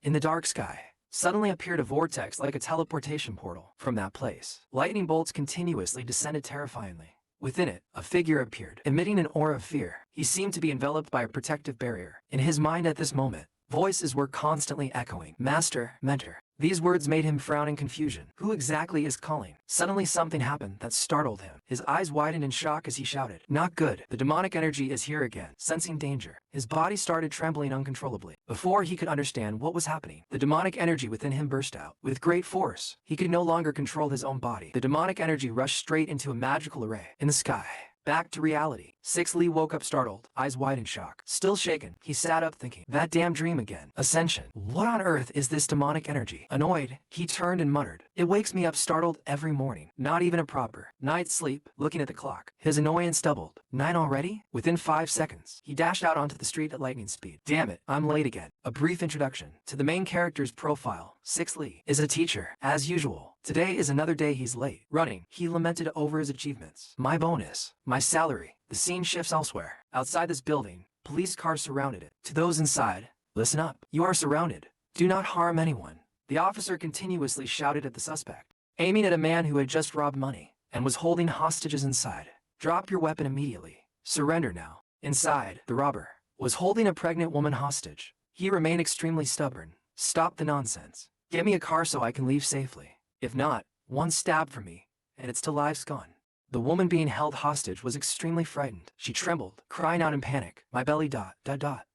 In the dark sky, suddenly appeared a vortex like a teleportation portal. From that place, lightning bolts continuously descended terrifyingly. Within it, a figure appeared, emitting an aura of fear. He seemed to be enveloped by a protective barrier. In his mind at this moment, voices were constantly echoing. Master, mentor. These words made him frown in confusion. Who exactly is calling? Suddenly something happened that startled him. His eyes widened in shock as he shouted, "Not good. The demonic energy is here again." Sensing danger, his body started trembling uncontrollably. Before he could understand what was happening, the demonic energy within him burst out. With great force, he could no longer control his own body. The demonic energy rushed straight into a magical array in the sky. Back to reality. Lee woke up startled, eyes wide in shock. Still shaken, he sat up thinking, that damn dream again. Ascension. What on earth is this demonic energy? Annoyed, he turned and muttered, "It wakes me up startled every morning. Not even a proper night's sleep." Looking at the clock, his annoyance doubled. 9 already? Within 5 seconds, he dashed out onto the street at lightning speed. Damn it, I'm late again. A brief introduction to the main character's profile. Lee is a teacher, as usual. Today is another day he's late. Running, he lamented over his achievements. My bonus, my salary. The scene shifts elsewhere. Outside this building, police cars surrounded it. To those inside, listen up. You are surrounded. Do not harm anyone. The officer continuously shouted at the suspect, aiming at a man who had just robbed money and was holding hostages inside. Drop your weapon immediately. Surrender now. Inside, the robber was holding a pregnant woman hostage. He remained extremely stubborn. Stop the nonsense. Get me a car so I can leave safely. If not, one stab from me, and it's till life's gone. The woman being held hostage was extremely frightened. She trembled, crying out in panic. My belly ...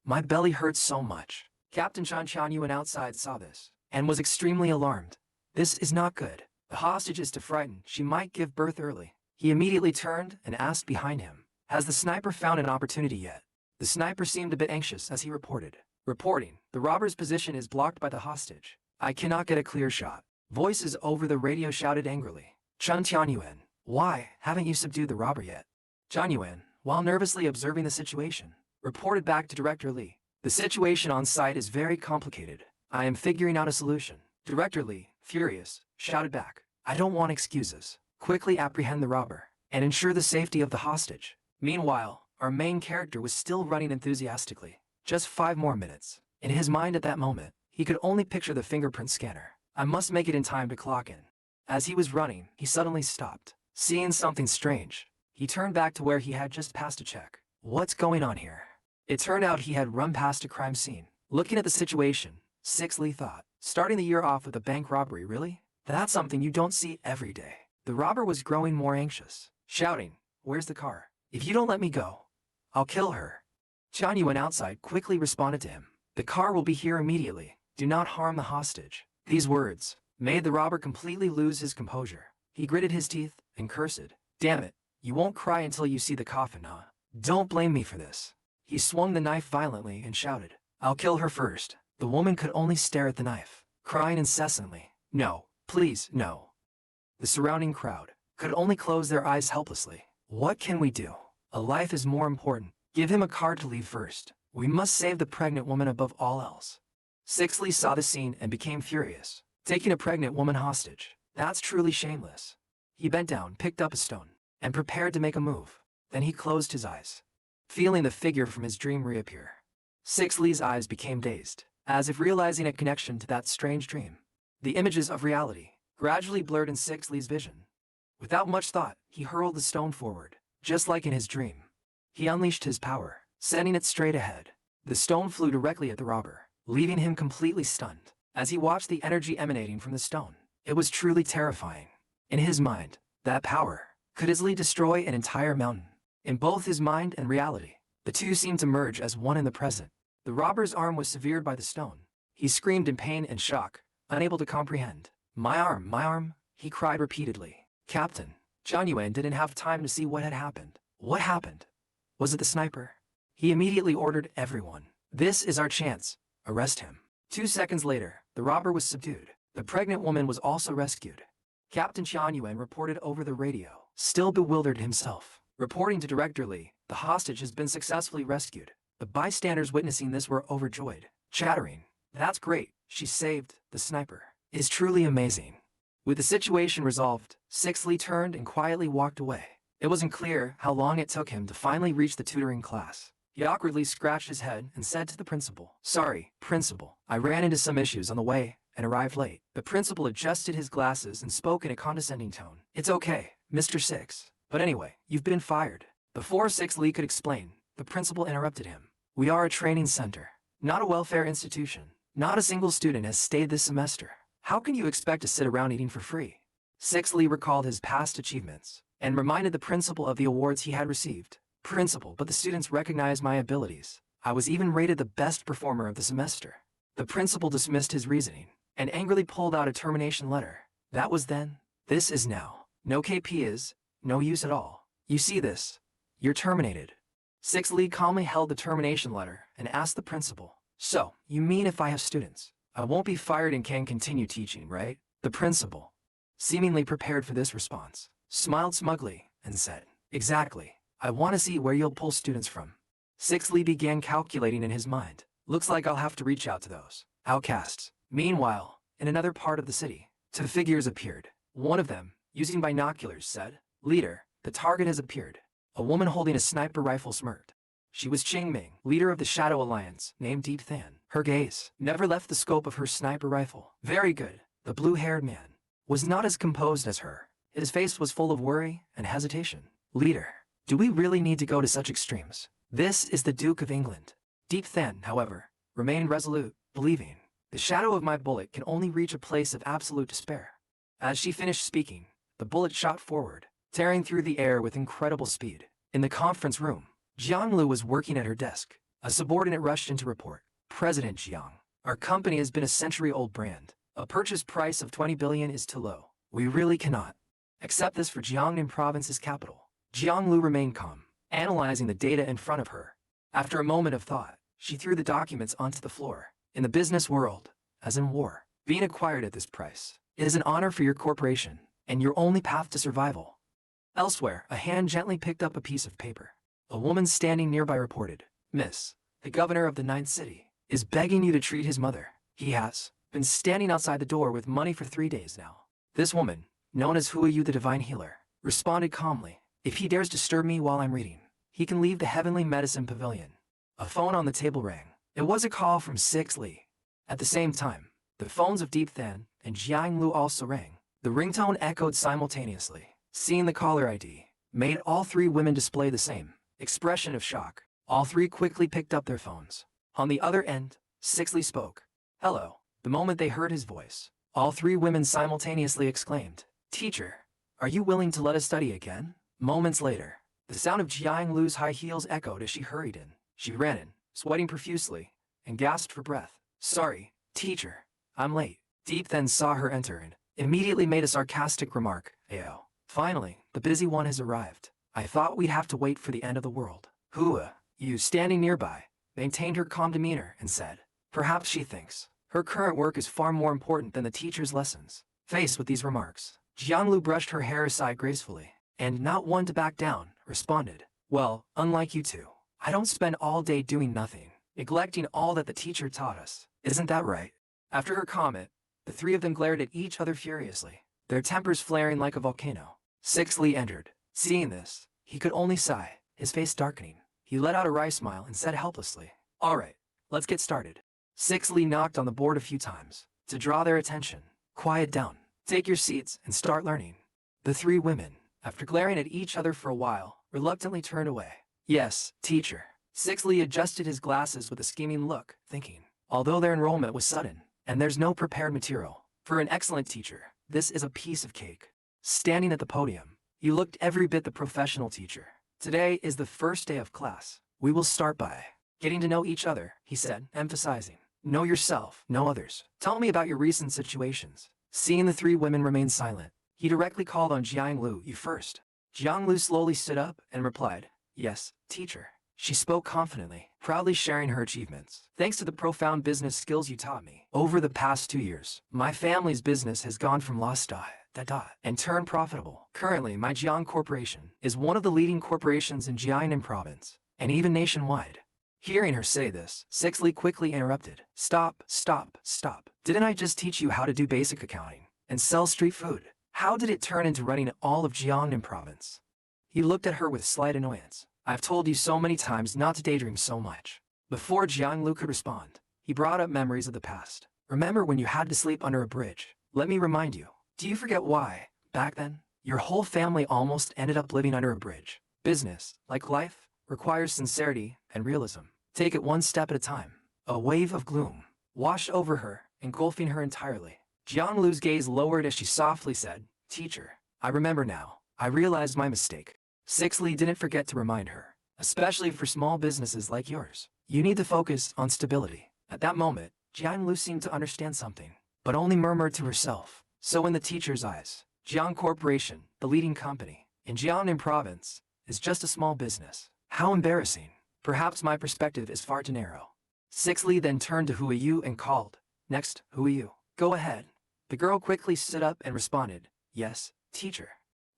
My belly hurts so much. Captain Chan Yuan outside saw this, and was extremely alarmed. This is not good. The hostage is too frightened. She might give birth early. He immediately turned and asked behind him, has the sniper found an opportunity yet? The sniper seemed a bit anxious as he reported. Reporting, the robber's position is blocked by the hostage. I cannot get a clear shot. Voices over the radio shouted angrily. Chan Yuan, why haven't you subdued the robber yet? Chan Yuan, while nervously observing the situation, reported back to Director Lee. The situation on site is very complicated. I am figuring out a solution. Director Lee, furious, shouted back. I don't want excuses. Quickly apprehend the robber and ensure the safety of the hostage. Meanwhile, our main character was still running enthusiastically. Just 5 more minutes. In his mind at that moment, he could only picture the fingerprint scanner. I must make it in time to clock in. As he was running, he suddenly stopped. Seeing something strange, he turned back to where he had just passed a check. What's going on here? It turned out he had run past a crime scene. Looking at the situation, Lee thought, starting the year off with a bank robbery, really? That's something you don't see every day. The robber was growing more anxious, shouting, where's the car? If you don't let me go, I'll kill her. Chan Yuan outside quickly responded to him. The car will be here immediately. Do not harm the hostage. These words made the robber completely lose his composure. He gritted his teeth and cursed. Damn it, you won't cry until you see the coffin, huh? Don't blame me for this. He swung the knife violently and shouted, I'll kill her first. The woman could only stare at the knife, crying incessantly. No, please, no. The surrounding crowd could only close their eyes helplessly. What can we do? A life is more important. Give him a car to leave first. We must save the pregnant woman above all else. Lee saw the scene and became furious. Taking a pregnant woman hostage. That's truly shameless. He bent down, picked up a stone, and prepared to make a move. Then he closed his eyes, feeling the figure from his dream reappear. Lee's eyes became dazed, as if realizing a connection to that strange dream. The images of reality gradually blurred in Lee's vision. Without much thought, he hurled the stone forward, just like in his dream. He unleashed his power, sending it straight ahead. The stone flew directly at the robber, leaving him completely stunned. As he watched the energy emanating from the stone, it was truly terrifying. In his mind, that power could easily destroy an entire mountain. In both his mind and reality, the two seemed to merge as one in the present. The robber's arm was severed by the stone. He screamed in pain and shock, unable to comprehend. My arm, he cried repeatedly. Captain, Chan Yuan didn't have time to see what had happened. What happened? Was it the sniper? He immediately ordered everyone. This is our chance. Arrest him. 2 seconds later, the robber was subdued. The pregnant woman was also rescued. Captain Chan Yuan reported over the radio, still bewildered himself. Reporting to Director Lee, the hostage has been successfully rescued. The bystanders witnessing this were overjoyed, chattering. That's great. She saved the sniper. It is truly amazing. With the situation resolved, Lee turned and quietly walked away. It wasn't clear how long it took him to finally reach the tutoring class. He awkwardly scratched his head and said to the principal, "Sorry, principal, I ran into some issues on the way and arrived late." The principal adjusted his glasses and spoke in a condescending tone. "It's okay, Mr. Six. But anyway, you've been fired." Before Six Lee could explain, the principal interrupted him. "We are a training center, not a welfare institution. Not a single student has stayed this semester. How can you expect to sit around eating for free?" Six Lee recalled his past achievements and reminded the principal of the awards he had received. "Principal, but the students recognize my abilities. I was even rated the best performer of the semester." The principal dismissed his reasoning and angrily pulled out a termination letter. "That was then. This is now. No KP is no use at all. You see this? You're terminated." Six Lee calmly held the termination letter and asked the principal, "So, you mean if I have students, I won't be fired and can continue teaching, right?" The principal, seemingly prepared for this response, smiled smugly and said, "Exactly. I want to see where you'll pull students from." Six Lee began calculating in his mind. "Looks like I'll have to reach out to those outcasts." Meanwhile, in another part of the city, two figures appeared. One of them, using binoculars, said, "Leader, the target has appeared." A woman holding a sniper rifle smirked. She was Qingming, leader of the Shadow Alliance, named Deep Than. Her gaze never left the scope of her sniper rifle. "Very good." The blue-haired man was not as composed as her. His face was full of worry and hesitation. "Leader, do we really need to go to such extremes? This is the Duke of England." Deep Than, however, remained resolute, believing, "The shadow of my bullet can only reach a place of absolute despair." As she finished speaking, the bullet shot forward, tearing through the air with incredible speed. In the conference room, Jiang Lu was working at her desk. A subordinate rushed in to report, "President Jiang, our company has been a century-old brand. A purchase price of 20 billion is too low. We really cannot accept this for Jiangnan province's capital." Jiang Lu remained calm, analyzing the data in front of her. After a moment of thought, she threw the documents onto the floor. "In the business world, as in war, being acquired at this price, it is an honor for your corporation and your only path to survival." Elsewhere, a hand gently picked up a piece of paper. A woman standing nearby reported, "Miss, the governor of the 9th city is begging you to treat his mother. He has been standing outside the door with money for 3 days now." This woman, known as Huayu the Divine Healer, responded calmly, "If he dares disturb me while I'm reading, he can leave the Heavenly Medicine Pavilion." A phone on the table rang. It was a call from Six Lee. At the same time, the phones of Deep Than and Jiang Lu also rang. The ringtone echoed simultaneously. Seeing the caller ID made all three women display the same expression of shock. All three quickly picked up their phones. On the other end, Six Lee spoke. "Hello." The moment they heard his voice, all three women simultaneously exclaimed, "Teacher, are you willing to let us study again?" Moments later, the sound of Jiang Lu's high heels echoed as she hurried in. She ran in, sweating profusely, and gasped for breath. "Sorry, teacher, I'm late." Deep then saw her enter and immediately made a sarcastic remark. "Ayo. Finally, the busy one has arrived. I thought we'd have to wait for the end of the world." Hua, you standing nearby, maintained her calm demeanor and said, "Perhaps she thinks her current work is far more important than the teacher's lessons." Faced with these remarks, Jianglu brushed her hair aside gracefully, and not one to back down, responded, "Well, unlike you two, I don't spend all day doing nothing, neglecting all that the teacher taught us. Isn't that right?" After her comment, the three of them glared at each other furiously, their tempers flaring like a volcano. Six Lee entered. Seeing this, he could only sigh, his face darkening. He let out a wry smile and said helplessly, "All right, let's get started." Six Lee knocked on the board a few times to draw their attention. "Quiet down. Take your seats and start learning." The three women, after glaring at each other for a while, reluctantly turned away. "Yes, teacher." Six Lee adjusted his glasses with a scheming look, thinking, although their enrollment was sudden, and there's no prepared material, for an excellent teacher, this is a piece of cake. Standing at the podium, he looked every bit the professional teacher. "Today is the first day of class. We will start by getting to know each other," he said, emphasizing. "Know yourself, know others. Tell me about your recent situations." Seeing the three women remain silent, he directly called on Jiang Lu. "You first." Jiang Lu slowly stood up and replied, "Yes, teacher." She spoke confidently, proudly sharing her achievements. "Thanks to the profound business skills you taught me, over the past 2 years, my family's business has gone from lost and turned profitable. Currently, my Jiang Corporation is one of the leading corporations in Jiangnan province, and even nationwide." Hearing her say this, Six Lee quickly interrupted. Stop. Didn't I just teach you how to do basic accounting and sell street food? How did it turn into running all of Jiangnan province?" He looked at her with slight annoyance. I've told you so many times not to daydream so much. Before Jiang Lu could respond, he brought up memories of the past. Remember when you had to sleep under a bridge? Let me remind you. Do you forget why, back then, your whole family almost ended up living under a bridge? Business, like life, requires sincerity and realism. Take it one step at a time. A wave of gloom washed over her, engulfing her entirely. Jiang Lu's gaze lowered as she softly said, "Teacher, I remember now. I realized my mistake." Sixley didn't forget to remind her, especially for small businesses like yours. You need to focus on stability. At that moment, Jiang Lu seemed to understand something, but only murmured to herself. So in the teacher's eyes, Jiang Corporation, the leading company, in Jiangnan province, is just a small business. How embarrassing. Perhaps my perspective is far too narrow. Sixley then turned to Huiyu and called, "Next, Huiyu. Go ahead." The girl quickly stood up and responded, "Yes, teacher."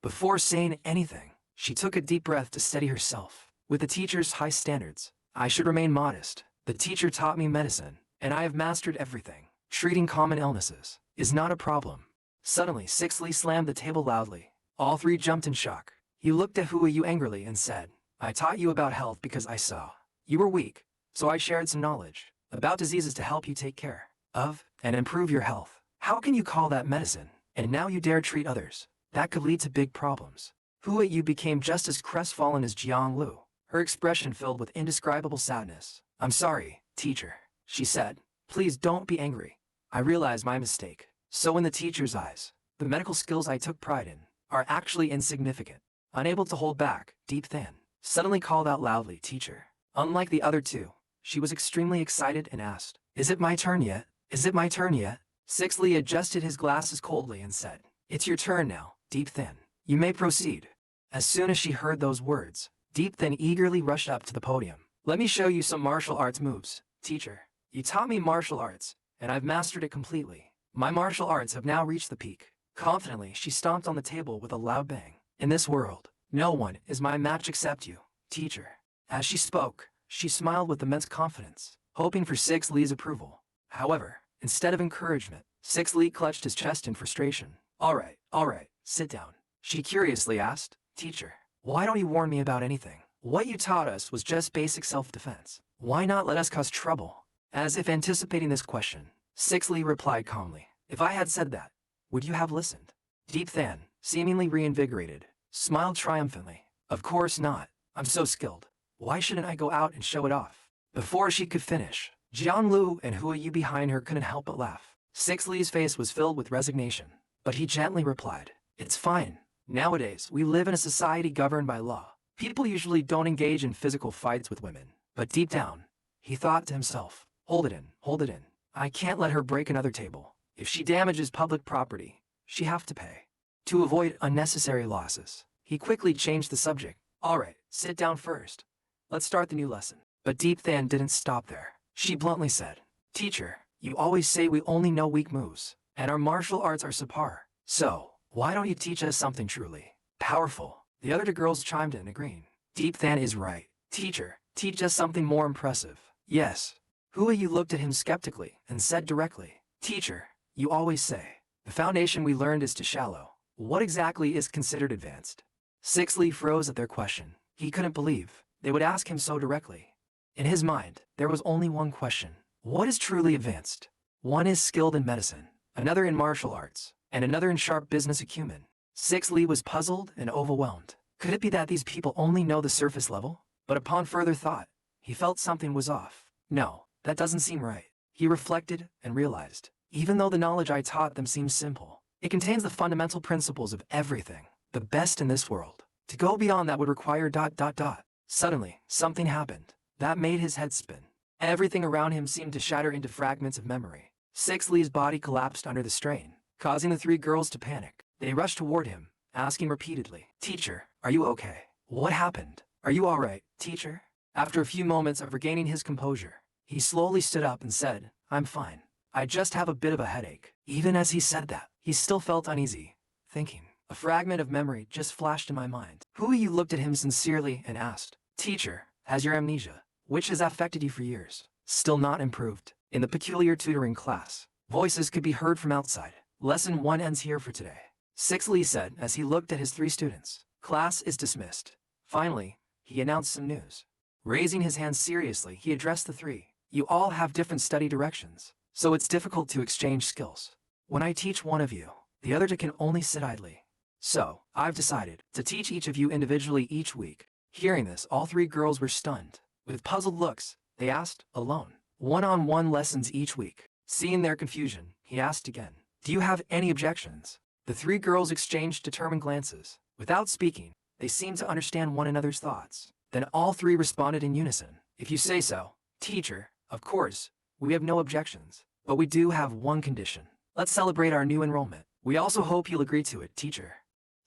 Before saying anything, she took a deep breath to steady herself. With the teacher's high standards, I should remain modest. The teacher taught me medicine, and I have mastered everything. Treating common illnesses is not a problem. Suddenly, Sixley slammed the table loudly. All three jumped in shock. He looked at Huiyu angrily and said, "I taught you about health because I saw you were weak, so I shared some knowledge about diseases to help you take care of and improve your health. How can you call that medicine? And now you dare treat others? That could lead to big problems." Huiyu became just as crestfallen as Jiang Lu, her expression filled with indescribable sadness. "I'm sorry, teacher," she said. "Please don't be angry. I realize my mistake." So in the teacher's eyes, the medical skills I took pride in are actually insignificant. Unable to hold back, Deep Than suddenly called out loudly, "Teacher." Unlike the other two, she was extremely excited and asked, "Is it my turn yet? Is it my turn yet?" Sixley adjusted his glasses coldly and said, "It's your turn now, Deep Than. You may proceed." As soon as she heard those words, Deep Than eagerly rushed up to the podium. "Let me show you some martial arts moves, teacher. You taught me martial arts, and I've mastered it completely. My martial arts have now reached the peak." Confidently, she stomped on the table with a loud bang. "In this world, no one is my match except you, teacher." As she spoke, she smiled with immense confidence, hoping for Sixley's approval. However, instead of encouragement, Sixley clutched his chest in frustration. All right, sit down." She curiously asked, "Teacher, why don't you warn me about anything? What you taught us was just basic self-defense. Why not let us cause trouble?" As if anticipating this question, Sixley replied calmly, "If I had said that, would you have listened?" Deep Than, seemingly reinvigorated, smiled triumphantly. "Of course not. I'm so skilled. Why shouldn't I go out and show it off?" Before she could finish, Jiang Lu and Huiyu behind her couldn't help but laugh. Sixley's face was filled with resignation, but he gently replied, "It's fine. Nowadays, we live in a society governed by law. People usually don't engage in physical fights with women." But deep down, he thought to himself, hold it in. I can't let her break another table. If she damages public property, she have to pay." To avoid unnecessary losses, he quickly changed the subject. "All right, sit down first. Let's start the new lesson." But Deep Than didn't stop there. She bluntly said, "Teacher, you always say we only know weak moves, and our martial arts are subpar. So, why don't you teach us something truly powerful?" The other two girls chimed in, agreeing. "Deep Than is right. Teacher, teach us something more impressive." "Yes." Huiyu looked at him skeptically and said directly, "Teacher, you always say the foundation we learned is too shallow. What exactly is considered advanced?" Sixley froze at their question. He couldn't believe they would ask him so directly. In his mind, there was only one question. What is truly advanced? One is skilled in medicine, another in martial arts, and another in sharp business acumen. Sixley was puzzled and overwhelmed. Could it be that these people only know the surface level? But upon further thought, he felt something was off. No, that doesn't seem right. He reflected and realized, even though the knowledge I taught them seems simple, it contains the fundamental principles of everything, the best in this world. To go beyond that would require ... Suddenly, something happened that made his head spin. Everything around him seemed to shatter into fragments of memory. Sixley's body collapsed under the strain, causing the three girls to panic. They rushed toward him, asking repeatedly, "Teacher, are you okay? What happened? Are you all right, teacher?" After a few moments of regaining his composure, he slowly stood up and said, "I'm fine. I just have a bit of a headache." Even as he said that, he still felt uneasy, thinking, a fragment of memory just flashed in my mind. Huiyu looked at him sincerely and asked, "Teacher, has your amnesia, which has affected you for years, still not improved?" In the peculiar tutoring class, voices could be heard from outside. "Lesson 1 ends here for today," Sixley said as he looked at his three students. "Class is dismissed." Finally, he announced some news. Raising his hand seriously, he addressed the three. You all have different study directions, so it's difficult to exchange skills. When I teach one of you, the other two can only sit idly. So, I've decided to teach each of you individually each week. Hearing this, all three girls were stunned. With puzzled looks, they asked, alone, one-on-one lessons each week. Seeing their confusion, he asked again, do you have any objections? The three girls exchanged determined glances. Without speaking, they seemed to understand one another's thoughts. Then all three responded in unison. If you say so, teacher, of course, we have no objections. But we do have one condition. Let's celebrate our new enrollment. We also hope you'll agree to it, teacher.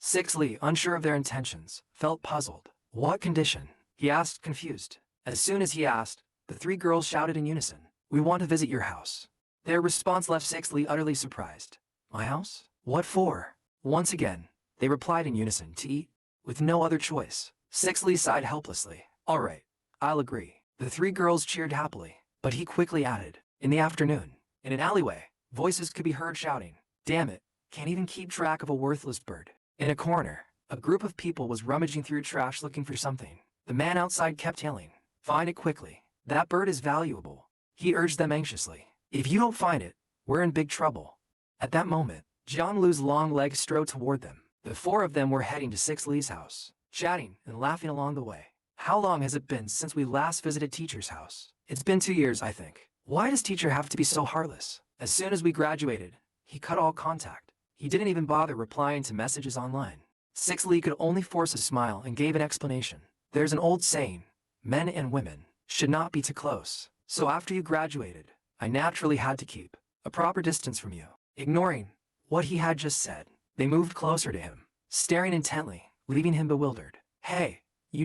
6 Lee, unsure of their intentions, felt puzzled. What condition? He asked, confused. As soon as he asked, the three girls shouted in unison, we want to visit your house. Their response left 6 Lee utterly surprised. My house? What for? Once again, they replied in unison, to eat. With no other choice, 6 Lee sighed helplessly. All right, I'll agree. The three girls cheered happily, but he quickly added, in the afternoon, in an alleyway, voices could be heard shouting, damn it, can't even keep track of a worthless bird. In a corner, a group of people was rummaging through trash looking for something. The man outside kept yelling, find it quickly. That bird is valuable. He urged them anxiously. If you don't find it, we're in big trouble. At that moment, Jianglu's long legs strode toward them. The four of them were heading to 6 Lee's house, chatting and laughing along the way. How long has it been since we last visited teacher's house? It's been 2 years, I think. Why does teacher have to be so heartless? As soon as we graduated, he cut all contact. He didn't even bother replying to messages online. 6 Lee could only force a smile and gave an explanation. There's an old saying, men and women should not be too close. So after you graduated, I naturally had to keep a proper distance from you. Ignoring what he had just said, they moved closer to him, staring intently, leaving him bewildered. Hey, you ...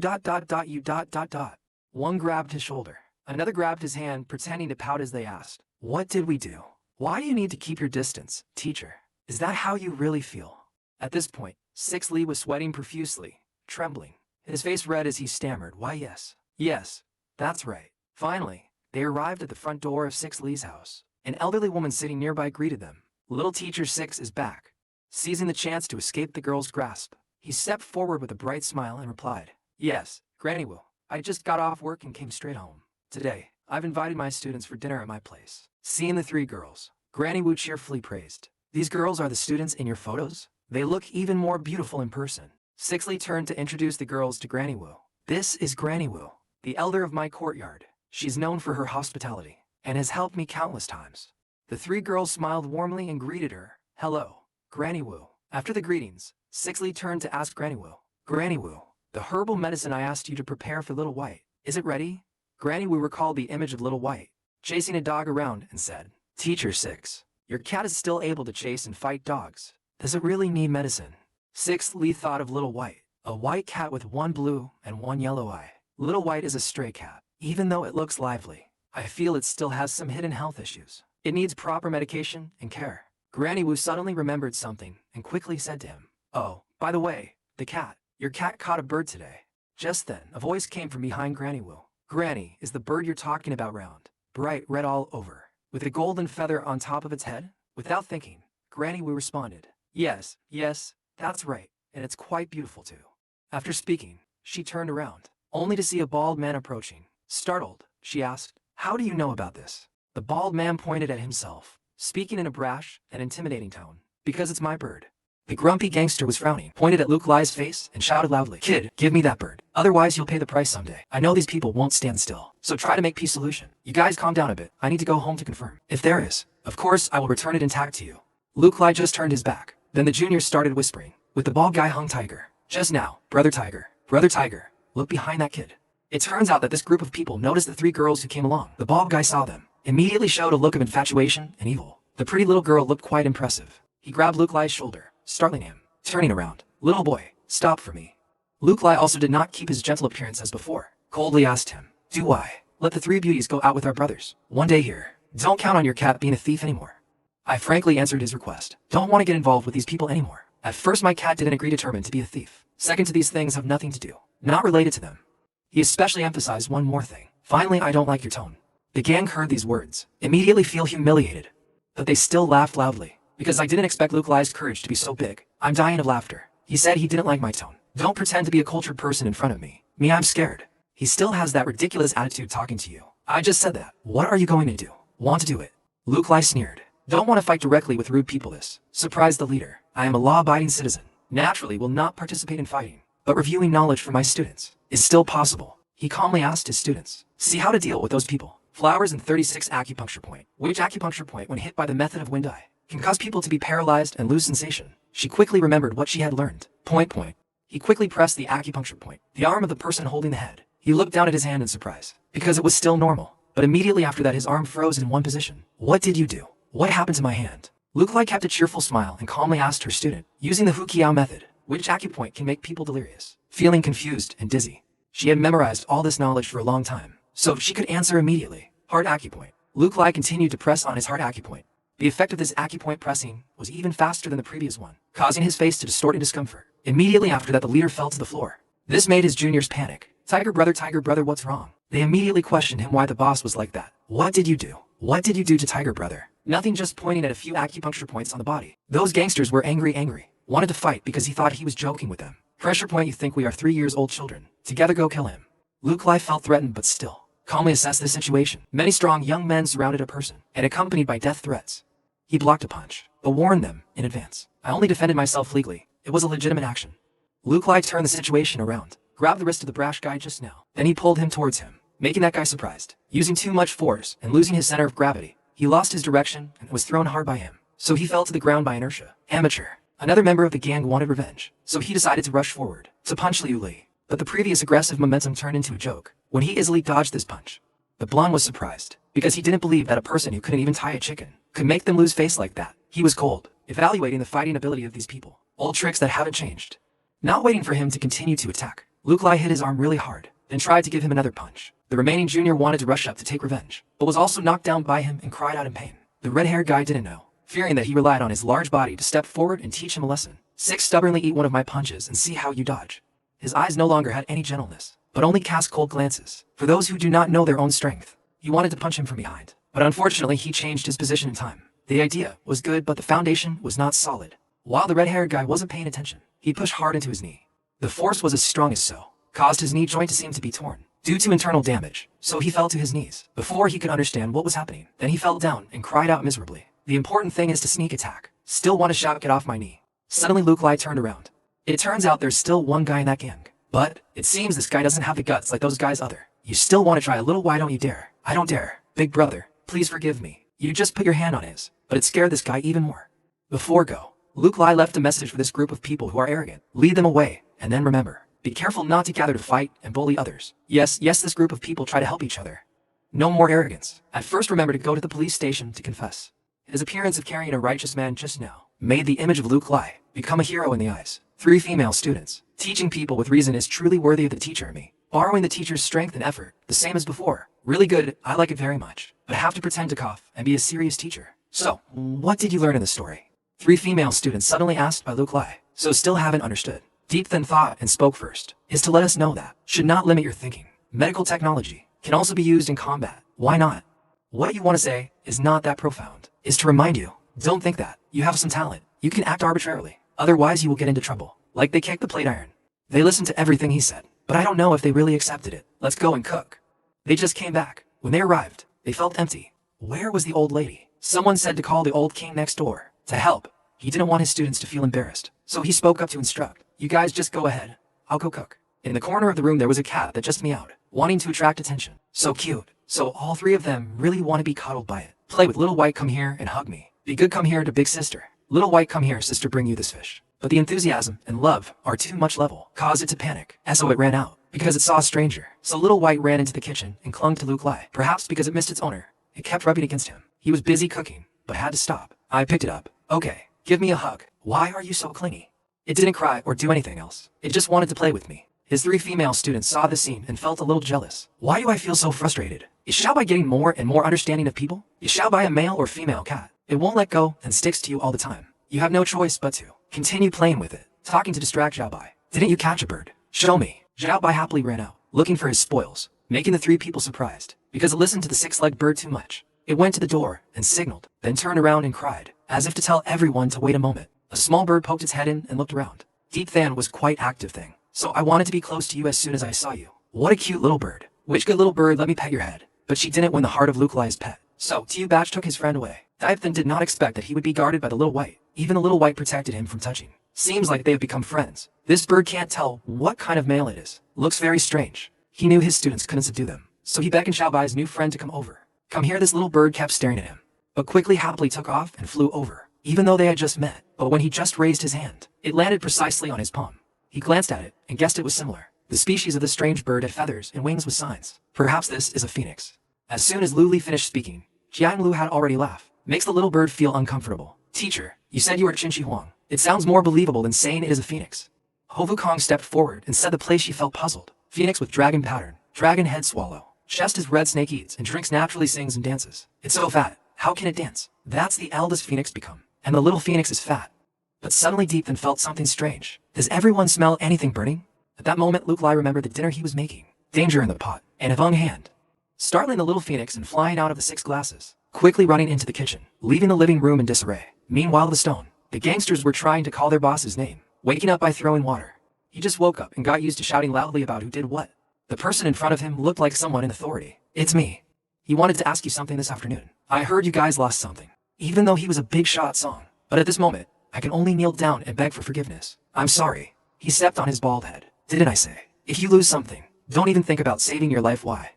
One grabbed his shoulder. Another grabbed his hand, pretending to pout as they asked, what did we do? Why do you need to keep your distance, teacher? Is that how you really feel? At this point, 6 Lee was sweating profusely, trembling. His face red as he stammered, why yes. Yes, that's right. Finally, they arrived at the front door of 6 Lee's house. An elderly woman sitting nearby greeted them. Little teacher 6 is back. Seizing the chance to escape the girl's grasp, he stepped forward with a bright smile and replied, yes, Granny Wu. I just got off work and came straight home. Today, I've invited my students for dinner at my place. Seeing the three girls, Granny Wu cheerfully praised. These girls are the students in your photos? They look even more beautiful in person. 6 Lee turned to introduce the girls to Granny Wu. This is Granny Wu, the elder of my courtyard. She's known for her hospitality and has helped me countless times. The three girls smiled warmly and greeted her. Hello, Granny Wu. After the greetings, 6 Lee turned to ask Granny Wu. Granny Wu, the herbal medicine I asked you to prepare for Little White, is it ready? Granny Wu recalled the image of Little White, chasing a dog around and said, Teacher 6, your cat is still able to chase and fight dogs. Does it really need medicine? 6 Lee thought of Little White, a white cat with one blue and one yellow eye. Little White is a stray cat. Even though it looks lively, I feel it still has some hidden health issues. It needs proper medication and care. Granny Wu suddenly remembered something and quickly said to him, oh, by the way, the cat. Your cat caught a bird today. Just then, a voice came from behind Granny Wu. Granny, is the bird you're talking about round, bright red all over, with a golden feather on top of its head? Without thinking, Granny Wu responded, yes, that's right, and it's quite beautiful too. After speaking, she turned around, only to see a bald man approaching. Startled, she asked, how do you know about this? The bald man pointed at himself, speaking in a brash and intimidating tone. Because it's my bird. The grumpy gangster was frowning, pointed at Luke Lai's face, and shouted loudly, kid, give me that bird. Otherwise you'll pay the price someday. I know these people won't stand still, so try to make peace solution. You guys calm down a bit. I need to go home to confirm. If there is, of course I will return it intact to you. Luke Lai just turned his back. Then the juniors started whispering, with the bald guy hung Tiger. Just now, brother Tiger, look behind that kid. It turns out that this group of people noticed the three girls who came along. The bald guy saw them, immediately showed a look of infatuation and evil. The pretty little girl looked quite impressive. He grabbed Luke Lai's shoulder, startling him. Turning around, little boy, stop for me. Luke Lai also did not keep his gentle appearance as before. Coldly asked him, do I let the three beauties go out with our brothers one day here? Don't count on your cat being a thief anymore. I frankly answered his request. Don't want to get involved with these people anymore. At first my cat didn't agree, determined to be a thief. Second, to these things have nothing to do, not related to them. He especially emphasized one more thing. Finally, I don't like your tone. The gang heard these words, immediately feel humiliated. But they still laughed loudly, because I didn't expect Luke Lai's courage to be so big. I'm dying of laughter. He said he didn't like my tone. Don't pretend to be a cultured person in front of me. Me, I'm scared. He still has that ridiculous attitude talking to you. I just said that. What are you going to do? Want to do it? Luke Lai sneered. Don't want to fight directly with rude people this. Surprised the leader. I am a law-abiding citizen. Naturally will not participate in fighting. But reviewing knowledge from my students is still possible. He calmly asked his students. See how to deal with those people. Flowers and 36 acupuncture point. Which acupuncture point, when hit by the method of wind eye, can cause people to be paralyzed and lose sensation. She quickly remembered what she had learned. Point. He quickly pressed the acupuncture point, the arm of the person holding the head. He looked down at his hand in surprise, because it was still normal. But immediately after that his arm froze in one position. What did you do? What happened to my hand? Luke Lai kept a cheerful smile and calmly asked her student, using the Hukiao method, which acupoint can make people delirious, feeling confused and dizzy. She had memorized all this knowledge for a long time, so she could answer immediately. Heart acupoint. Luke Lai continued to press on his heart acupoint. The effect of this acupoint pressing was even faster than the previous one, causing his face to distort in discomfort. Immediately after that the leader fell to the floor. This made his juniors panic. Tiger brother, what's wrong? They immediately questioned him why the boss was like that. What did you do? What did you do to Tiger brother? Nothing, just pointing at a few acupuncture points on the body. Those gangsters were angry. Wanted to fight because he thought he was joking with them. Pressure point, you think we are 3 years old children. Together go kill him. Luke Lai felt threatened but still calmly assessed the situation. Many strong young men surrounded a person and accompanied by death threats. He blocked a punch, but warned them in advance. I only defended myself legally. It was a legitimate action. Luke Lai turned the situation around, grabbed the wrist of the brash guy just now. Then he pulled him towards him, making that guy surprised. Using too much force and losing his center of gravity, he lost his direction and was thrown hard by him. So he fell to the ground by inertia. Amateur. Another member of the gang wanted revenge, so he decided to rush forward to punch Liu Li. But the previous aggressive momentum turned into a joke when he easily dodged this punch. The blonde was surprised, because he didn't believe that a person who couldn't even tie a chicken could make them lose face like that. He was cold, evaluating the fighting ability of these people. Old tricks that haven't changed. Not waiting for him to continue to attack, Luke Lai hit his arm really hard, then tried to give him another punch. The remaining junior wanted to rush up to take revenge, but was also knocked down by him and cried out in pain. The red-haired guy didn't know, fearing that he relied on his large body to step forward and teach him a lesson. 6. Stubbornly eat one of my punches and see how you dodge. His eyes no longer had any gentleness, but only cast cold glances. For those who do not know their own strength, he wanted to punch him from behind, but unfortunately he changed his position in time. The idea was good, but the foundation was not solid. While the red-haired guy wasn't paying attention, he pushed hard into his knee. The force was as strong as so, caused his knee joint to seem to be torn, due to internal damage, so he fell to his knees. Before he could understand what was happening, then he fell down and cried out miserably. The important thing is to sneak attack. Still want to shout, get off my knee. Suddenly Luke Lai turned around. It turns out there's still one guy in that gang, but it seems this guy doesn't have the guts like those guys other. You still want to try a little, why don't you dare? I don't dare. Big brother, please forgive me. You just put your hand on his, but it scared this guy even more. Before go, Luke Lai left a message for this group of people who are arrogant. Lead them away, and then remember, be careful not to gather to fight and bully others. Yes, this group of people try to help each other. No more arrogance. At first remember to go to the police station to confess. His appearance of carrying a righteous man just now made the image of Luke Lai become a hero in the eyes. 3 female students. Teaching people with reason is truly worthy of the teacher and me. Borrowing the teacher's strength and effort, the same as before. Really good, I like it very much. But have to pretend to cough and be a serious teacher. So, what did you learn in the story? 3 female students suddenly asked by Luke Lai. So still haven't understood. Deep then thought and spoke first, is to let us know that should not limit your thinking. Medical technology can also be used in combat. Why not? What you want to say is not that profound. Is to remind you, don't think that. You have some talent. You can act arbitrarily. Otherwise you will get into trouble. Like they kicked the plate iron. They listened to everything he said, but I don't know if they really accepted it. Let's go and cook. They just came back. When they arrived, they felt empty. Where was the old lady? Someone said to call the old king next door to help. He didn't want his students to feel embarrassed, so he spoke up to instruct. You guys just go ahead. I'll go cook. In the corner of the room there was a cat that just meowed, wanting to attract attention. So cute. So all 3 of them really want to be cuddled by it. Play with little white, come here and hug me. Be good, come here to big sister. Little white, come here, sister, bring you this fish. But the enthusiasm and love are too much level, caused it to panic. And so it ran out, because it saw a stranger. So little white ran into the kitchen and clung to Luke Lai. Perhaps because it missed its owner, it kept rubbing against him. He was busy cooking, but had to stop. I picked it up. Okay, give me a hug. Why are you so clingy? It didn't cry or do anything else. It just wanted to play with me. His 3 female students saw the scene and felt a little jealous. Why do I feel so frustrated? You shall by getting more and more understanding of people? You shall by a male or female cat. It won't let go and sticks to you all the time. You have no choice but to continue playing with it, talking to distract Zhao Bai. Didn't you catch a bird? Show me. Zhao Bai happily ran out, looking for his spoils, making the 3 people surprised, because it listened to the 6-legged bird too much. It went to the door and signaled, then turned around and cried, as if to tell everyone to wait a moment. A small bird poked its head in and looked around. Deep Than was quite active thing, So I wanted to be close to you as soon as I saw you. What a cute little bird. Which good little bird let me pet your head. But she didn't win the heart of Luke-Lai's pet. So, Tu Batch took his friend away. Diaphthan did not expect that he would be guarded by the little white. Even the little white protected him from touching. Seems like they have become friends. This bird can't tell what kind of male it is. Looks very strange. He knew his students couldn't subdue them. So he beckoned Xiaobai's new friend to come over. Come here. This little bird kept staring at him, but quickly happily took off and flew over, even though they had just met. But when he just raised his hand, it landed precisely on his palm. He glanced at it and guessed it was similar. The species of the strange bird had feathers and wings with signs. Perhaps this is a phoenix. As soon as Lu Li finished speaking, Jiang Lu had already laughed. Makes the little bird feel uncomfortable. Teacher, you said you are Qin Shi Huang. It sounds more believable than saying it is a phoenix. Hovu Kong stepped forward and said the place she felt puzzled. Phoenix with dragon pattern, dragon head swallow. Chest is red snake eats and drinks naturally sings and dances. It's so fat, how can it dance? That's the eldest phoenix become. And the little phoenix is fat. But suddenly Diaphthan felt something strange. Does everyone smell anything burning? At that moment Luke Lai remembered the dinner he was making. Danger in the pot, and a Vung hand. Startling the little phoenix and flying out of the 6 glasses. Quickly running into the kitchen, leaving the living room in disarray. Meanwhile the stone. The gangsters were trying to call their boss's name, waking up by throwing water. He just woke up and got used to shouting loudly about who did what. The person in front of him looked like someone in authority. It's me. He wanted to ask you something this afternoon. I heard you guys lost something. Even though he was a big shot song. But at this moment, I can only kneel down and beg for forgiveness. I'm sorry. He stepped on his bald head. Didn't I say? If you lose something, don't even think about saving your life. Why?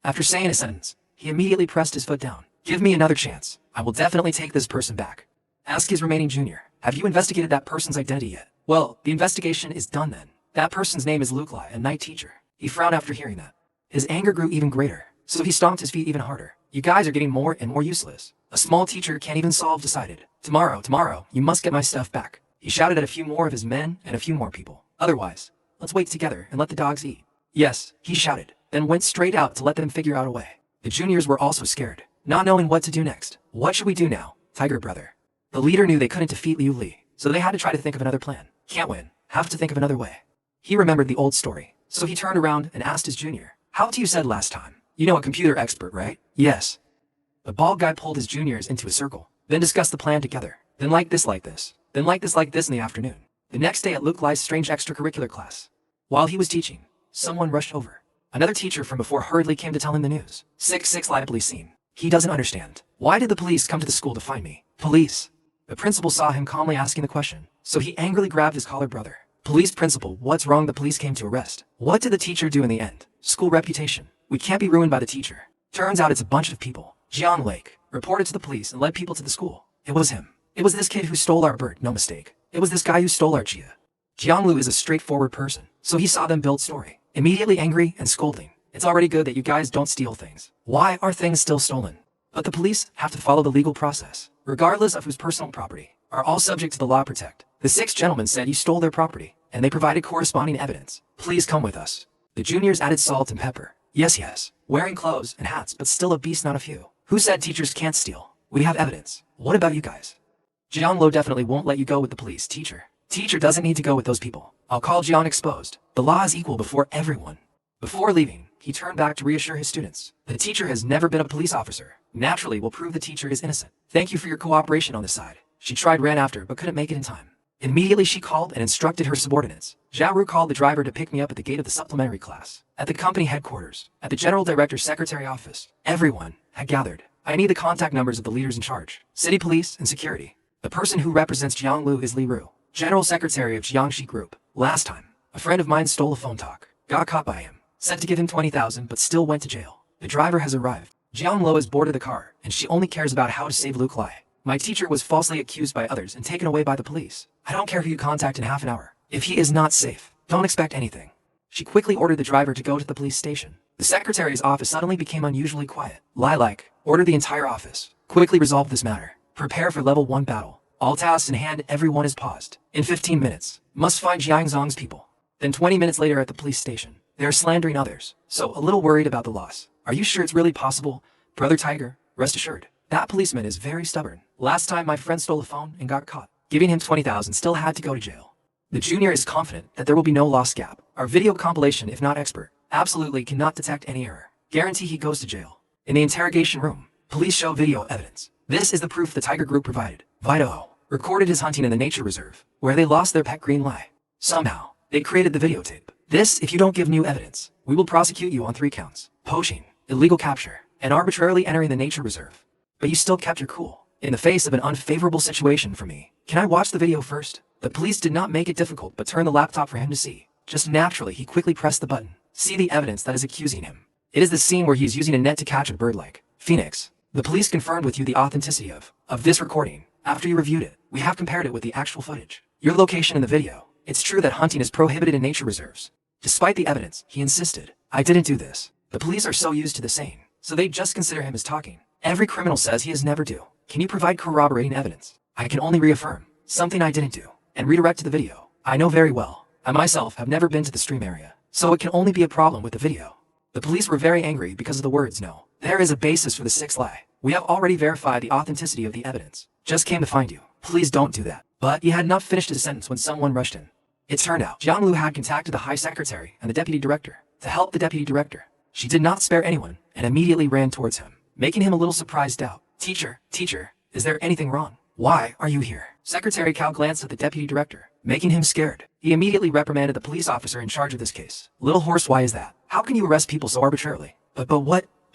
After saying a sentence, he immediately pressed his foot down. Give me another chance. I will definitely take this person back. Ask his remaining junior. Have you investigated that person's identity yet? Well, the investigation is done then. That person's name is Luke Lai, a night teacher. He frowned after hearing that. His anger grew even greater, so he stomped his feet even harder. You guys are getting more and more useless. A small teacher can't even solve decided. Tomorrow, you must get my stuff back. He shouted at a few more of his men and a few more people. Otherwise, let's wait together and let the dogs eat. Yes, he shouted, then went straight out to let them figure out a way. The juniors were also scared, not knowing what to do next. What should we do now, Tiger brother? The leader knew they couldn't defeat Liu Li, so they had to try to think of another plan. Can't win, have to think of another way. He remembered the old story. So he turned around and asked his junior, how you said last time? You know a computer expert, right? Yes. The bald guy pulled his juniors into a circle, then discussed the plan together. Then like this, then like this in the afternoon. The next day at Luke Lai's strange extracurricular class. While he was teaching, someone rushed over. Another teacher from before hurriedly came to tell him the news. 6 liably seen. He doesn't understand. Why did the police come to the school to find me? Police. The principal saw him calmly asking the question, so he angrily grabbed his collar brother. Police principal, what's wrong? The police came to arrest. What did the teacher do in the end? School reputation. We can't be ruined by the teacher. Turns out it's a bunch of people. Jiang Lake reported to the police and led people to the school. It was him. It was this kid who stole our bird, no mistake. It was this guy who stole our chia. Jiang Lu is a straightforward person, so he saw them build story. Immediately angry and scolding. It's already good that you guys don't steal things. Why are things still stolen? But the police have to follow the legal process, regardless of whose personal property, are all subject to the law protect. The 6 gentlemen said you stole their property, and they provided corresponding evidence. Please come with us. The juniors added salt and pepper. Yes. Wearing clothes and hats, but still a beast, not a few. Who said teachers can't steal? We have evidence. What about you guys? Jiang Lo definitely won't let you go with the police, teacher. Teacher doesn't need to go with those people. I'll call Jiang exposed. The law is equal before everyone. Before leaving, he turned back to reassure his students. The teacher has never been a police officer. Naturally, will prove the teacher is innocent. Thank you for your cooperation on this side. She ran after, but couldn't make it in time. Immediately she called and instructed her subordinates. Zhao Ru called the driver to pick me up at the gate of the supplementary class. At the company headquarters. At the general director's secretary office. Everyone had gathered. I need the contact numbers of the leaders in charge. City police and security. The person who represents Jiang Lu is Li Ru, general secretary of Jiangxi Group. Last time, a friend of mine stole a phone talk. Got caught by him. Said to give him 20,000 but still went to jail. The driver has arrived. Jiang Lo has boarded the car, and she only cares about how to save Luke Lai. My teacher was falsely accused by others and taken away by the police. I don't care who you contact in half an hour. If he is not safe, don't expect anything. She quickly ordered the driver to go to the police station. The secretary's office suddenly became unusually quiet. Lilac, order the entire office. Quickly resolve this matter. Prepare for level 1 battle. All tasks in hand, everyone is paused. In 15 minutes, must find Jiang Zong's people. Then 20 minutes later at the police station. They are slandering others, so a little worried about the loss. Are you sure it's really possible? Brother Tiger, rest assured. That policeman is very stubborn. Last time my friend stole a phone and got caught. Giving him 20,000 still had to go to jail. The junior is confident that there will be no loss gap. Our video compilation, if not expert, absolutely cannot detect any error. Guarantee he goes to jail. In the interrogation room, police show video evidence. This is the proof the Tiger Group provided. Vito recorded his hunting in the nature reserve, where they lost their pet green Lai. Somehow, They created the videotape. This, if you don't give new evidence, we will prosecute you on 3 counts. Poaching, illegal capture, and arbitrarily entering the nature reserve. But you still kept your cool. In the face of an unfavorable situation for me. Can I watch the video first? The police did not make it difficult but turned the laptop for him to see. Just naturally, he quickly pressed the button. See the evidence that is accusing him. It is the scene where he is using a net to catch a bird like Phoenix. The police confirmed with you the authenticity of this recording. After you reviewed it, we have compared it with the actual footage. Your location in the video. It's true that hunting is prohibited in nature reserves. Despite the evidence, he insisted. I didn't do this. The police are so used to the saying, so they just consider him as talking. Every criminal says he has never do. Can you provide corroborating evidence? I can only reaffirm something I didn't do and redirect to the video. I know very well. I myself have never been to the stream area, so it can only be a problem with the video. The police were very angry because of the words no. There is a basis for the 6th lie. We have already verified the authenticity of the evidence. Just came to find you. Please don't do that. But he had not finished his sentence when someone rushed in. It turned out Jianglu had contacted the High Secretary and the Deputy Director to help the Deputy Director. She did not spare anyone and immediately ran towards him, making him a little surprised out. Teacher, is there anything wrong? Why are you here? Secretary Cao glanced at the Deputy Director, making him scared. He immediately reprimanded the police officer in charge of this case. Little horse, why is that? How can you arrest people so arbitrarily? But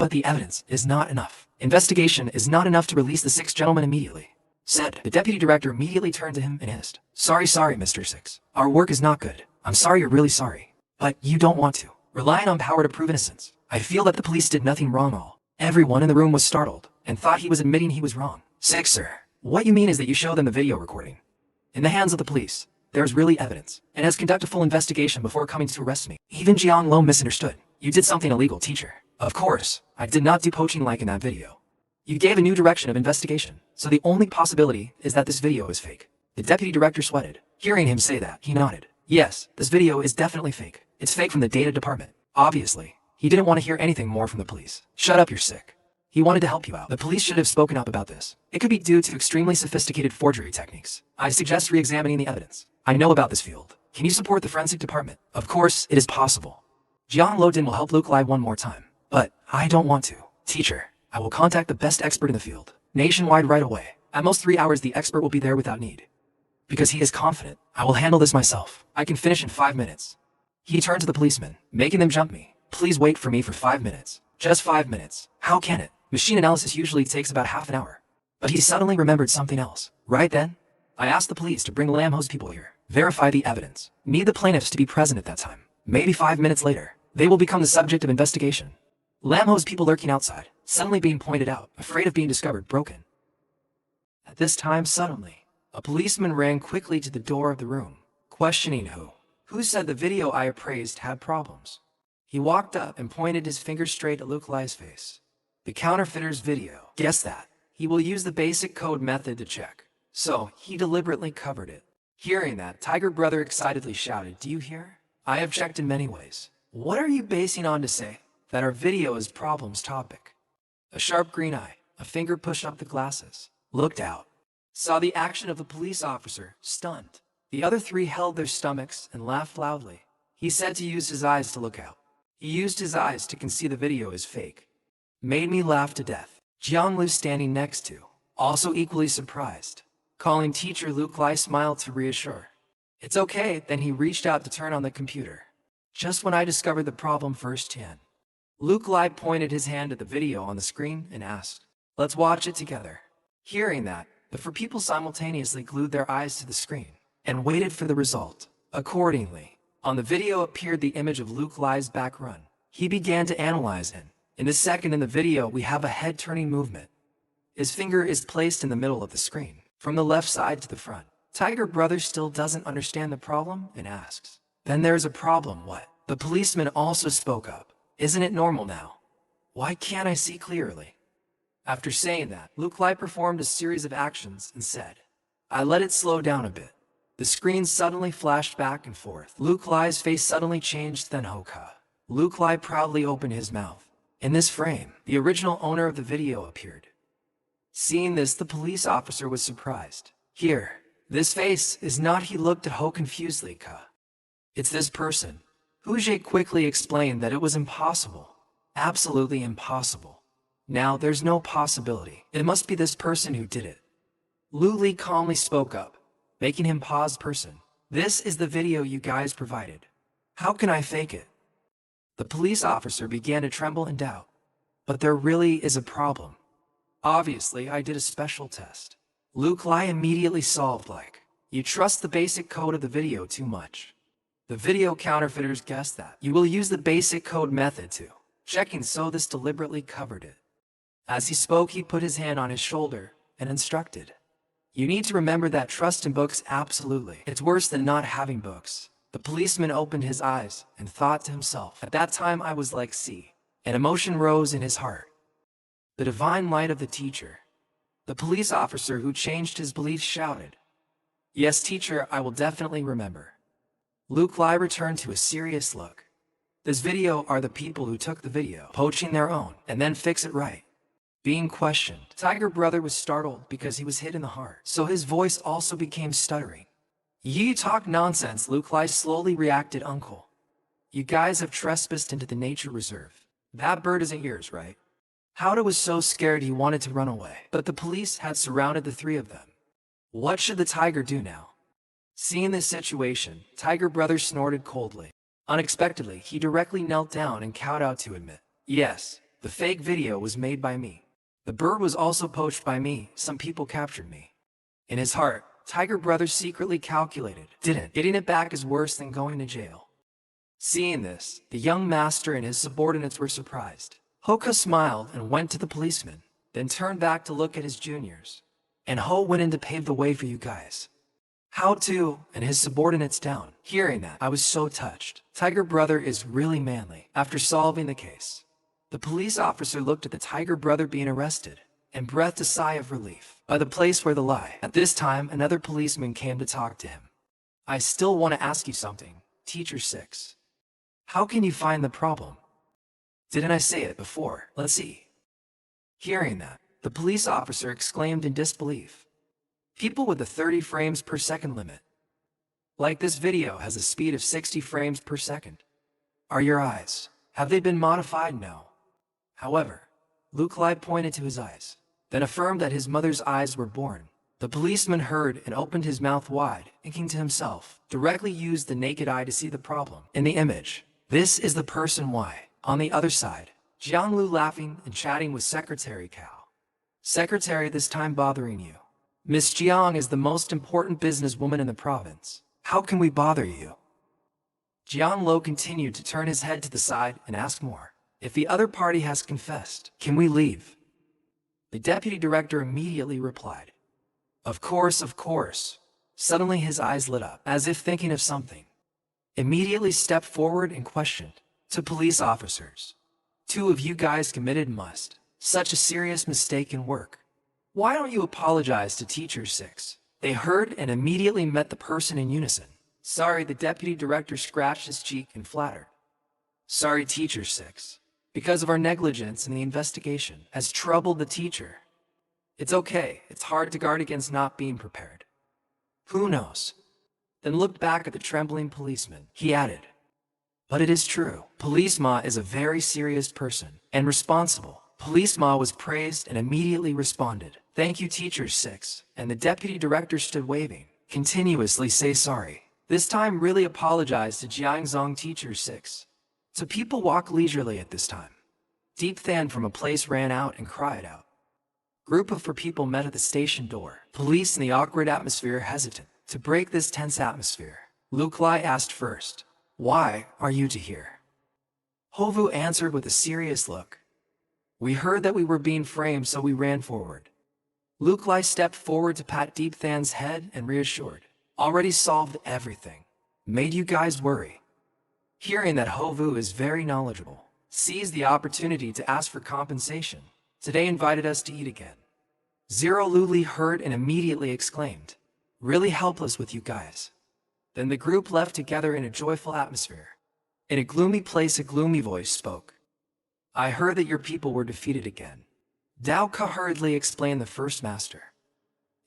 the evidence is not enough. Investigation is not enough to release the 6th gentleman immediately. Said. The Deputy Director immediately turned to him and hissed. Sorry, Mr. 6. Our work is not good. I'm sorry, you're really sorry. But you don't want to. Relying on power to prove innocence. I feel that the police did nothing wrong all. Everyone in the room was startled and thought he was admitting he was wrong. 6, sir. What you mean is that you show them the video recording. In the hands of the police, there's really evidence, and has conducted a full investigation before coming to arrest me. Even Jiang Lo misunderstood. You did something illegal, teacher. Of course, I did not do poaching like in that video. You gave a new direction of investigation, so the only possibility is that this video is fake. The Deputy Director sweated. Hearing him say that, he nodded. Yes, this video is definitely fake. It's fake from the data department. Obviously, he didn't want to hear anything more from the police. Shut up, you're sick. He wanted to help you out. The police should have spoken up about this. It could be due to extremely sophisticated forgery techniques. I suggest re-examining the evidence. I know about this field. Can you support the forensic department? Of course, it is possible. Jiang Lodin will help Luke Lai one more time. But I don't want to. Teacher, I will contact the best expert in the field. Nationwide right away. At most 3 hours the expert will be there without need. Because he is confident. I will handle this myself. I can finish in 5 minutes. He turned to the policeman, making them jump me. Please wait for me for 5 minutes. Just 5 minutes. How can it? Machine analysis usually takes about half an hour. But he suddenly remembered something else. Right then, I asked the police to bring Lamho's people here. Verify the evidence. Need the plaintiffs to be present at that time. Maybe 5 minutes later, they will become the subject of investigation. Lamho's people lurking outside, suddenly being pointed out, afraid of being discovered broken. At this time, suddenly, a policeman ran quickly to the door of the room, questioning who said the video I appraised had problems. He walked up and pointed his finger straight at Luke Lai's face. The counterfeiter's video. Guess that. He will use the basic code method to check. So, he deliberately covered it. Hearing that, Tiger Brother excitedly shouted, do you hear? I have checked in many ways. What are you basing on to say that our video is problems topic? A sharp green eye, a finger pushed up the glasses, looked out, saw the action of the police officer, stunned. The other 3 held their stomachs and laughed loudly. He said to use his eyes to look out. He used his eyes to see the video is fake. Made me laugh to death. Jiang Lu standing next to, also equally surprised. Calling teacher Luke Lai smiled to reassure. It's okay, then he reached out to turn on the computer. Just when I discovered the problem firsthand. Luke Lai pointed his hand at the video on the screen and asked, let's watch it together. Hearing that, the 4 people simultaneously glued their eyes to the screen and waited for the result. Accordingly, on the video appeared the image of Luke Lai's back run. He began to analyze it. In the second in the video we have a head-turning movement. His finger is placed in the middle of the screen, from the left side to the front. Tiger Brother still doesn't understand the problem and asks, then there's a problem, what? The policeman also spoke up. Isn't it normal now? Why can't I see clearly? After saying that, Luke Lai performed a series of actions and said, I let it slow down a bit. The screen suddenly flashed back and forth. Luke Lai's face suddenly changed, then Hoka. Luke Lai proudly opened his mouth. In this frame, the original owner of the video appeared. Seeing this, the police officer was surprised. Here, this face is not, he looked at Ho confusedly. It's this person. Hujie quickly explained that it was impossible. Absolutely impossible. Now there's no possibility. It must be this person who did it. Lu Li calmly spoke up, making him pause person. This is the video you guys provided. How can I fake it? The police officer began to tremble in doubt. But there really is a problem. Obviously, I did a special test. Luke Lai immediately solved like, you trust the basic code of the video too much. The video counterfeiters guessed that. You will use the basic code method too. Checking, so this deliberately covered it. As he spoke, he put his hand on his shoulder and instructed. You need to remember that trust in books, absolutely. It's worse than not having books. The policeman opened his eyes and thought to himself, at that time I was like, see. An emotion rose in his heart. The divine light of the teacher. The police officer who changed his beliefs shouted, yes, teacher, I will definitely remember. Luke Lai returned to a serious look. This video are the people who took the video, poaching their own, and then fix it right. Being questioned, Tiger Brother was startled because he was hit in the heart, so his voice also became stuttering. You talk nonsense, Luke Lai slowly reacted, uncle. You guys have trespassed into the nature reserve. That bird isn't yours, right? Howda was so scared he wanted to run away, but the police had surrounded the three of them. What should the tiger do now? Seeing this situation, Tiger Brother snorted coldly. Unexpectedly, he directly knelt down and cowed out to admit, yes, the fake video was made by me. The bird was also poached by me, some people captured me. In his heart, Tiger Brother secretly calculated, getting it back is worse than going to jail. Seeing this, the young master and his subordinates were surprised. Hoka smiled and went to the policeman, then turned back to look at his juniors. And Ho went in to pave the way for you guys. How to, and his subordinates down. Hearing that, I was so touched. Tiger Brother is really manly. After solving the case, the police officer looked at the Tiger Brother being arrested, and breathed a sigh of relief. By the place where the lie. At this time, another policeman came to talk to him. I still want to ask you something, Teacher 6. How can you find the problem? Didn't I say it before? Let's see. Hearing that, the police officer exclaimed in disbelief. People with a 30 frames per second limit. Like this video has a speed of 60 frames per second. Are your eyes? Have they been modified? No. However, Luke Lai pointed to his eyes, then affirmed that his mother's eyes were born. The policeman heard and opened his mouth wide, thinking to himself, directly use the naked eye to see the problem. In the image, this is the person Y. On the other side, Jianglu laughing and chatting with Secretary Cao. Secretary, this time bothering you. Miss Jiang is the most important businesswoman in the province. How can we bother you? Jiang Lo continued to turn his head to the side and ask more. If the other party has confessed, can we leave? The deputy director immediately replied. Of course, of course. Suddenly his eyes lit up, as if thinking of something. Immediately stepped forward and questioned. To police officers. 2 of you guys committed such a serious mistake in work. Why don't you apologize to Teacher 6? They heard and immediately met the person in unison. Sorry, the deputy director scratched his cheek and flattered. Sorry, Teacher 6. Because of our negligence in the investigation has troubled the teacher. It's okay, it's hard to guard against not being prepared. Who knows? Then looked back at the trembling policeman. He added, but it is true. Police Ma is a very serious person and responsible. Police Ma was praised and immediately responded. Thank you, Teacher 6. And the deputy director stood waving. Continuously say sorry. This time really apologize to Jiangzong Teacher 6. So people walk leisurely at this time. Deep Than from a place ran out and cried out. Group of 4 people met at the station door. Police in the awkward atmosphere hesitant to break this tense atmosphere. Luke Lai asked first. Why are you to here? Hovu answered with a serious look. We heard that we were being framed, so we ran forward. Luke Lai stepped forward to pat Deep Than's head and reassured. Already solved everything. Made you guys worry. Hearing that Hovu is very knowledgeable, seized the opportunity to ask for compensation. Today invited us to eat again. Zero Luli heard and immediately exclaimed. Really helpless with you guys. Then the group left together in a joyful atmosphere. In a gloomy place, a gloomy voice spoke. I heard that your people were defeated again. Dao Ka hurriedly explained the first master.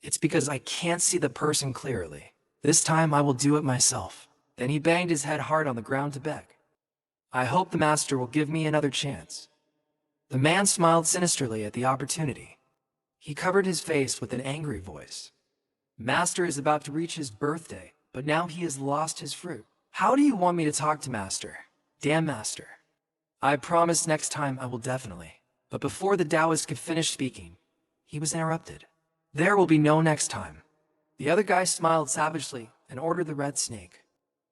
It's because I can't see the person clearly. This time I will do it myself. Then he banged his head hard on the ground to beg. I hope the master will give me another chance. The man smiled sinisterly at the opportunity. He covered his face with an angry voice. Master is about to reach his birthday, but now he has lost his fruit. How do you want me to talk to Master? Damn Master. I promise next time I will definitely. But before the Taoist could finish speaking, he was interrupted. There will be no next time. The other guy smiled savagely and ordered the red snake.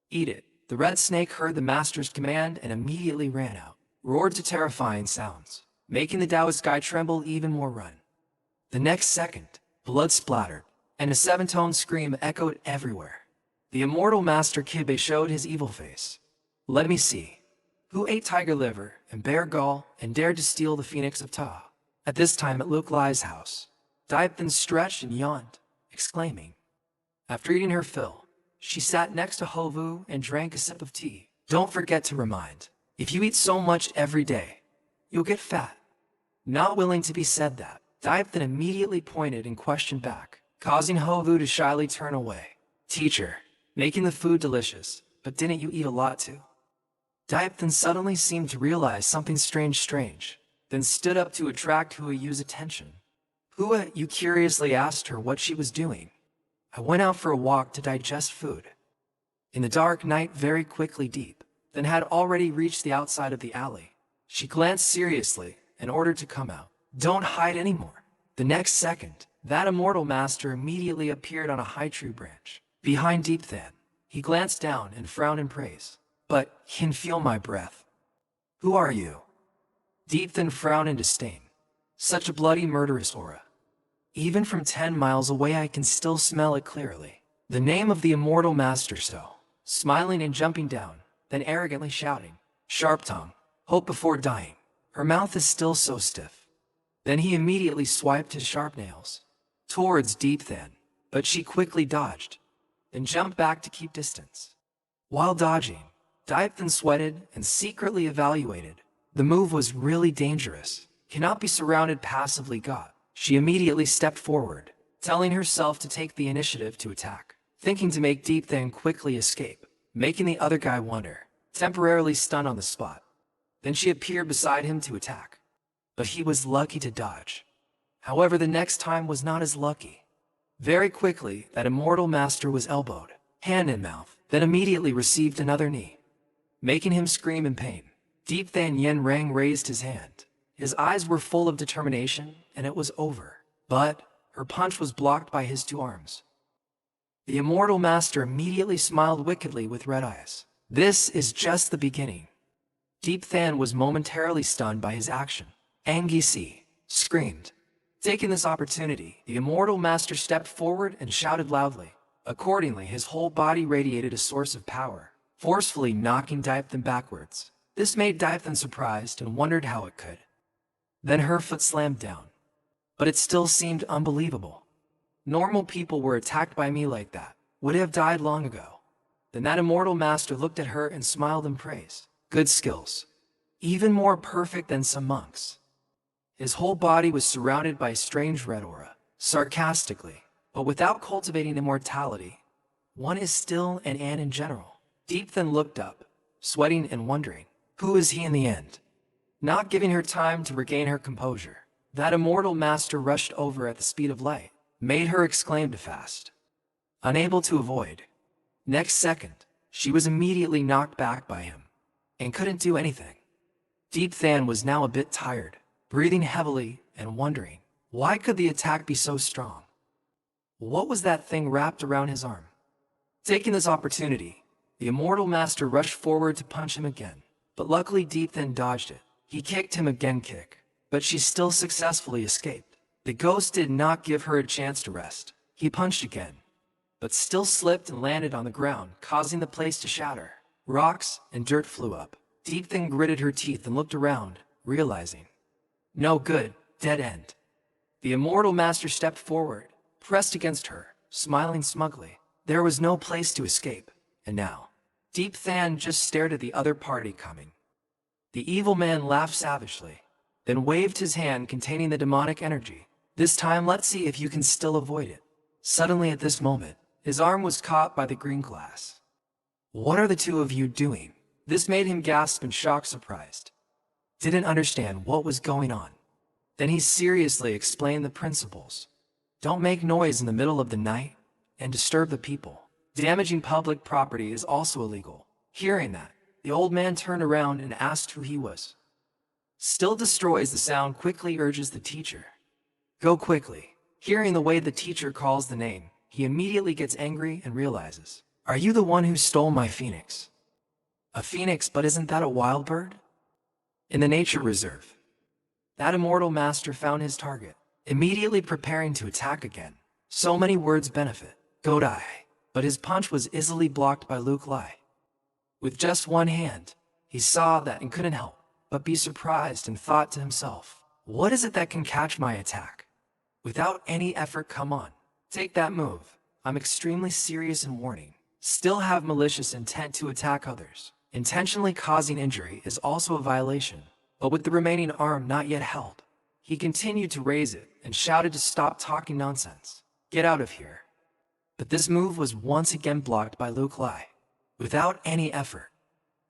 Eat it. The red snake heard the master's command and immediately ran out, roared to terrifying sounds, making the Taoist guy tremble even more. Run. The next second, blood splattered, and a seven-tone scream echoed everywhere. The immortal Master Kibe showed his evil face. Let me see. Who ate tiger liver and bear gall and dared to steal the phoenix of Ta? At this time at Luke Lai's house, Diaphan stretched and yawned, exclaiming. After eating her fill, she sat next to Hovu and drank a sip of tea. Don't forget to remind, if you eat so much every day, you'll get fat. Not willing to be said that, Diaphan immediately pointed and questioned back, causing Hovu to shyly turn away. Teacher, making the food delicious, but didn't you eat a lot too? Diaphan suddenly seemed to realize something strange, then stood up to attract Huayu's attention. Hua Yu curiously asked her what she was doing. I went out for a walk to digest food. In the dark night very quickly deep, then had already reached the outside of the alley. She glanced seriously and ordered to come out. Don't hide anymore. The next second, that immortal master immediately appeared on a high tree branch. Behind Diaphan, he glanced down and frowned in praise. But can feel my breath. Who are you? Diaphan frowned in disdain. Such a bloody murderous aura. Even from 10 miles away I can still smell it clearly. The name of the immortal master smiling and jumping down, then arrogantly shouting. Sharp tongue, hope before dying. Her mouth is still so stiff. Then he immediately swiped his sharp nails towards Diaphan, but she quickly dodged, then jumped back to keep distance. While dodging, Diaphan sweated and secretly evaluated. The move was really dangerous. Cannot be surrounded passively. She immediately stepped forward, telling herself to take the initiative to attack, thinking to make Diaphan quickly escape, making the other guy wonder, temporarily stunned on the spot. Then she appeared beside him to attack. But he was lucky to dodge. However, the next time was not as lucky. Very quickly, that immortal master was elbowed, hand in mouth, then immediately received another knee, making him scream in pain. Diaphan Yen Rang raised his hand. His eyes were full of determination, and it was over. But her punch was blocked by his two arms. The immortal master immediately smiled wickedly with red eyes. This is just the beginning. Diaphan was momentarily stunned by his action. Angisi screamed. Taking this opportunity, the immortal master stepped forward and shouted loudly. Accordingly, his whole body radiated a source of power, forcefully knocking Diaphan backwards. This made Diaphan surprised and wondered how it could. Then her foot slammed down. But it still seemed unbelievable. Normal people were attacked by me like that, would have died long ago. Then that immortal master looked at her and smiled in praise. Good skills. Even more perfect than some monks. His whole body was surrounded by a strange red aura. Sarcastically, but without cultivating immortality, one is still an ant in general. Diaphan looked up, sweating and wondering, who is he in the end? Not giving her time to regain her composure, that immortal master rushed over at the speed of light, made her exclaim to fast. Unable to avoid. Next second, she was immediately knocked back by him, and couldn't do anything. Diaphan was now a bit tired, breathing heavily and wondering, why could the attack be so strong? What was that thing wrapped around his arm? Taking this opportunity, the immortal master rushed forward to punch him again, but luckily Diaphan dodged it. He kicked him again, but she still successfully escaped. The ghost did not give her a chance to rest. He punched again, but still slipped and landed on the ground, causing the place to shatter. Rocks and dirt flew up. Diaphan gritted her teeth and looked around, realizing, no good, dead end. The immortal master stepped forward, pressed against her, smiling smugly. There was no place to escape, and now, Diaphan just stared at the other party coming. The evil man laughed savagely, then waved his hand containing the demonic energy. This time let's see if you can still avoid it. Suddenly at this moment, his arm was caught by the green glass. What are the two of you doing? This made him gasp in shock, surprised. Didn't understand what was going on. Then he seriously explained the principles. Don't make noise in the middle of the night and disturb the people. Damaging public property is also illegal. Hearing that, the old man turned around and asked who he was. Still destroys the sound quickly urges the teacher. Go quickly. Hearing the way the teacher calls the name, he immediately gets angry and realizes, are you the one who stole my phoenix? A phoenix, but isn't that a wild bird? In the nature reserve. That immortal master found his target, immediately preparing to attack again. So many words benefit. Go die. But his punch was easily blocked by Luke Lai. With just one hand, he saw that and couldn't help but be surprised and thought to himself, what is it that can catch my attack? Without any effort, come on, take that move. I'm extremely serious and warning. Still have malicious intent to attack others. Intentionally causing injury is also a violation, but with the remaining arm not yet held, he continued to raise it and shouted to stop talking nonsense. Get out of here. But this move was once again blocked by Luke Lai, without any effort.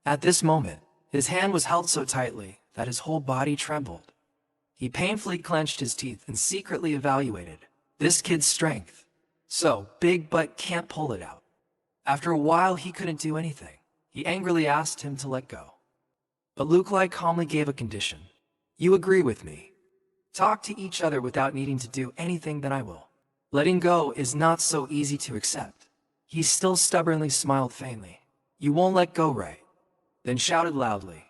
At this moment, his hand was held so tightly that his whole body trembled. He painfully clenched his teeth and secretly evaluated this kid's strength. So big but can't pull it out. After a while he couldn't do anything. He angrily asked him to let go. But Luke Lai calmly gave a condition. You agree with me. Talk to each other without needing to do anything, then I will. Letting go is not so easy to accept. He still stubbornly smiled faintly. You won't let go, right? Then shouted loudly.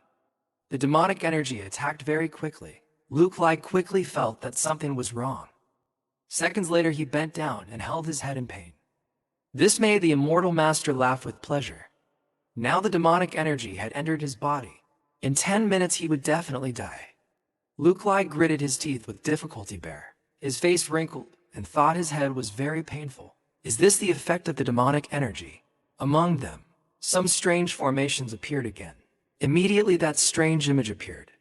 The demonic energy attacked very quickly. Luke Lai quickly felt that something was wrong. Seconds later he bent down and held his head in pain. This made the immortal master laugh with pleasure. Now the demonic energy had entered his body. In 10 minutes he would definitely die. Luke Lai gritted his teeth with difficulty bare. His face wrinkled and thought his head was very painful. Is this the effect of the demonic energy? Among them, some strange formations appeared again. Immediately that strange image appeared.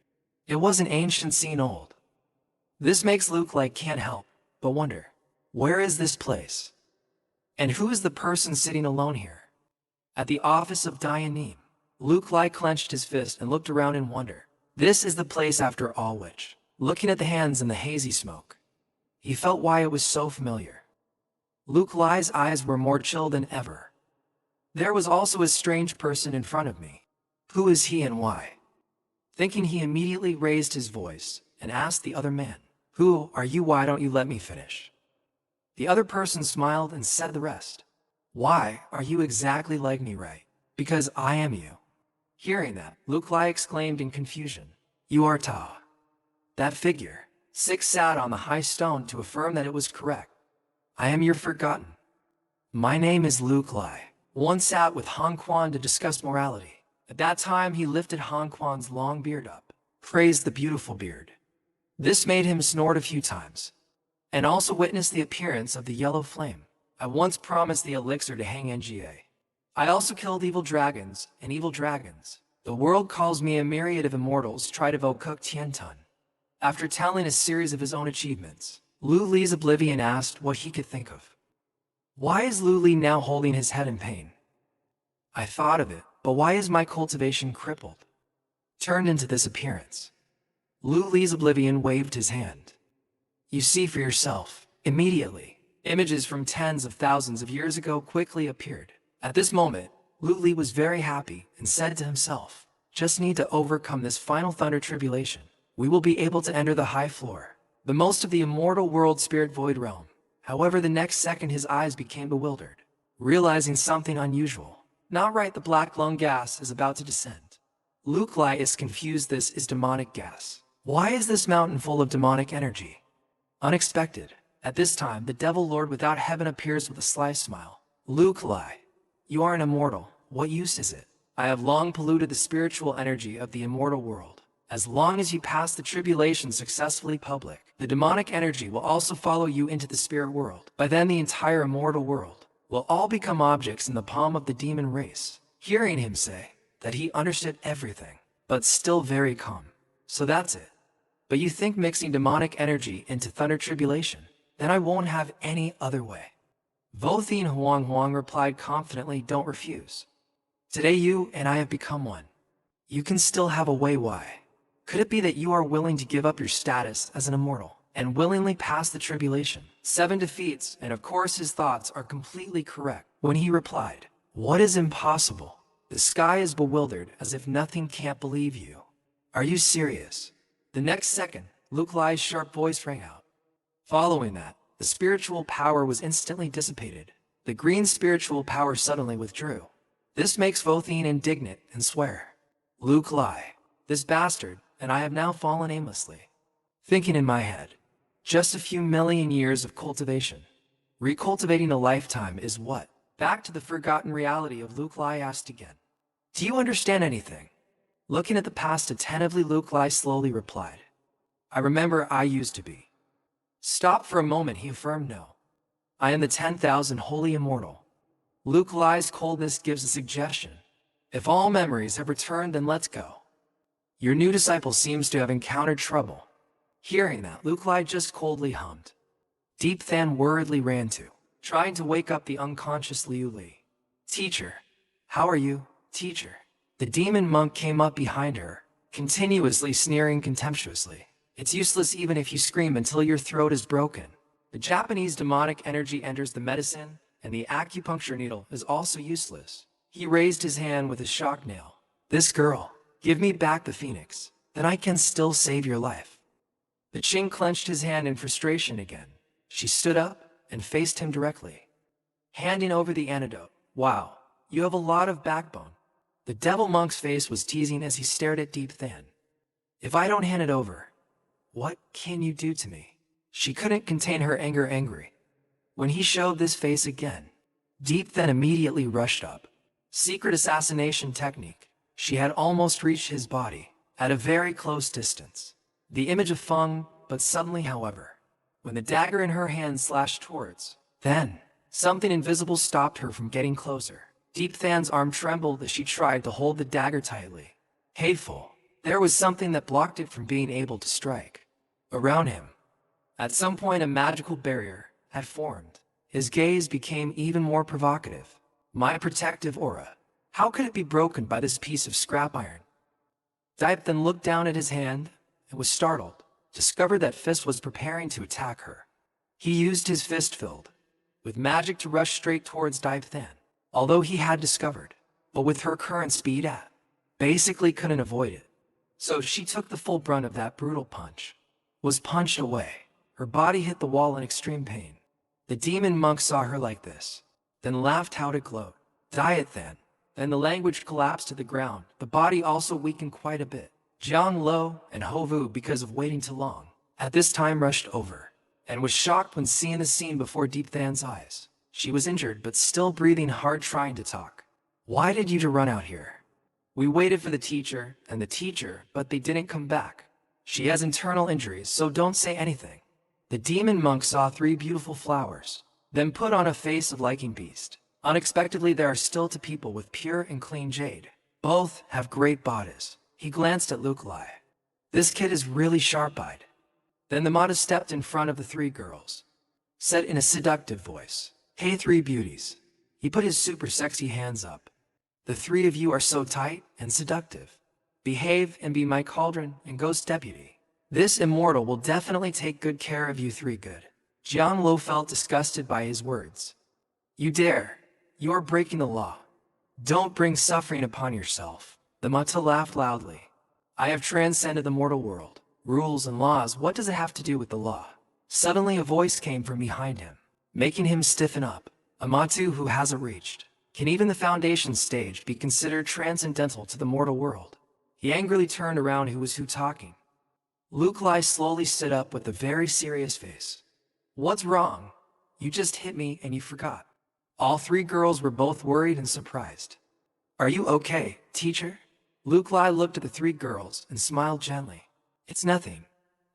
It was an ancient scene old. This makes Luke Lai can't help but wonder, where is this place? And who is the person sitting alone here? At the office of Dianim, Luke Lai clenched his fist and looked around in wonder. This is the place after all, which, looking at the hands in the hazy smoke, he felt why it was so familiar. Luke Lai's eyes were more chill than ever. There was also a strange person in front of me. Who is he and why? Thinking, he immediately raised his voice and asked the other man, who are you? Why don't you let me finish? The other person smiled and said the rest. Why are you exactly like me, right? Because I am you. Hearing that, Luke Lai exclaimed in confusion. You are Ta. That figure, 6 sat on the high stone to affirm that it was correct. I am your forgotten. My name is Luke Lai. One sat with Han Quan to discuss morality. At that time he lifted Han Quan's long beard up, praised the beautiful beard. This made him snort a few times, and also witnessed the appearance of the yellow flame. I once promised the elixir to hang Nga. I also killed evil dragons and evil dragons. The world calls me a myriad of immortals try to Vokuk Tientun. After telling a series of his own achievements, Lu Li's oblivion asked what he could think of. Why is Lu Li now holding his head in pain? I thought of it, but why is my cultivation crippled? Turned into this appearance. Lu Li's oblivion waved his hand. You see for yourself. Immediately, images from tens of thousands of years ago quickly appeared. At this moment, Lu Li was very happy and said to himself, just need to overcome this final thunder tribulation. We will be able to enter the high floor, the most of the immortal world spirit void realm. However, the next second his eyes became bewildered, realizing something unusual. Not right, the black lung gas is about to descend. Luke Lai is confused. This is demonic gas. Why is this mountain full of demonic energy? Unexpected. At this time, the Devil Lord without heaven appears with a sly smile. Luke Lai, you are an immortal. What use is it? I have long polluted the spiritual energy of the immortal world. As long as you pass the tribulation successfully public, the demonic energy will also follow you into the spirit world. By then the entire immortal world will all become objects in the palm of the demon race. Hearing him say that he understood everything, but still very calm. So that's it. But you think mixing demonic energy into thunder tribulation? Then I won't have any other way. Vo Thien Huang Huang replied confidently, don't refuse. Today you and I have become one. You can still have a way. Why? Could it be that you are willing to give up your status as an immortal? and willingly pass the tribulation. 7 defeats, and of course his thoughts are completely correct. When he replied, "What is impossible?" The sky is bewildered as if nothing can't believe you. Are you serious? The next second, Luke Lai's sharp voice rang out. Following that, the spiritual power was instantly dissipated. The green spiritual power suddenly withdrew. This makes Vothin indignant and swear, "Luke Lai, this bastard, and I have now fallen aimlessly." Thinking in my head, just a few million years of cultivation. Recultivating a lifetime is what? Back to the forgotten reality of Luke Lai asked again, "Do you understand anything?" Looking at the past attentively, Luke Lai slowly replied, "I remember I used to be." Stop for a moment, he affirmed, "No. I am the 10,000 holy immortal." Luke Lai's coldness gives a suggestion. If all memories have returned, then let's go. Your new disciple seems to have encountered trouble. Hearing that, Luke Lai just coldly hummed. Deep Than worriedly ran to, trying to wake up the unconscious Liu Li. "Teacher, how are you, teacher?" The demon monk came up behind her, continuously sneering contemptuously. "It's useless even if you scream until your throat is broken." The Japanese demonic energy enters the medicine, and the acupuncture needle is also useless. He raised his hand with a shock nail. "This girl, give me back the phoenix, then I can still save your life." The Qing clenched his hand in frustration again. She stood up and faced him directly, handing over the antidote. "Wow, you have a lot of backbone." The devil monk's face was teasing as he stared at Deep Than. "If I don't hand it over, what can you do to me?" She couldn't contain her anger. Angry. When he showed this face again, Deep Than immediately rushed up. Secret assassination technique. She had almost reached his body, at a very close distance. The image of Feng, but suddenly, however, when the dagger in her hand slashed towards, then something invisible stopped her from getting closer. Deep Than's arm trembled as she tried to hold the dagger tightly. Hateful. There was something that blocked it from being able to strike. Around him, at some point, a magical barrier had formed. His gaze became even more provocative. My protective aura. How could it be broken by this piece of scrap iron? Deep Than looked down at his hand and was startled, discovered that fist was preparing to attack her. He used his fist filled with magic to rush straight towards Deep Than, although he had discovered, but with her current speed basically couldn't avoid it. So she took the full brunt of that brutal punch, was punched away. Her body hit the wall in extreme pain. The demon monk saw her like this, then laughed out a gloat. Diet then. Then the language collapsed to the ground. The body also weakened quite a bit. Jiang Lo and Hovu, because of waiting too long, at this time rushed over, and was shocked when seeing the scene before Deep Than's eyes. She was injured but still breathing hard, trying to talk. "Why did you run out here?" "We waited for the teacher and the teacher, but they didn't come back. She has internal injuries, so don't say anything." The demon monk saw 3 beautiful flowers, then put on a face of liking beast. Unexpectedly, there are still 2 people with pure and clean jade. Both have great bodies. He glanced at Luke Lai. "This kid is really sharp-eyed." Then the Mata stepped in front of the 3 girls, said in a seductive voice, "Hey 3 beauties." He put his super sexy hands up. "The 3 of you are so tight and seductive. Behave and be my cauldron and ghost deputy. This immortal will definitely take good care of you 3 good." Jiang Lo felt disgusted by his words. "You dare. You are breaking the law. Don't bring suffering upon yourself." The Mata laughed loudly. "I have transcended the mortal world. Rules and laws, what does it have to do with the law?" Suddenly a voice came from behind him, making him stiffen up. "A Matu who hasn't reached. Can even the foundation stage be considered transcendental to the mortal world?" He angrily turned around. Who was talking? Luke Lai slowly stood up with a very serious face. "What's wrong? You just hit me and you forgot." All 3 girls were both worried and surprised. "Are you okay, teacher?" Luke Lai looked at the 3 girls and smiled gently. "It's nothing.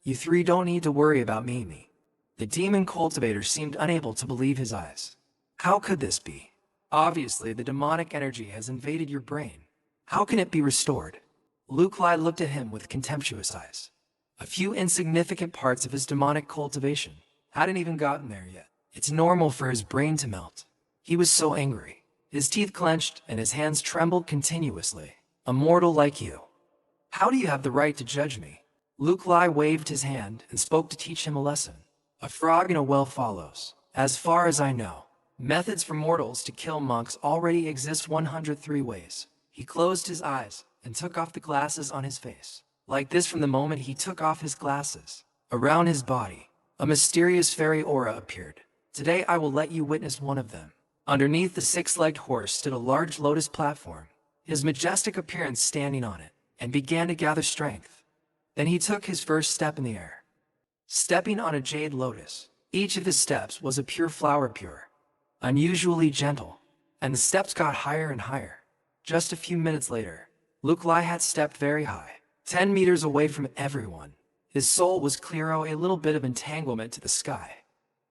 You 3 don't need to worry about me." The demon cultivator seemed unable to believe his eyes. "How could this be? Obviously the demonic energy has invaded your brain. How can it be restored?" Luke Lai looked at him with contemptuous eyes. A few insignificant parts of his demonic cultivation hadn't even gotten there yet. It's normal for his brain to melt. He was so angry. His teeth clenched and his hands trembled continuously. "A mortal like you. How do you have the right to judge me?" Luke Lai waved his hand and spoke to teach him a lesson. A frog in a well follows. As far as I know, methods for mortals to kill monks already exist 103 ways. He closed his eyes and took off the glasses on his face. Like this, from the moment he took off his glasses, around his body, a mysterious fairy aura appeared. Today I will let you witness one of them. Underneath the six-legged horse stood a large lotus platform, his majestic appearance standing on it, and began to gather strength. Then he took his first step in the air, stepping on a jade lotus. Each of his steps was a pure flower, pure, unusually gentle, and the steps got higher and higher. Just a few minutes later, Luke Lai had stepped very high, 10 meters away from everyone. His soul was clear, a little bit of entanglement to the sky.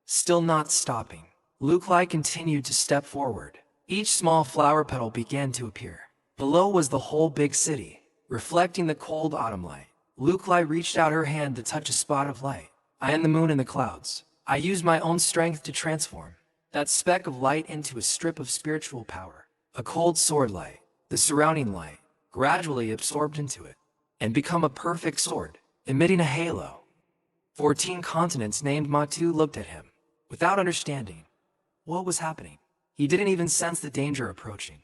Still not stopping, Luke Lai continued to step forward. Each small flower petal began to appear. Below was the whole big city, reflecting the cold autumn light. Luke Lai reached out her hand to touch a spot of light. I am the moon in the clouds. I use my own strength to transform that speck of light into a strip of spiritual power. A cold sword light, the surrounding light, gradually absorbed into it, and become a perfect sword, emitting a halo. 14 continents named Matu looked at him, without understanding what was happening. He didn't even sense the danger approaching.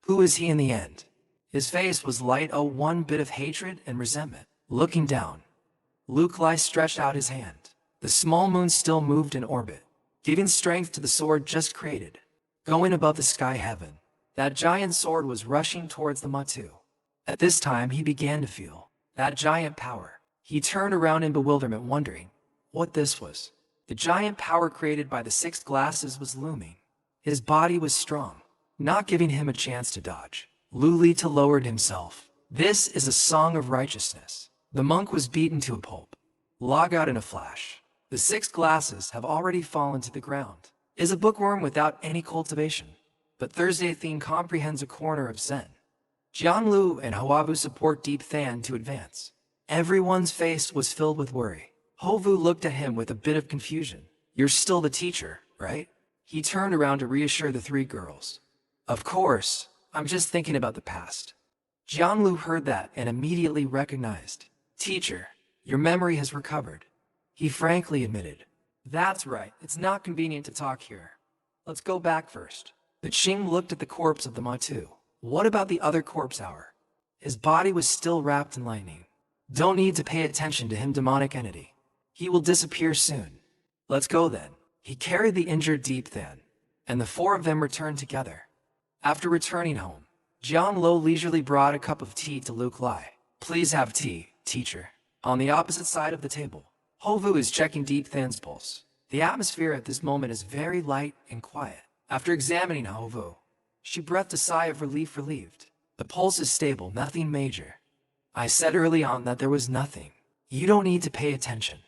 Who is he in the end? His face was light, one bit of hatred and resentment. Looking down, Luke Lai stretched out his hand. The small moon still moved in orbit, giving strength to the sword just created. Going above the sky heaven, that giant sword was rushing towards the Matu. At this time he began to feel that giant power. He turned around in bewilderment, wondering what this was. The giant power created by the six glasses was looming. His body was strong, not giving him a chance to dodge. Lulita lowered himself. This is a song of righteousness. The monk was beaten to a pulp. Log out in a flash. The six glasses have already fallen to the ground. Is a bookworm without any cultivation. But Thursday theme comprehends a corner of Zen. Jianlu and Huabu support Deep Than to advance. Everyone's face was filled with worry. Hovu looked at him with a bit of confusion. You're still the teacher, right? He turned around to reassure the three girls. Of course, I'm just thinking about the past. Jianlu heard that and immediately recognized. Teacher, your memory has recovered. He frankly admitted. That's right, it's not convenient to talk here. Let's go back first. The Qing looked at the corpse of the Matu. What about the other corpse hour? His body was still wrapped in lightning. Don't need to pay attention to him, demonic entity. He will disappear soon. Let's go then. He carried the injured Deep Than, and the four of them returned together. After returning home, Jiang Lo leisurely brought a cup of tea to Luke Lai. Please have tea, teacher. On the opposite side of the table, Hovu is checking Deep Than's pulse. The atmosphere at this moment is very light and quiet. After examining Hovu, she breathed a sigh of relief, relieved. The pulse is stable, nothing major. I said early on that there was nothing. You don't need to pay attention.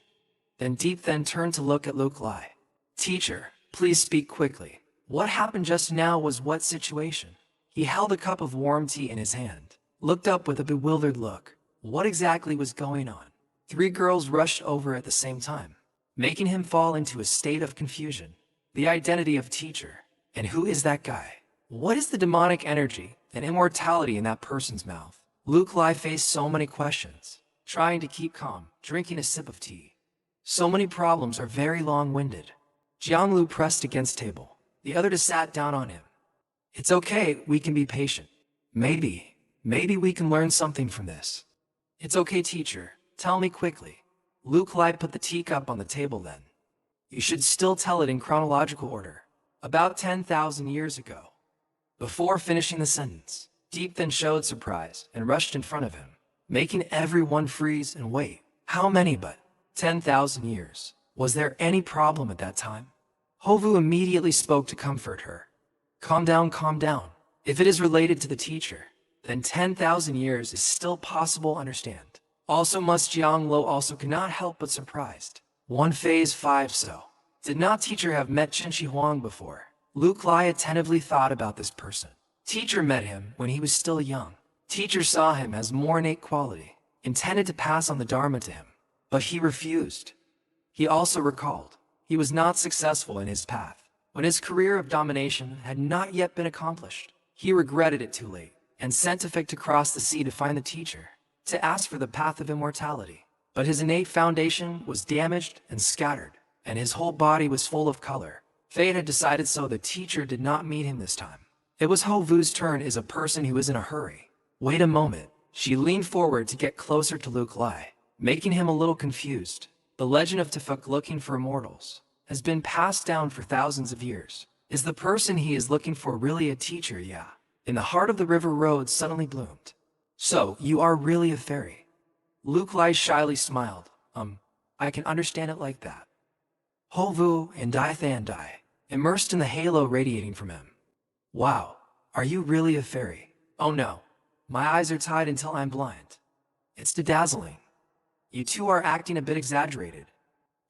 Then Deep Than turned to look at Luke Lai. Teacher, please speak quickly. What happened just now was what situation? He held a cup of warm tea in his hand, looked up with a bewildered look. What exactly was going on? Three girls rushed over at the same time, making him fall into a state of confusion. The identity of teacher. And who is that guy? What is the demonic energy and immortality in that person's mouth? Luke Lai faced so many questions, trying to keep calm, drinking a sip of tea. So many problems are very long-winded. Jianglu pressed against table. The other two sat down on him. It's okay, we can be patient. Maybe we can learn something from this. It's okay, teacher. Tell me quickly. Luke Lai put the teacup on the table then. You should still tell it in chronological order. About 10,000 years ago. Before finishing the sentence, Deep Than showed surprise and rushed in front of him, making everyone freeze and wait. How many but 10,000 years? Was there any problem at that time? Hovu immediately spoke to comfort her. Calm down, calm down. If it is related to the teacher, then 10,000 years is still possible to understand. Also must Jiang Lo also cannot help but surprised. One phase 5 so. Did not teacher have met Chen Shi Huang before? Luke Lai attentively thought about this person. Teacher met him when he was still young. Teacher saw him as more innate quality, intended to pass on the Dharma to him. But he refused. He also recalled, he was not successful in his path. When his career of domination had not yet been accomplished, he regretted it too late, and sent Tefik to cross the sea to find the teacher, to ask for the path of immortality. but his innate foundation was damaged and scattered, and his whole body was full of color. Fate had decided so. The teacher did not meet him this time. It was Hovu's turn as a person who was in a hurry. Wait a moment. She leaned forward to get closer to Luke Lai, making him a little confused. The legend of Tefuk looking for immortals has been passed down for thousands of years. Is the person he is looking for really a teacher? Yeah. In the heart of the river road suddenly bloomed. So, you are really a fairy. Luke Lai shyly smiled. I can understand it like that. Hovu and Dai Thandai, immersed in the halo radiating from him. Wow, are you really a fairy? Oh no, my eyes are tied until I'm blind. It's dazzling. You two are acting a bit exaggerated.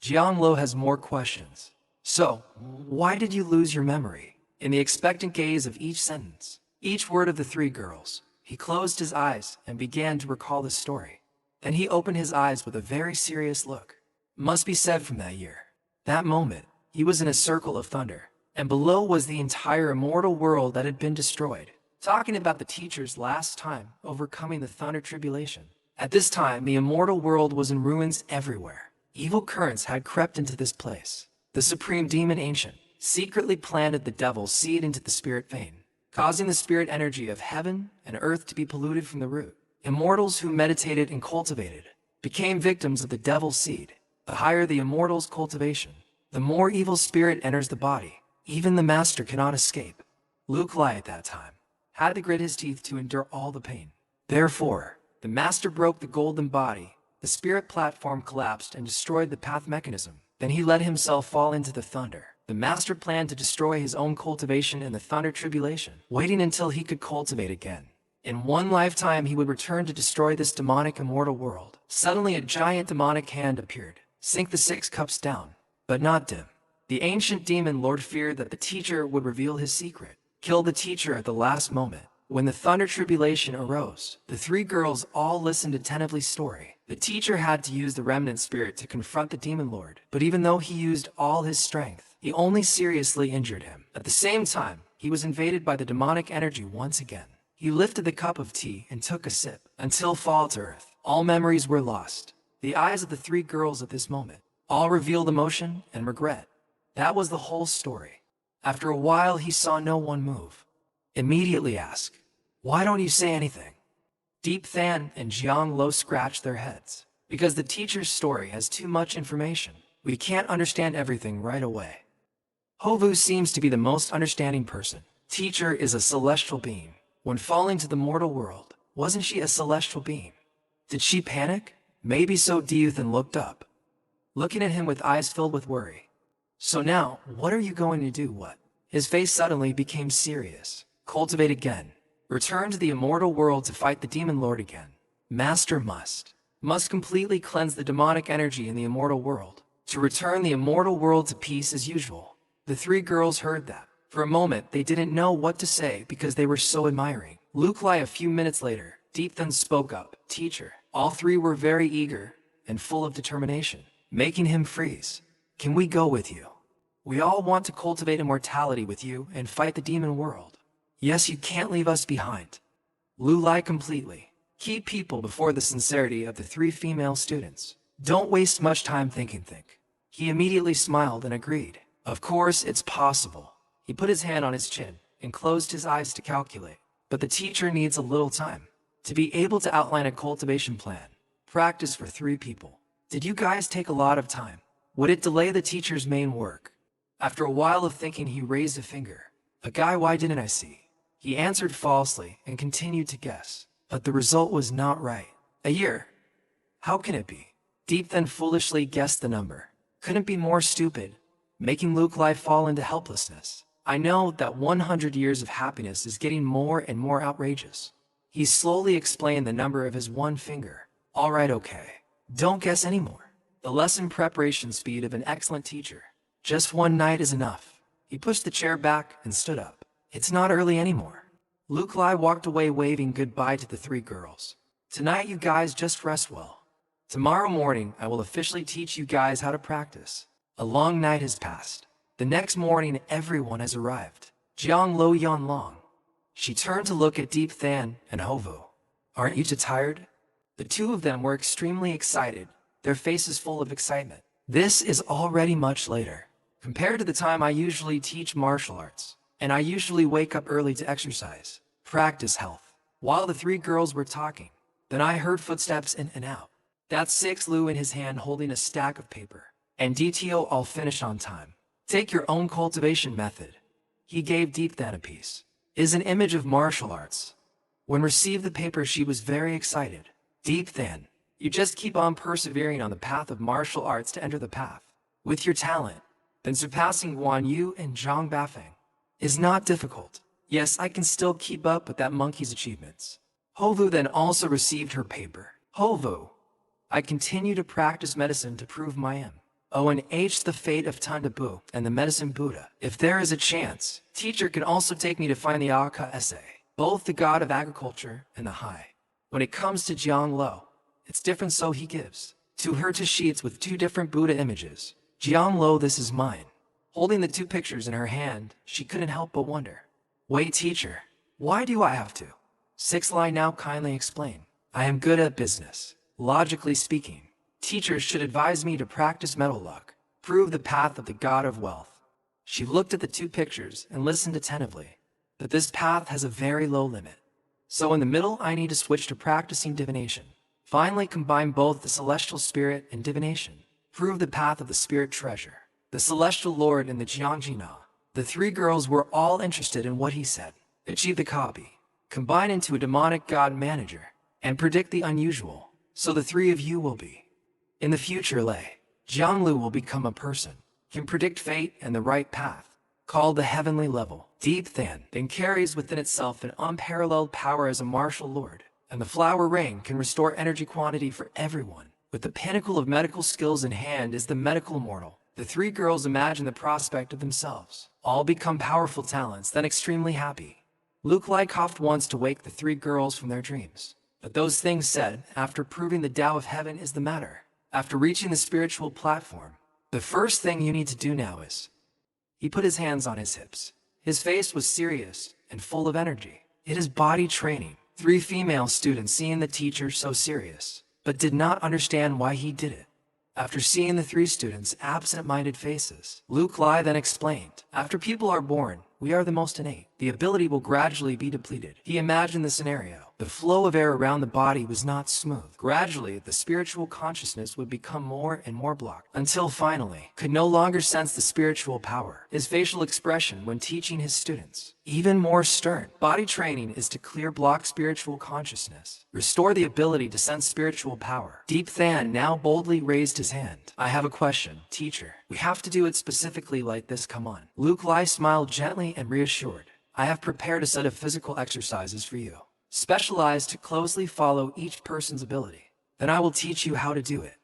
Jiang Lo has more questions. So, why did you lose your memory? In the expectant gaze of each sentence, each word of the three girls, he closed his eyes and began to recall the story. Then he opened his eyes with a very serious look. Must be said from that year. That moment, he was in a circle of thunder, and below was the entire immortal world that had been destroyed. Talking about the teacher's last time overcoming the thunder tribulation. At this time, the immortal world was in ruins everywhere. Evil currents had crept into this place. The supreme demon ancient secretly planted the devil's seed into the spirit vein, causing the spirit energy of heaven and earth to be polluted from the root. Immortals who meditated and cultivated became victims of the devil's seed. The higher the immortal's cultivation, the more evil spirit enters the body. Even the master cannot escape. Luke Lai at that time had to grit his teeth to endure all the pain. Therefore, the master broke the golden body. The spirit platform collapsed and destroyed the path mechanism. Then he let himself fall into the thunder. The master planned to destroy his own cultivation in the thunder tribulation, waiting until he could cultivate again. In one lifetime he would return to destroy this demonic immortal world. Suddenly a giant demonic hand appeared. Sink the 6 cups down, but not dim. The ancient demon lord feared that the teacher would reveal his secret. Kill the teacher at the last moment. When the thunder tribulation arose, the three girls all listened attentively story. The teacher had to use the remnant spirit to confront the demon lord, but even though he used all his strength, he only seriously injured him. At the same time, he was invaded by the demonic energy once again. He lifted the cup of tea and took a sip, until fall to earth. All memories were lost. The eyes of the three girls at this moment all revealed emotion and regret. That was the whole story. After a while he saw no one move. Immediately asked, "Why don't you say anything?" Deep Than and Jiang Lo scratched their heads. Because the teacher's story has too much information. We can't understand everything right away. Hovu seems to be the most understanding person. Teacher is a celestial being. When falling to the mortal world, wasn't she a celestial being? Did she panic? Maybe so. Deuthan looked up, looking at him with eyes filled with worry. So now, what are you going to do? What? His face suddenly became serious. Cultivate again. Return to the immortal world to fight the demon lord again. Master must completely cleanse the demonic energy in the immortal world to return the immortal world to peace as usual. The three girls heard that. For a moment, they didn't know what to say because they were so admiring. Luke Lai a few minutes later, Deepthan spoke up. Teacher. All three were very eager and full of determination, making him freeze. Can we go with you? We all want to cultivate immortality with you and fight the demon world. Yes, you can't leave us behind. Lu Lai completely. Keep people before the sincerity of the three female students. Don't waste much time thinking. He immediately smiled and agreed. Of course, it's possible. He put his hand on his chin and closed his eyes to calculate. But the teacher needs a little time to be able to outline a cultivation plan. Practice for 3 people. Did you guys take a lot of time? Would it delay the teacher's main work? After a while of thinking, he raised a finger. A guy, why didn't I see? He answered falsely and continued to guess. But the result was not right. A year. How can it be? Deep then foolishly guessed the number. Couldn't be more stupid, making Luke Lai fall into helplessness. I know that 100 years of happiness is getting more and more outrageous. He slowly explained the number of his one finger. All right, okay. Don't guess anymore. The lesson preparation speed of an excellent teacher. Just one night is enough. He pushed the chair back and stood up. It's not early anymore. Luke Lai walked away waving goodbye to the 3 girls. Tonight you guys just rest well. Tomorrow morning I will officially teach you guys how to practice. A long night has passed. The next morning everyone has arrived. Jiang Lo Yan Long. She turned to look at Deep Than and Hovu. Aren't you too tired? The two of them were extremely excited. their faces full of excitement. This is already much later, compared to the time I usually teach martial arts, and I usually wake up early to exercise, practice health. While the three girls were talking, then I heard footsteps in and out. That's 6 Lu in his hand holding a stack of paper. And DTO all finished on time. Take your own cultivation method. He gave Deep Than a piece. Is an image of martial arts. When received the paper she was very excited. Deep Than, you just keep on persevering on the path of martial arts to enter the path. With your talent, then surpassing Guan Yu and Zhang Bafeng is not difficult. Yes, I can still keep up with that monkey's achievements. Hovu then also received her paper. Hovu, I continue to practice medicine to prove my M. O and H the fate of Tunda Bu and the medicine Buddha. If there is a chance, teacher can also take me to find the Aka essay, both the god of agriculture and the high. When it comes to Jiang Lo, it's different, so he gives to her 2 sheets with 2 different Buddha images. Jiang Lo, this is mine. Holding the 2 pictures in her hand, she couldn't help but wonder. Wait, teacher, why do I have to? 6 Lai now kindly explain. I am good at business. Logically speaking, teachers should advise me to practice metal luck, prove the path of the god of wealth. She looked at the 2 pictures and listened attentively, but this path has a very low limit. So in the middle I need to switch to practicing divination. Finally combine both the celestial spirit and divination. Prove the path of the spirit treasure, the celestial lord and the Jiangjina. The 3 girls were all interested in what he said. Achieve the copy, combine into a demonic god manager, and predict the unusual. So the 3 of you will be. In the future, Jianglu will become a person, can predict fate and the right path, called the heavenly level. Deep Than then carries within itself an unparalleled power as a martial lord, and the flower ring can restore energy quantity for everyone. With the pinnacle of medical skills in hand is the medical immortal. The 3 girls imagine the prospect of themselves, all become powerful talents, then extremely happy. Luke Lykoff wants to wake the 3 girls from their dreams. But those things said, after proving the Tao of heaven is the matter. After reaching the spiritual platform, the first thing you need to do now is... He put his hands on his hips. His face was serious and full of energy. It is body training. 3 female students seeing the teacher so serious, but did not understand why he did it. After seeing the 3 students' absent-minded faces, Luke Lai then explained, after people are born, we are the most innate. The ability will gradually be depleted. He imagined the scenario. The flow of air around the body was not smooth. Gradually, the spiritual consciousness would become more and more blocked, until finally, could no longer sense the spiritual power. His facial expression when teaching his students, even more stern. Body training is to clear blocked spiritual consciousness, restore the ability to sense spiritual power. Deep Than now boldly raised his hand. I have a question, teacher. We have to do it specifically like this, come on. Luke Lai smiled gently and reassured. I have prepared a set of physical exercises for you, specialized to closely follow each person's ability. Then I will teach you how to do it.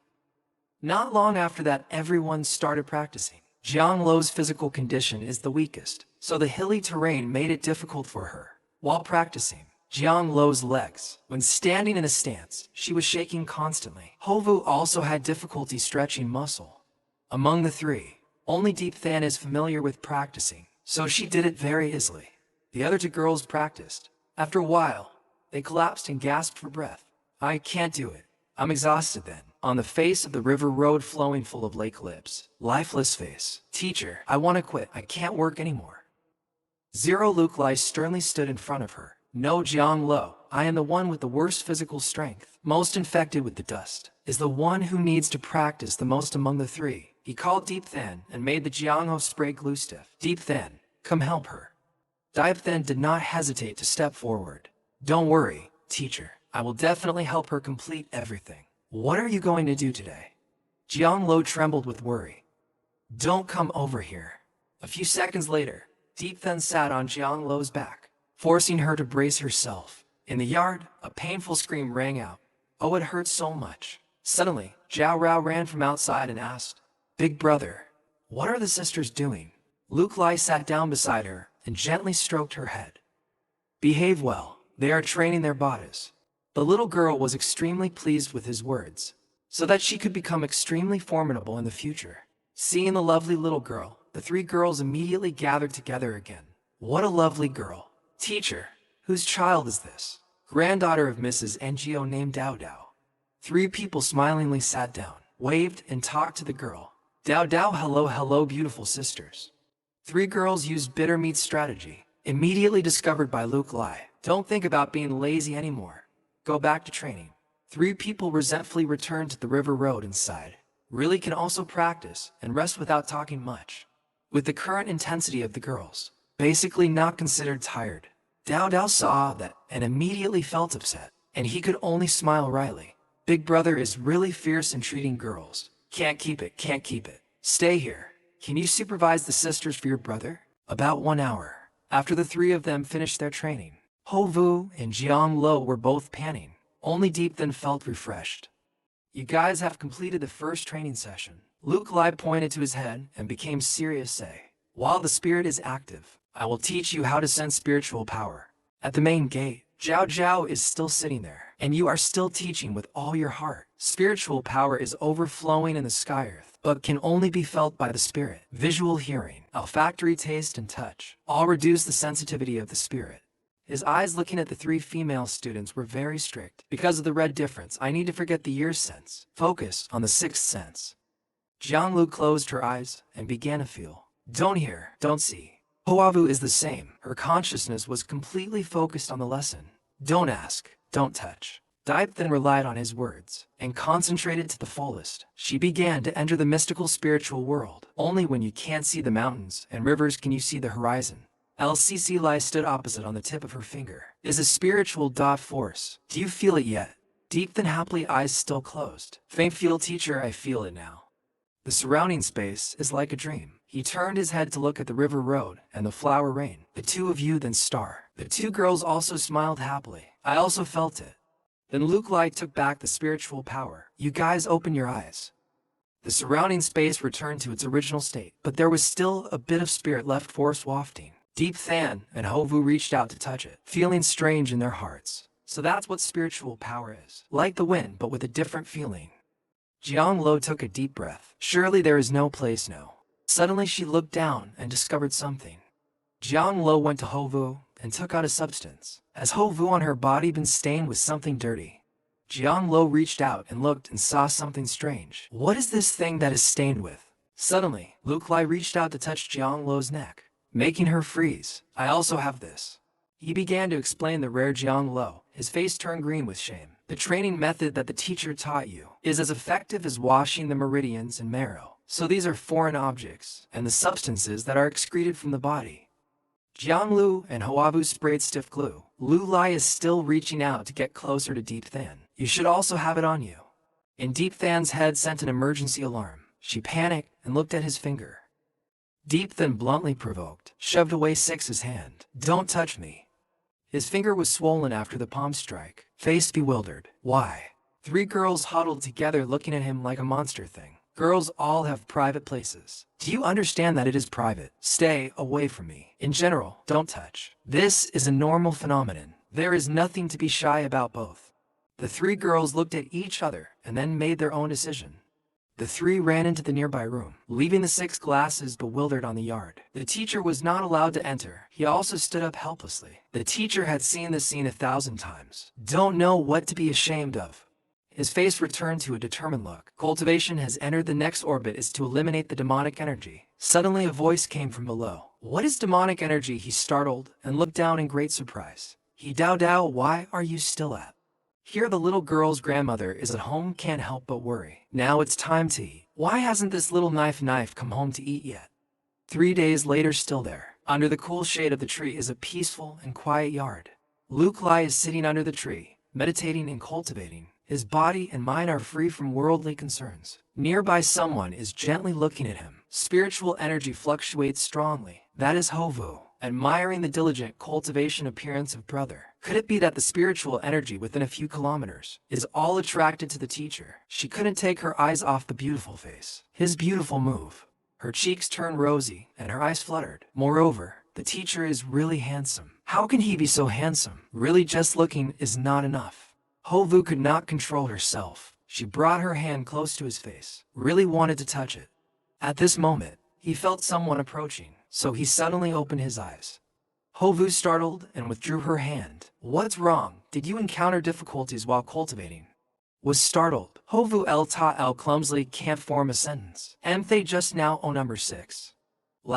Not long after that, everyone started practicing. Jiang Lo's physical condition is the weakest, so the hilly terrain made it difficult for her. While practicing, Jiang Lo's legs, when standing in a stance, she was shaking constantly. Hovu also had difficulty stretching muscle. Among the 3, only Deep Than is familiar with practicing, so she did it very easily. The other 2 girls practiced. After a while, they collapsed and gasped for breath. I can't do it. I'm exhausted then. On the face of the river road flowing full of lake lips, lifeless face. Teacher, I want to quit. I can't work anymore. 0 Luke Lai sternly stood in front of her. No, Jiang Lo, I am the one with the worst physical strength, most infected with the dust, is the one who needs to practice the most among the 3. He called Deep Than and made the Jiangho spray glue stiff. Deep Than, come help her. Deep Than did not hesitate to step forward. Don't worry, teacher. I will definitely help her complete everything. What are you going to do today? Jiang Lo trembled with worry. Don't come over here. A few seconds later, Deep Than sat on Jiang Lo's back, forcing her to brace herself. In the yard, a painful scream rang out. Oh, it hurts so much. Suddenly, Zhao Rao ran from outside and asked, Big brother, what are the sisters doing? Luke Lai sat down beside her and gently stroked her head. Behave well. They are training their bodies. The little girl was extremely pleased with his words, so that she could become extremely formidable in the future. Seeing the lovely little girl, the 3 girls immediately gathered together again. What a lovely girl. Teacher, whose child is this? Granddaughter of Mrs. NGO named Dao Dao. 3 people smilingly sat down. waved, and talked to the girl. Dao Dao, hello, hello, beautiful sisters. 3 girls used bitter meat strategy, immediately discovered by Luke Lai. Don't think about being lazy anymore. Go back to training. 3 people resentfully returned to the river road inside. Really can also practice and rest without talking much. With the current intensity of the girls, basically not considered tired. Dao Dao saw that and immediately felt upset, and he could only smile wryly. Big brother is really fierce in treating girls. Can't keep it, can't keep it. Stay here. Can you supervise the sisters for your brother? About 1 hour. After the 3 of them finished their training, Ho Vu and Jiang Lo were both panting. Only Deep then felt refreshed. You guys have completed the first training session. Luke Lai pointed to his head and became serious, say, while the spirit is active, I will teach you how to sense spiritual power. At the main gate, Zhao Zhao is still sitting there, and you are still teaching with all your heart. Spiritual power is overflowing in the sky earth, but can only be felt by the spirit. Visual, hearing, olfactory, taste, and touch all reduce the sensitivity of the spirit. His eyes looking at the 3 female students were very strict. Because of the red difference, I need to forget the ear sense. Focus on the 6th sense. Jiang Lu closed her eyes and began to feel. Don't hear, don't see. Hoavu is the same. Her consciousness was completely focused on the lesson. Don't ask, don't touch. Dipe then relied on his words and concentrated to the fullest. She began to enter the mystical spiritual world. Only when you can't see the mountains and rivers can you see the horizon. LCC Lai stood opposite on the tip of her finger. Is a spiritual dot force. Do you feel it yet? Deep then happily, eyes still closed. Faint feel, teacher, I feel it now. The surrounding space is like a dream. He turned his head to look at the river road and the flower rain. The 2 of you then star. The 2 girls also smiled happily. I also felt it. Then Luke Lai took back the spiritual power. You guys open your eyes. The surrounding space returned to its original state, but there was still a bit of spirit left, force wafting. Deep Than and Hovu reached out to touch it, feeling strange in their hearts. So that's what spiritual power is. Like the wind, but with a different feeling. Jiang Lo took a deep breath. Surely there is no place now. Suddenly she looked down and discovered something. Jiang Lo went to Hovu and took out a substance. Has Hovu on her body been stained with something dirty? Jiang Lo reached out and looked and saw something strange. What is this thing that is stained with? Suddenly, Luke Lai reached out to touch Jiang Lo's neck, making her freeze. I also have this. He began to explain the rare Jiang Lo. His face turned green with shame. The training method that the teacher taught you is as effective as washing the meridians and marrow. So these are foreign objects and the substances that are excreted from the body. Jiang Lu and Hoavu sprayed stiff glue. Lu Lai is still reaching out to get closer to Deep Than. You should also have it on you. And Deep Than's head sent an emergency alarm. She panicked and looked at his finger. Deep Than bluntly provoked, shoved away Six's hand. Don't touch me. His finger was swollen after the palm strike. Face bewildered. Why? 3 girls huddled together looking at him like a monster thing. Girls all have private places. Do you understand that it is private? Stay away from me. In general, don't touch. This is a normal phenomenon. There is nothing to be shy about both. The 3 girls looked at each other and then made their own decision. The 3 ran into the nearby room, leaving the 6 glasses bewildered on the yard. The teacher was not allowed to enter. He also stood up helplessly. The teacher had seen the scene 1,000 times. Don't know what to be ashamed of. His face returned to a determined look. Cultivation has entered the next orbit is to eliminate the demonic energy. Suddenly a voice came from below. What is demonic energy? He startled and looked down in great surprise. He Dao Dao, why are you still at? Here the little girl's grandmother is at home, can't help but worry. Now it's time to eat. Why hasn't this little knife come home to eat yet? 3 days later, still there. Under the cool shade of the tree is a peaceful and quiet yard. Luke Lai is sitting under the tree, meditating and cultivating. His body and mind are free from worldly concerns. Nearby someone is gently looking at him. Spiritual energy fluctuates strongly. That is Hovu, admiring the diligent cultivation appearance of brother. Could it be that the spiritual energy within a few kilometers is all attracted to the teacher? She couldn't take her eyes off the beautiful face. His beautiful move. Her cheeks turned rosy and her eyes fluttered. Moreover, the teacher is really handsome. How can he be so handsome? Really, just looking is not enough. Hovu could not control herself. She brought her hand close to his face, really wanted to touch it. At this moment, he felt someone approaching, so he suddenly opened his eyes. Hovu startled and withdrew her hand. What's wrong? Did you encounter difficulties while cultivating? was startled. Hovu el ta el clumsily can't form a sentence. They just now oh number 6.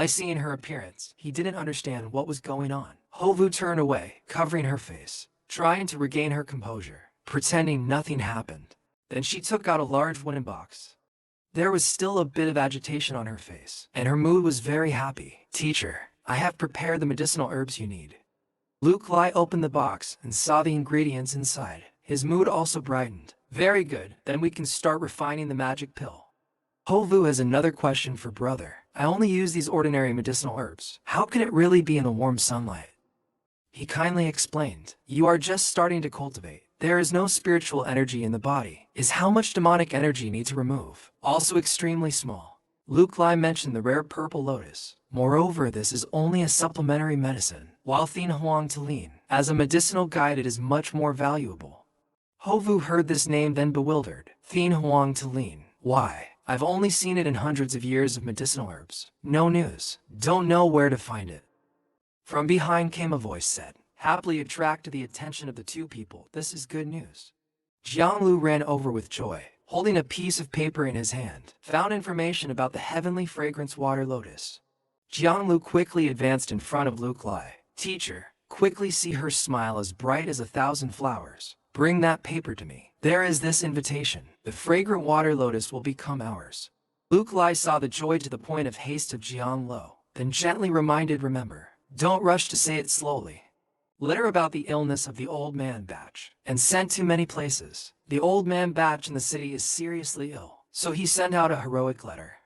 Seeing her appearance, he didn't understand what was going on. Hovu turned away, covering her face, trying to regain her composure, pretending nothing happened. Then she took out a large wooden box. There was still a bit of agitation on her face, and her mood was very happy. Teacher, I have prepared the medicinal herbs you need. Luke Lai opened the box and saw the ingredients inside. His mood also brightened. Very good, then we can start refining the magic pill. Hovu has another question for brother. I only use these ordinary medicinal herbs. How can it really be in the warm sunlight? He kindly explained, you are just starting to cultivate. There is no spiritual energy in the body. Is how much demonic energy need to remove. Also extremely small. Luke Lai mentioned the rare purple lotus. Moreover, this is only a supplementary medicine, while Thien Huang Talin, as a medicinal guide, it is much more valuable. Hovu heard this name then bewildered. Thien Huang Talin. Why? I've only seen it in hundreds of years of medicinal herbs. No news. Don't know where to find it. From behind came a voice said, happily attracted the attention of the two people. This is good news. Jianglu ran over with joy, holding a piece of paper in his hand, found information about the heavenly fragrance water lotus. Jianglu quickly advanced in front of Luke Lai. Teacher, quickly see her smile as bright as 1,000 flowers. Bring that paper to me. There is this invitation. The fragrant water lotus will become ours. Luke Lai saw the joy to the point of haste of Jianglu, then gently reminded, remember, don't rush to say it slowly. Letter about the illness of the old man batch, and sent to many places. The old man batch in the city is seriously ill, so he sent out a heroic letter.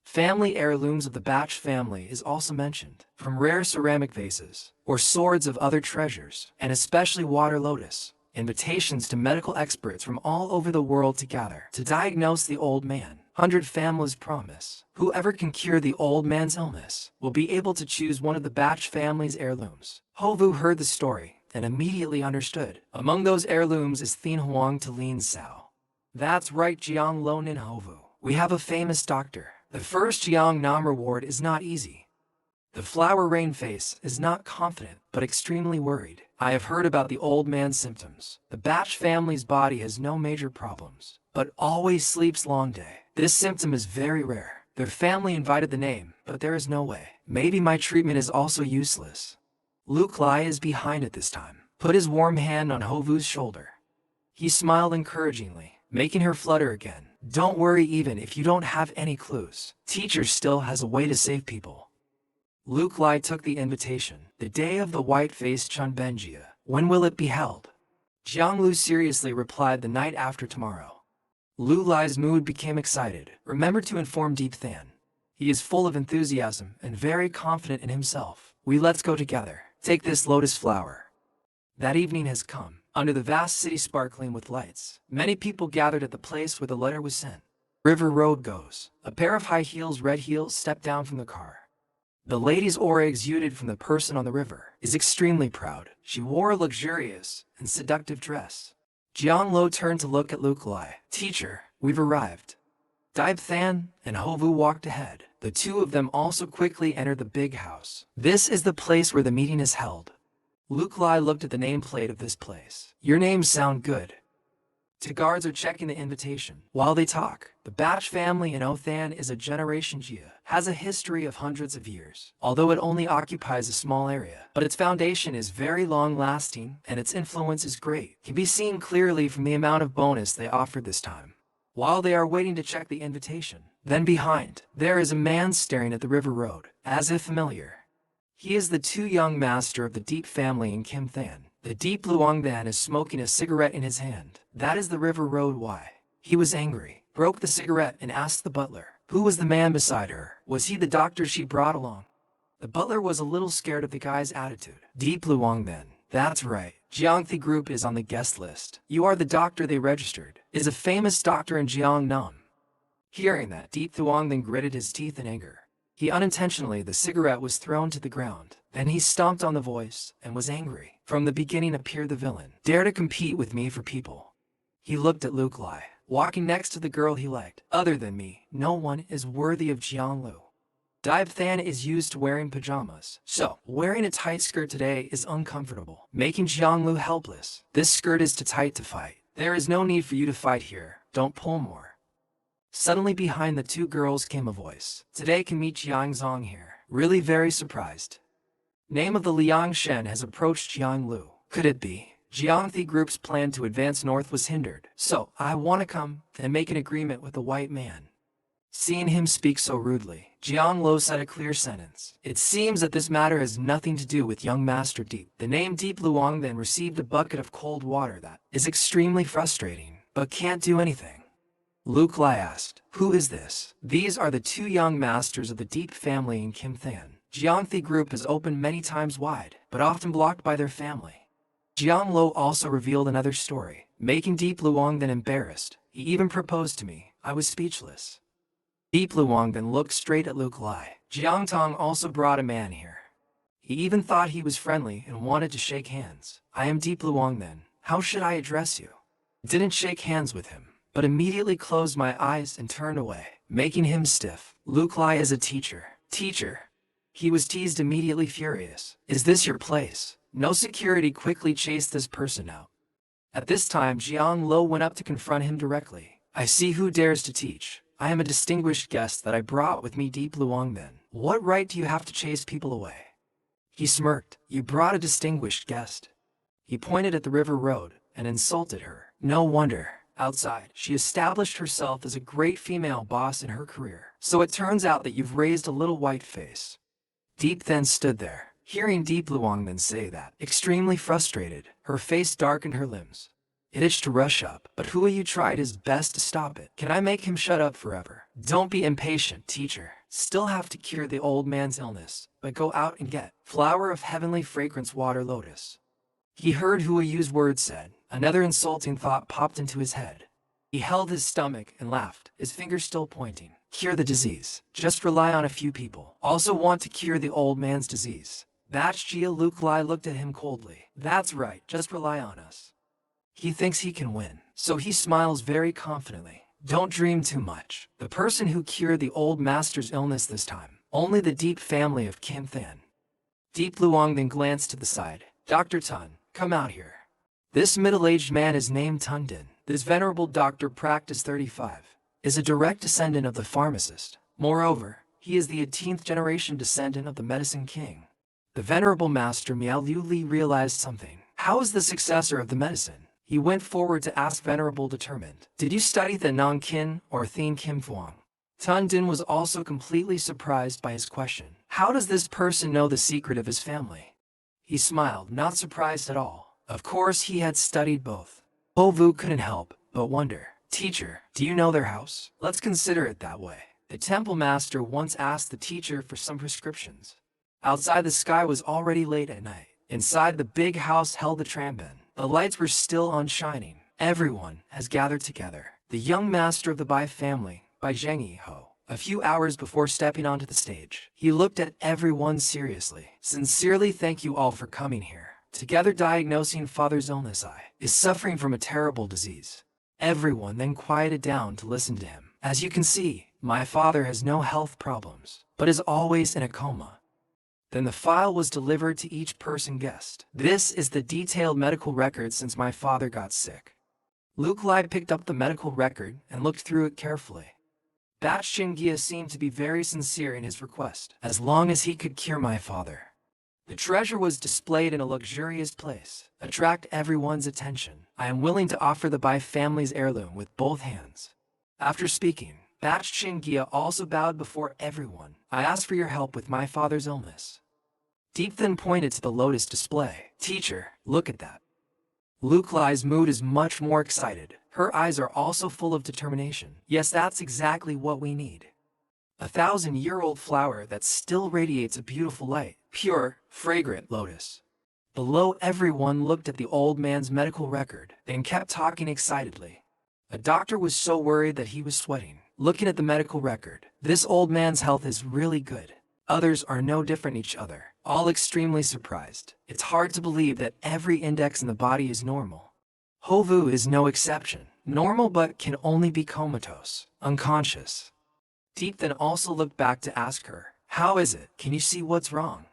Family heirlooms of the batch family is also mentioned, from rare ceramic vases, or swords of other treasures, and especially water lotus. Invitations to medical experts from all over the world to gather to diagnose the old man. 100 families promise. Whoever can cure the old man's illness will be able to choose one of the batch family's heirlooms. Hovu heard the story and immediately understood. Among those heirlooms is Thien Huang Talin Sao. That's right, Jiang Lo Nin Hovu. We have a famous doctor. The first Jiang Nam reward is not easy. The flower rain face is not confident, but extremely worried. I have heard about the old man's symptoms. The batch family's body has no major problems, but always sleeps long day. This symptom is very rare. Their family invited the name, but there is no way. Maybe my treatment is also useless. Luke Lai is behind it this time. Put his warm hand on Hovu's shoulder. He smiled encouragingly, making her flutter again. Don't worry even if you don't have any clues. Teacher still has a way to save people. Luke Lai took the invitation. The day of the white-faced Chunbenjia. When will it be held? Jianglu seriously replied, the night after tomorrow. Lu Lai's mood became excited. Remember to inform Deep Than. He is full of enthusiasm and very confident in himself. Let's go together. Take this lotus flower. That evening has come. Under the vast city sparkling with lights, many people gathered at the place where the letter was sent. River road goes. A pair of high heels, red heels, stepped down from the car. The lady's aura exuded from the person on the river is extremely proud. She wore a luxurious and seductive dress. Jiang Lo turned to look at Luke Lai. Teacher, we've arrived. Dibe Than and Hovu walked ahead. The two of them also quickly entered the big house. This is the place where the meeting is held. Luke Lai looked at the nameplate of this place. Your names sound good. The guards are checking the invitation. While they talk, the batch family in Othan is a generation Jia, has a history of hundreds of years, although it only occupies a small area. But its foundation is very long-lasting, and its influence is great. Can be seen clearly from the amount of bonus they offered this time. While they are waiting to check the invitation, then behind, there is a man staring at the river road, as if familiar. He is the too young master of the Deep family in Kim Than. The Deep Luang Than is smoking a cigarette in his hand. That is the river road. Why? He was angry, broke the cigarette and asked the butler, who was the man beside her? Was he the doctor she brought along? The butler was a little scared of the guy's attitude. Deep Luang Than. That's right. Jiangthi Group is on the guest list. You are the doctor they registered. Is a famous doctor in Jiangnam. Hearing that, Deep Thuong then gritted his teeth in anger. The cigarette was thrown to the ground. Then he stomped on the voice and was angry. From the beginning appeared the villain. Dare to compete with me for people. He looked at Luke Lai, walking next to the girl he liked. Other than me, no one is worthy of Jianglu. Dibe Than is used to wearing pajamas, so wearing a tight skirt today is uncomfortable, making Jianglu helpless. This skirt is too tight to fight. There is no need for you to fight here, don't pull more. Suddenly behind the two girls came a voice. Today can meet Jiang Zong here. Really very surprised. Name of the Liang Shen has approached Jiang Lu. Could it be? Jiangthi Group's plan to advance north was hindered. So, I want to come and make an agreement with the white man. Seeing him speak so rudely, Jiang Lo said a clear sentence. It seems that this matter has nothing to do with young Master Deep. The name Deep Luong then received a bucket of cold water that is extremely frustrating, but can't do anything. Luke Lai asked, who is this? These are the two young masters of the Deep family in Kim Than. Jiangthi Group is opened many times wide, but often blocked by their family. Jiang Lo also revealed another story, making Deep Luong then embarrassed. He even proposed to me. I was speechless. Deep Luong then looked straight at Luke Lai. Jiang Tong also brought a man here. He even thought he was friendly and wanted to shake hands. I am Deep Luong then. How should I address you? Didn't shake hands with him, but immediately closed my eyes and turned away, making him stiff. Luke Lai is a teacher. Teacher. He was teased immediately furious. Is this your place? No security quickly chased this person out. At this time Jiang Lo went up to confront him directly. I see who dares to teach. I am a distinguished guest that I brought with me Deep Luong then. What right do you have to chase people away? He smirked. You brought a distinguished guest. He pointed at the river road and insulted her. No wonder. Outside, she established herself as a great female boss in her career. So it turns out that you've raised a little white face. Deep then stood there, hearing Deep Luong then say that. Extremely frustrated, her face darkened her limbs. It itched to rush up, but Huayu tried his best to stop it. Can I make him shut up forever? Don't be impatient, teacher. Still have to cure the old man's illness, but go out and get flower of heavenly fragrance water lotus. He heard Huayu's words said. Another insulting thought popped into his head. He held his stomach and laughed, his fingers still pointing. Cure the disease. Just rely on a few people. Also want to cure the old man's disease. That's Jia. Luke Lai looked at him coldly. That's right, just rely on us. He thinks he can win, so he smiles very confidently. Don't dream too much. The person who cured the old master's illness this time, only the Deep family of Kim Than. Deep Luong then glanced to the side. Dr. Tun, come out here. This middle-aged man is named Tun Din. This venerable doctor practiced 35, is a direct descendant of the pharmacist. Moreover, he is the 18th generation descendant of the medicine king. The venerable master Miao Liu Li realized something. How is the successor of the medicine? He went forward to ask Venerable determined. Did you study the Nongkin or Thien Kim Thuong? Tun Din was also completely surprised by his question. How does this person know the secret of his family? He smiled, not surprised at all. Of course he had studied both. Ho Vu couldn't help but wonder. Teacher, do you know their house? Let's consider it that way. The temple master once asked the teacher for some prescriptions. Outside the sky was already late at night. Inside the big house held the tramben. The lights were still on shining. Everyone has gathered together. The young master of the Bai family, Bai Zhengyi Ho. A few hours before stepping onto the stage, he looked at everyone seriously. Sincerely thank you all for coming here. Together diagnosing father's illness is suffering from a terrible disease. Everyone then quieted down to listen to him. As you can see, my father has no health problems, but is always in a coma. Then the file was delivered to each person guest. This is the detailed medical record since my father got sick. Luke Lai picked up the medical record and looked through it carefully. Bat Shingia seemed to be very sincere in his request, as long as he could cure my father. The treasure was displayed in a luxurious place, attract everyone's attention. I am willing to offer the Bai family's heirloom with both hands. After speaking, Bat Shingia also bowed before everyone. I ask for your help with my father's illness. Deep then pointed to the lotus display. Teacher, look at that. Luke Lai's mood is much more excited. Her eyes are also full of determination. Yes, that's exactly what we need. 1,000-year-old flower that still radiates a beautiful light. Pure, fragrant lotus. Below, everyone looked at the old man's medical record and kept talking excitedly. A doctor was so worried that he was sweating. Looking at the medical record, this old man's health is really good. Others are no different each other, all extremely surprised. It's hard to believe that every index in the body is normal. Ho Vu is no exception. Normal but can only be comatose, unconscious. Deep then also looked back to ask her, how is it? Can you see what's wrong?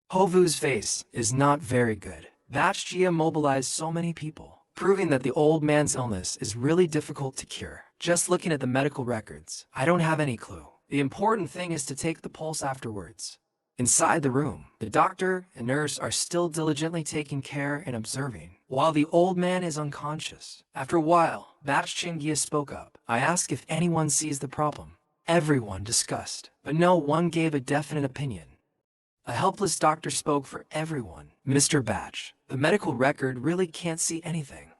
Ho Vu's face is not very good. Batch Jia mobilized so many people. proving that the old man's illness is really difficult to cure. Just looking at the medical records, I don't have any clue. The important thing is to take the pulse afterwards. Inside the room, the doctor and nurse are still diligently taking care and observing, while the old man is unconscious. After a while, Batch Chingia spoke up. I asked if anyone sees the problem. Everyone discussed, but no one gave a definite opinion. A helpless doctor spoke for everyone. Mr. Batch, the medical record really can't see anything.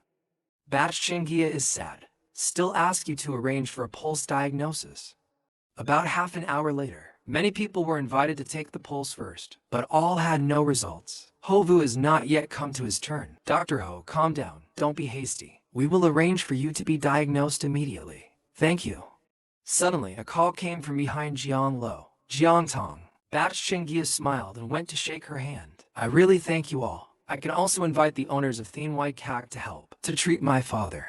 Batch Chingia is sad. Still ask you to arrange for a pulse diagnosis. About half an hour later, many people were invited to take the pulse first, but all had no results. Hovu has not yet come to his turn. Dr. Ho, calm down. Don't be hasty. We will arrange for you to be diagnosed immediately. Thank you. Suddenly, a call came from behind Jiang Lo. Jiang Tong. Batch Chingia smiled and went to shake her hand. I really thank you all. I can also invite the owners of Thin White Cac to help, to treat my father.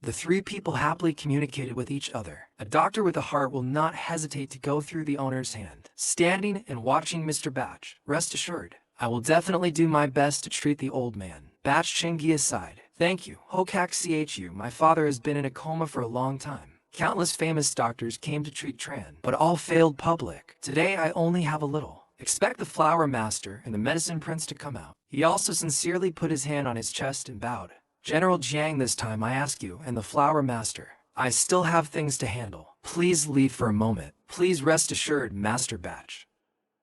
The three people happily communicated with each other. A doctor with a heart will not hesitate to go through the owner's hand. Standing and watching Mr. Batch, rest assured, I will definitely do my best to treat the old man. Batch Chingia sighed. Thank you, Hokak Chu. My father has been in a coma for a long time. Countless famous doctors came to treat Tran, but all failed public. Today I only have a little. Expect the flower master and the medicine prince to come out. He also sincerely put his hand on his chest and bowed. General Jiang, this time I ask you and the flower master, I still have things to handle. Please leave for a moment. Please rest assured, Master Batch.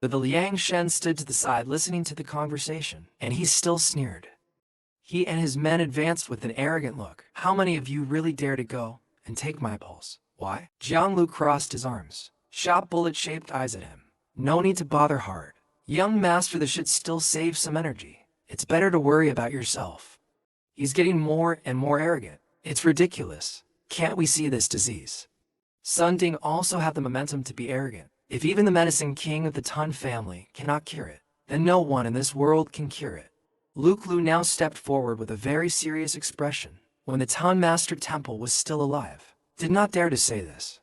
The Liang Shen stood to the side listening to the conversation, and he still sneered. He and his men advanced with an arrogant look. How many of you really dare to go and take my pulse? Why? Jiang Lu crossed his arms, shot bullet-shaped eyes at him. No need to bother hard. Young master, this should still save some energy. It's better to worry about yourself. He's getting more and more arrogant. It's ridiculous. Can't we see this disease? Sun Ding also had the momentum to be arrogant. If even the medicine king of the Tun family cannot cure it, then no one in this world can cure it. Luke Lu now stepped forward with a very serious expression. When the Tun Master Temple was still alive, did not dare to say this.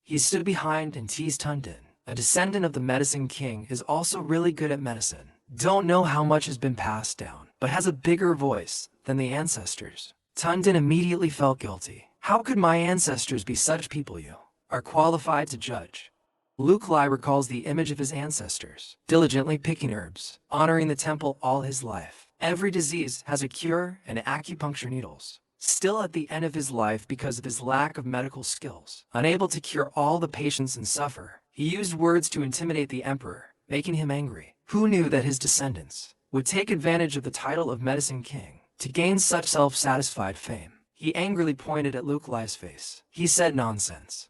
He stood behind and teased Tun Din. A descendant of the medicine king is also really good at medicine. Don't know how much has been passed down, but has a bigger voice than the ancestors. Tun Din immediately felt guilty. How could my ancestors be such people you are qualified to judge? Luke Lai recalls the image of his ancestors, diligently picking herbs, honoring the temple all his life. Every disease has a cure and acupuncture needles. Still at the end of his life because of his lack of medical skills, unable to cure all the patients and suffer, he used words to intimidate the emperor, making him angry. Who knew that his descendants would take advantage of the title of Medicine King to gain such self-satisfied fame? He angrily pointed at Luke Lai's face. He said nonsense.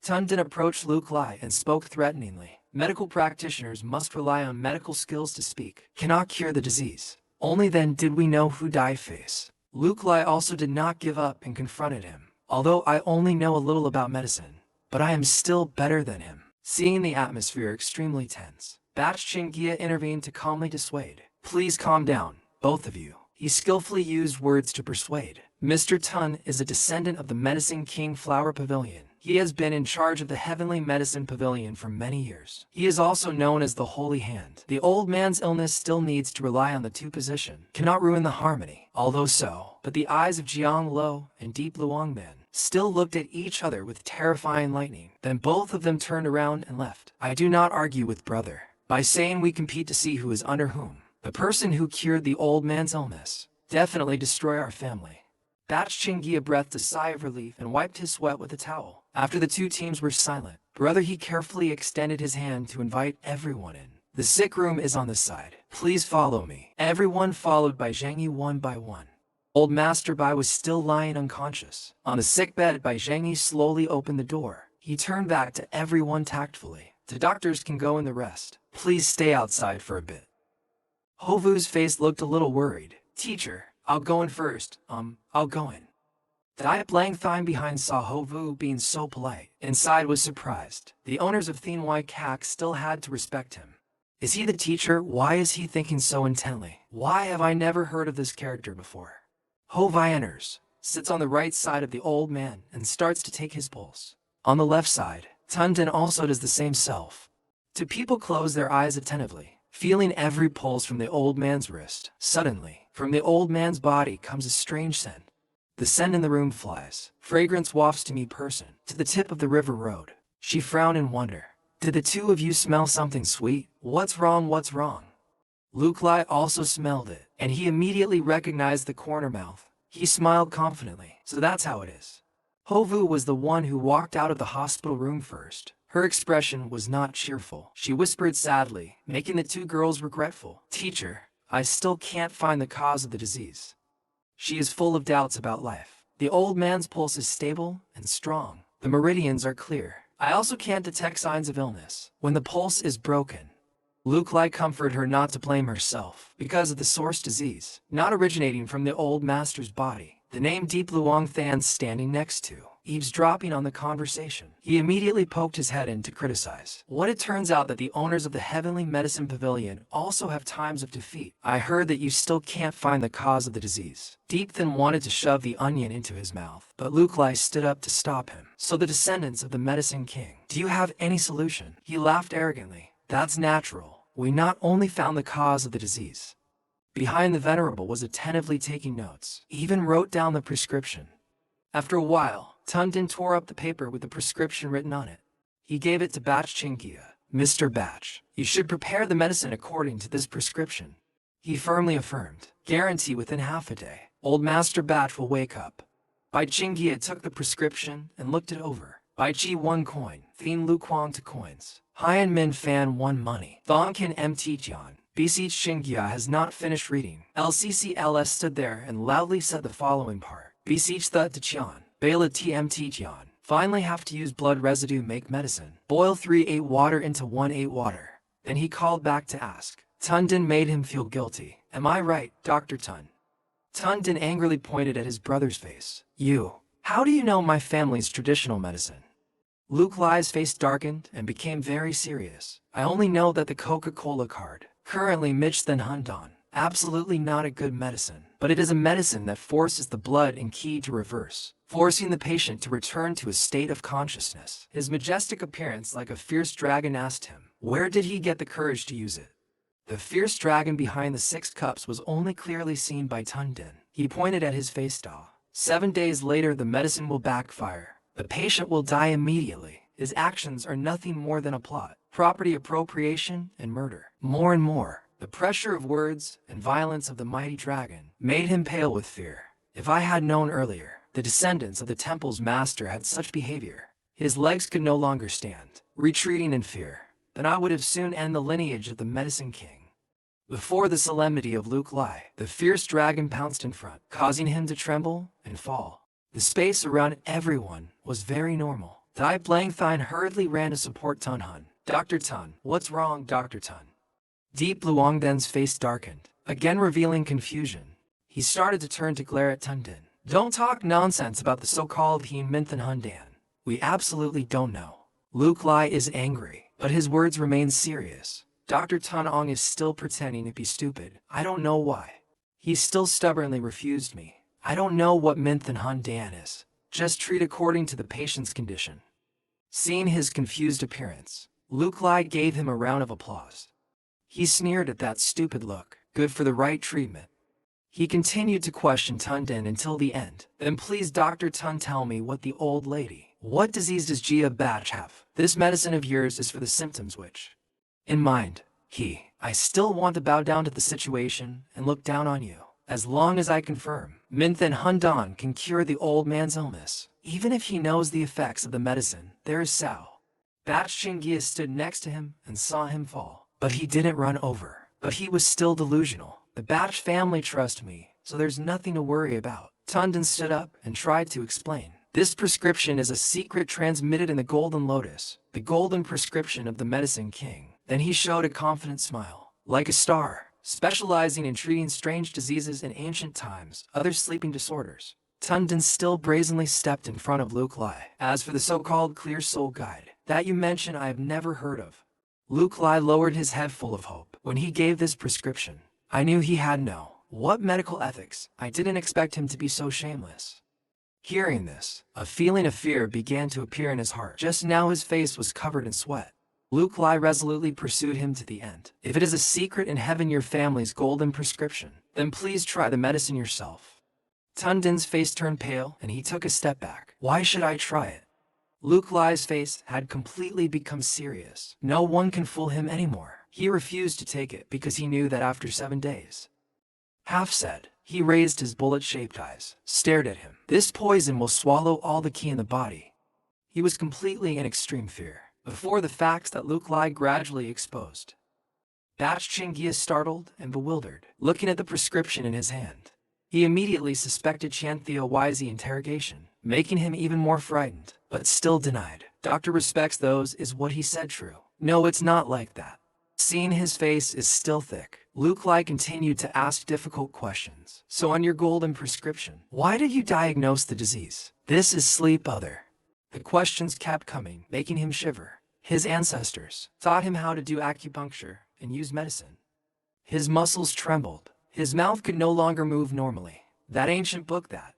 Tun Din approached Luke Lai and spoke threateningly. Medical practitioners must rely on medical skills to speak, cannot cure the disease. Only then did we know who died face. Luke Lai also did not give up and confronted him. Although I only know a little about medicine, but I am still better than him. Seeing the atmosphere extremely tense, Batch Chingia intervened to calmly dissuade. Please calm down, both of you. He skillfully used words to persuade. Mr. Tun is a descendant of the Medicine King Flower Pavilion. He has been in charge of the Heavenly Medicine Pavilion for many years. He is also known as the Holy Hand. The old man's illness still needs to rely on the two position. Cannot ruin the harmony. Although so, but the eyes of Jiang Lo and Deep Luangman still looked at each other with terrifying lightning. Then both of them turned around and left. I do not argue with brother. By saying we compete to see who is under whom. The person who cured the old man's illness definitely destroy our family. Batch Chingia breathed a sigh of relief and wiped his sweat with a towel. After the two teams were silent, brother he carefully extended his hand to invite everyone in. The sick room is on this side. Please follow me. Everyone followed by Zhang Yi one by one. Old Master Bai was still lying unconscious. On the sick bed, Bai Zhang Yi slowly opened the door. He turned back to everyone tactfully. The doctors can go in the rest. Please stay outside for a bit. Hovu's face looked a little worried. Teacher, I'll go in first. I'll go in. Dai Blang Thine behind saw Hovu being so polite. Inside was surprised. The owners of Thin White Cac still had to respect him. Is he the teacher? Why is he thinking so intently? Why have I never heard of this character before? Hovi enters, sits on the right side of the old man, and starts to take his pulse. On the left side, Tun Din also does the same self. Two people close their eyes attentively, feeling every pulse from the old man's wrist. Suddenly, From the old man's body comes a strange scent. The scent in the room flies. Fragrance wafts to me person, to the tip of the river road. She frowned in wonder. Did the two of you smell something sweet? What's wrong, what's wrong? Luke Lai also smelled it, and he immediately recognized the corner mouth. He smiled confidently. So that's how it is. Hovu was the one who walked out of the hospital room first. Her expression was not cheerful. She whispered sadly, making the two girls regretful. Teacher, I still can't find the cause of the disease. She is full of doubts about life. The old man's pulse is stable and strong. The meridians are clear. I also can't detect signs of illness. When the pulse is broken, Luke Lai comforted her not to blame herself because of the source disease, not originating from the old master's body. The name Deep Luong Than standing next to, eavesdropping on the conversation. He immediately poked his head in to criticize. What it turns out that the owners of the Heavenly Medicine Pavilion also have times of defeat. I heard that you still can't find the cause of the disease. Deep Than wanted to shove the onion into his mouth, but Luke Lai stood up to stop him. So the descendants of the Medicine King, do you have any solution? He laughed arrogantly. That's natural. We not only found the cause of the disease. Behind the Venerable was attentively taking notes, even wrote down the prescription. After a while, Tundin tore up the paper with the prescription written on it. He gave it to Batch Chingia. Mr. Batch, you should prepare the medicine according to this prescription. He firmly affirmed. Guarantee within half a day, old Master Batch will wake up. Bai Chingia took the prescription and looked it over. Bai Chi 1 coin, Thien Lu Quang 2 coins. Hien Min Fan 1 money. Thongkin Mt Tian. BC Xinghia has not finished reading. LCCLS stood there and loudly said the following part. BC the Tian. Bela TMT Tian. Finally have to use blood residue make medicine. Boil 3/8 water into 1/8 water. Then he called back to ask. Tundin made him feel guilty. Am I right, Dr. Tun? Tundin angrily pointed at his brother's face. How do you know my family's traditional medicine? Luke Lai's face darkened and became very serious. I only know that the Coca-Cola card, currently Mich Than Hundon, absolutely not a good medicine, but it is a medicine that forces the blood and ki to reverse, forcing the patient to return to a state of consciousness. His majestic appearance like a fierce dragon asked him, where did he get the courage to use it? The fierce dragon behind the 6 cups was only clearly seen by Tundin. He pointed at his face style. 7 days later the medicine will backfire. The patient will die immediately. His actions are nothing more than a plot, property appropriation, and murder. More and more, the pressure of words and violence of the mighty dragon made him pale with fear. If I had known earlier, the descendants of the temple's master had such behavior. His legs could no longer stand, retreating in fear. Then I would have soon end the lineage of the Medicine King. Before the solemnity of Luke Lai, the fierce dragon pounced in front, causing him to tremble and fall. The space around everyone was very normal. Dai Blangthine hurriedly ran to support Tun Hun. Dr. Tun, what's wrong, Dr. Tun? Deep Luongden's face darkened, again revealing confusion. He started to turn to glare at Tundin. Don't talk nonsense about the so-called Hien Minthan Hundan. We absolutely don't know. Luke Lai is angry, but his words remain serious. Dr. Tun Ong is still pretending to be stupid. I don't know why. He still stubbornly refused me. I don't know what Minthan Hundan is. Just treat according to the patient's condition. Seeing his confused appearance, Luke Lai gave him a round of applause. He sneered at that stupid look. Good for the right treatment. He continued to question Tundin until the end. Then please Dr. Tun tell me what the old lady. What disease does Jia Batch have? This medicine of yours is for the symptoms which. In mind, I still want to bow down to the situation and look down on you. As long as I confirm, Minthan Hundan can cure the old man's illness. Even if he knows the effects of the medicine, there is Sao. Batch Chingia stood next to him and saw him fall. But he didn't run over. But he was still delusional. The Batch family trust me, so there's nothing to worry about. Tundin stood up and tried to explain. This prescription is a secret transmitted in the Golden Lotus, the golden prescription of the Medicine King. Then he showed a confident smile. Like a star, specializing in treating strange diseases in ancient times, other sleeping disorders. Tundin still brazenly stepped in front of Luke Lai. As for the so-called Clear Soul Guide, that you mention I have never heard of. Luke Lai lowered his head full of hope. When he gave this prescription, I knew he had what medical ethics. I didn't expect him to be so shameless. Hearing this, a feeling of fear began to appear in his heart. Just now his face was covered in sweat. Luke Lai resolutely pursued him to the end. If it is a secret in heaven your family's golden prescription, Then please try the medicine yourself. Tundin's face turned pale and he took a step back. Why should I try it? Luke Lai's face had completely become serious. No one can fool him anymore. He refused to take it because he knew that after 7 days. Half said, he raised his bullet-shaped eyes, stared at him. This poison will swallow all the ki in the body. He was completely in extreme fear before the facts that Luke Lai gradually exposed. Batch Chingia startled and bewildered, looking at the prescription in his hand. He immediately suspected Chanthia Wisey interrogation, making him even more frightened, but still denied. Doctor respects those is what he said true. No, it's not like that. Seeing his face is still thick, Luke Lai continued to ask difficult questions. So on your golden prescription, why did you diagnose the disease? This is sleep other. The questions kept coming, making him shiver. His ancestors taught him how to do acupuncture and use medicine. His muscles trembled. His mouth could no longer move normally. That ancient book that.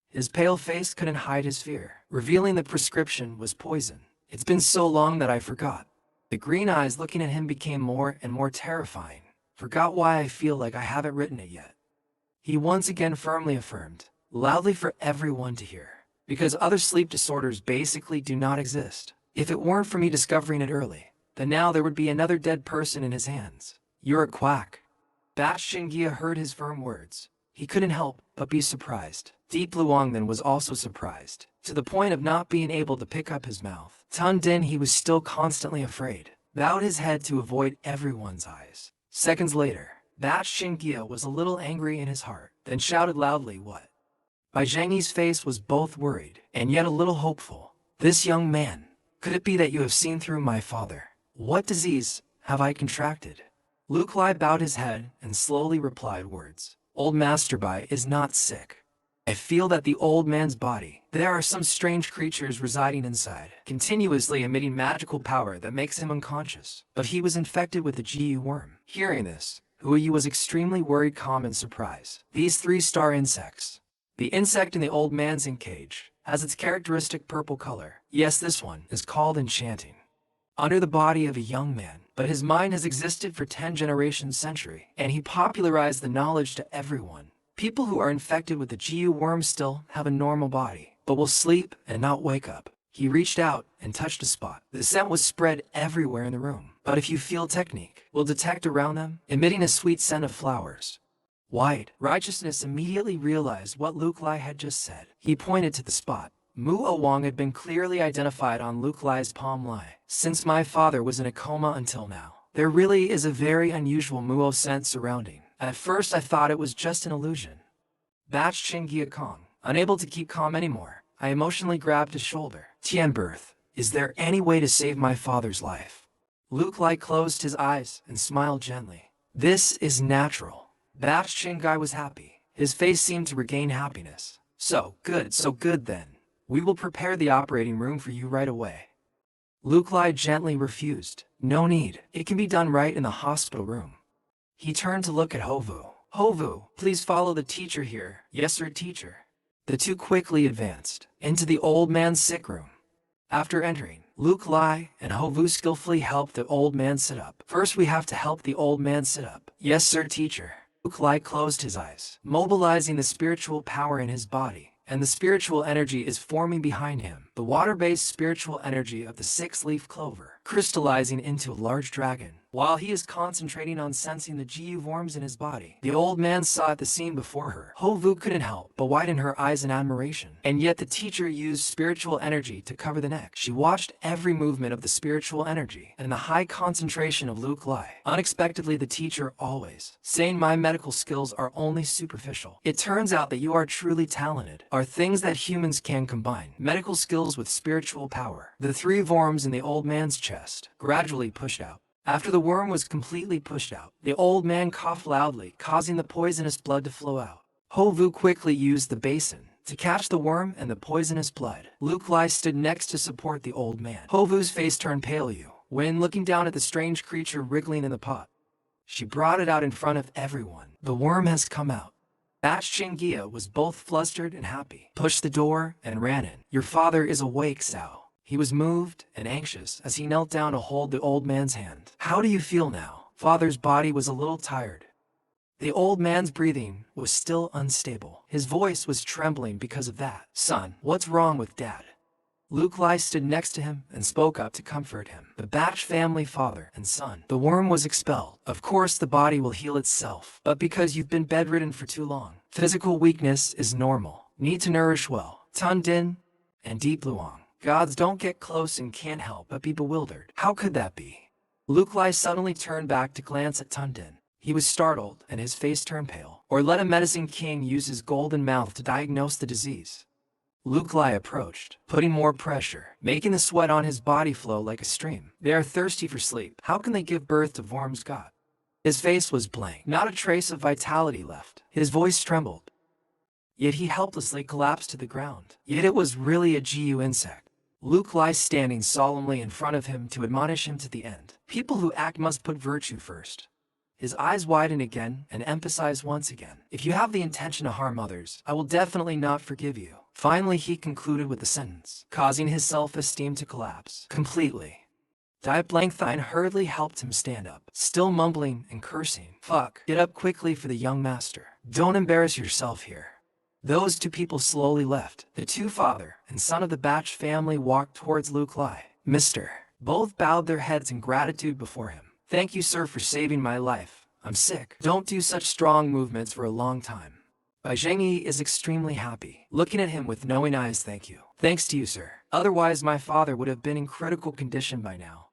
His pale face couldn't hide his fear, revealing the prescription was poison. It's been so long that I forgot. The green eyes looking at him became more and more terrifying. Forgot why I feel like I haven't written it yet. He once again firmly affirmed, loudly for everyone to hear, because other sleep disorders basically do not exist. If it weren't for me discovering it early, then now there would be another dead person in his hands. You're a quack. Batch Shingia heard his firm words. He couldn't help but be surprised. Deep Luong then was also surprised, to the point of not being able to pick up his mouth. Tun Din, he was still constantly afraid, bowed his head to avoid everyone's eyes. Seconds later, Batch Shingia was a little angry in his heart, then shouted loudly, what? Bai Zhangyi's face was both worried and yet a little hopeful. This young man, could it be that you have seen through my father? What disease have I contracted? Luke Lai bowed his head and slowly replied words. Old Master Bai is not sick. I feel that the old man's body, there are some strange creatures residing inside, continuously emitting magical power that makes him unconscious. But he was infected with the GU worm. Hearing this, Huiyu was extremely worried, calm, and surprised. These 3-star insects. The insect in the old man's ink cage has its characteristic purple color. Yes, this one is called enchanting. Under the body of a young man, but his mind has existed for 10 generations century, and he popularized the knowledge to everyone. People who are infected with the GU worm still have a normal body, but will sleep and not wake up. He reached out and touched a spot. The scent was spread everywhere in the room, but if you feel technique, will detect around them, emitting a sweet scent of flowers. White Righteousness immediately realized what Luke Lai had just said. He pointed to the spot. Muo Wang had been clearly identified on Luke Lai's palm Lai. Since my father was in a coma until now, there really is a very unusual Muo scent surrounding. At first I thought it was just an illusion. Batch Chingia Kong, unable to keep calm anymore, I emotionally grabbed his shoulder. Tianberth, is there any way to save my father's life? Luke Lai closed his eyes and smiled gently. This is natural. Batch Chingai was happy. His face seemed to regain happiness. So good then. We will prepare the operating room for you right away. Luke Lai gently refused. No need. It can be done right in the hospital room. He turned to look at Hovu. Hovu, please follow the teacher here. Yes, sir, teacher. The two quickly advanced into the old man's sick room. After entering, Luke Lai and Hovu skillfully helped the old man sit up. First, we have to help the old man sit up. Yes, sir, teacher. Luke Lai closed his eyes, mobilizing the spiritual power in his body. And the spiritual energy is forming behind him. The water-based spiritual energy of the 6-leaf clover, crystallizing into a large dragon. While he is concentrating on sensing the GU worms in his body, the old man saw at the scene before her. Hovu couldn't help but widen her eyes in admiration. And yet the teacher used spiritual energy to cover the neck. She watched every movement of the spiritual energy and the high concentration of Luke Lai. Unexpectedly, the teacher always saying my medical skills are only superficial. It turns out that you are truly talented. Are things that humans can combine. Medical skills with spiritual power. The 3 worms in the old man's chest gradually pushed out. After the worm was completely pushed out, the old man coughed loudly, causing the poisonous blood to flow out. Hovu quickly used the basin to catch the worm and the poisonous blood. Luke Lai stood next to support the old man. Hovu's face turned pale when looking down at the strange creature wriggling in the pot. She brought it out in front of everyone. The worm has come out. Batch Chingia was both flustered and happy, pushed the door and ran in. Your father is awake, Sao. He was moved and anxious as he knelt down to hold the old man's hand. How do you feel now? Father's body was a little tired. The old man's breathing was still unstable. His voice was trembling because of that. Son, what's wrong with Dad? Luke Lai stood next to him and spoke up to comfort him. The Batch family, father and son. The worm was expelled. Of course the body will heal itself, but because you've been bedridden for too long, physical weakness is normal. Need to nourish well. Tun Din and Deep Luong. Gods don't get close and can't help but be bewildered. How could that be? Luke Lai suddenly turned back to glance at Tun Din. He was startled and his face turned pale. Or let a medicine king use his golden mouth to diagnose the disease. Luke Lai approached, putting more pressure, making the sweat on his body flow like a stream. They are thirsty for sleep. How can they give birth to worms, God? His face was blank, not a trace of vitality left. His voice trembled. Yet he helplessly collapsed to the ground. Yet it was really a GU insect. Luke Lai standing solemnly in front of him to admonish him to the end. People who act must put virtue first. His eyes widened again and emphasized once again. If you have the intention to harm others, I will definitely not forgive you. Finally, he concluded with the sentence, causing his self-esteem to collapse completely. Dai Blankthine hurriedly helped him stand up, still mumbling and cursing. Fuck, get up quickly for the young master. Don't embarrass yourself here. Those two people slowly left. The two father and son of the Batch family walked towards Luke Lai. Mister. Both bowed their heads in gratitude before him. Thank you, sir, for saving my life. I'm sick. Don't do such strong movements for a long time. Bai Zhengyi is extremely happy, looking at him with knowing eyes. Thank you. Thanks to you, sir. Otherwise my father would have been in critical condition by now.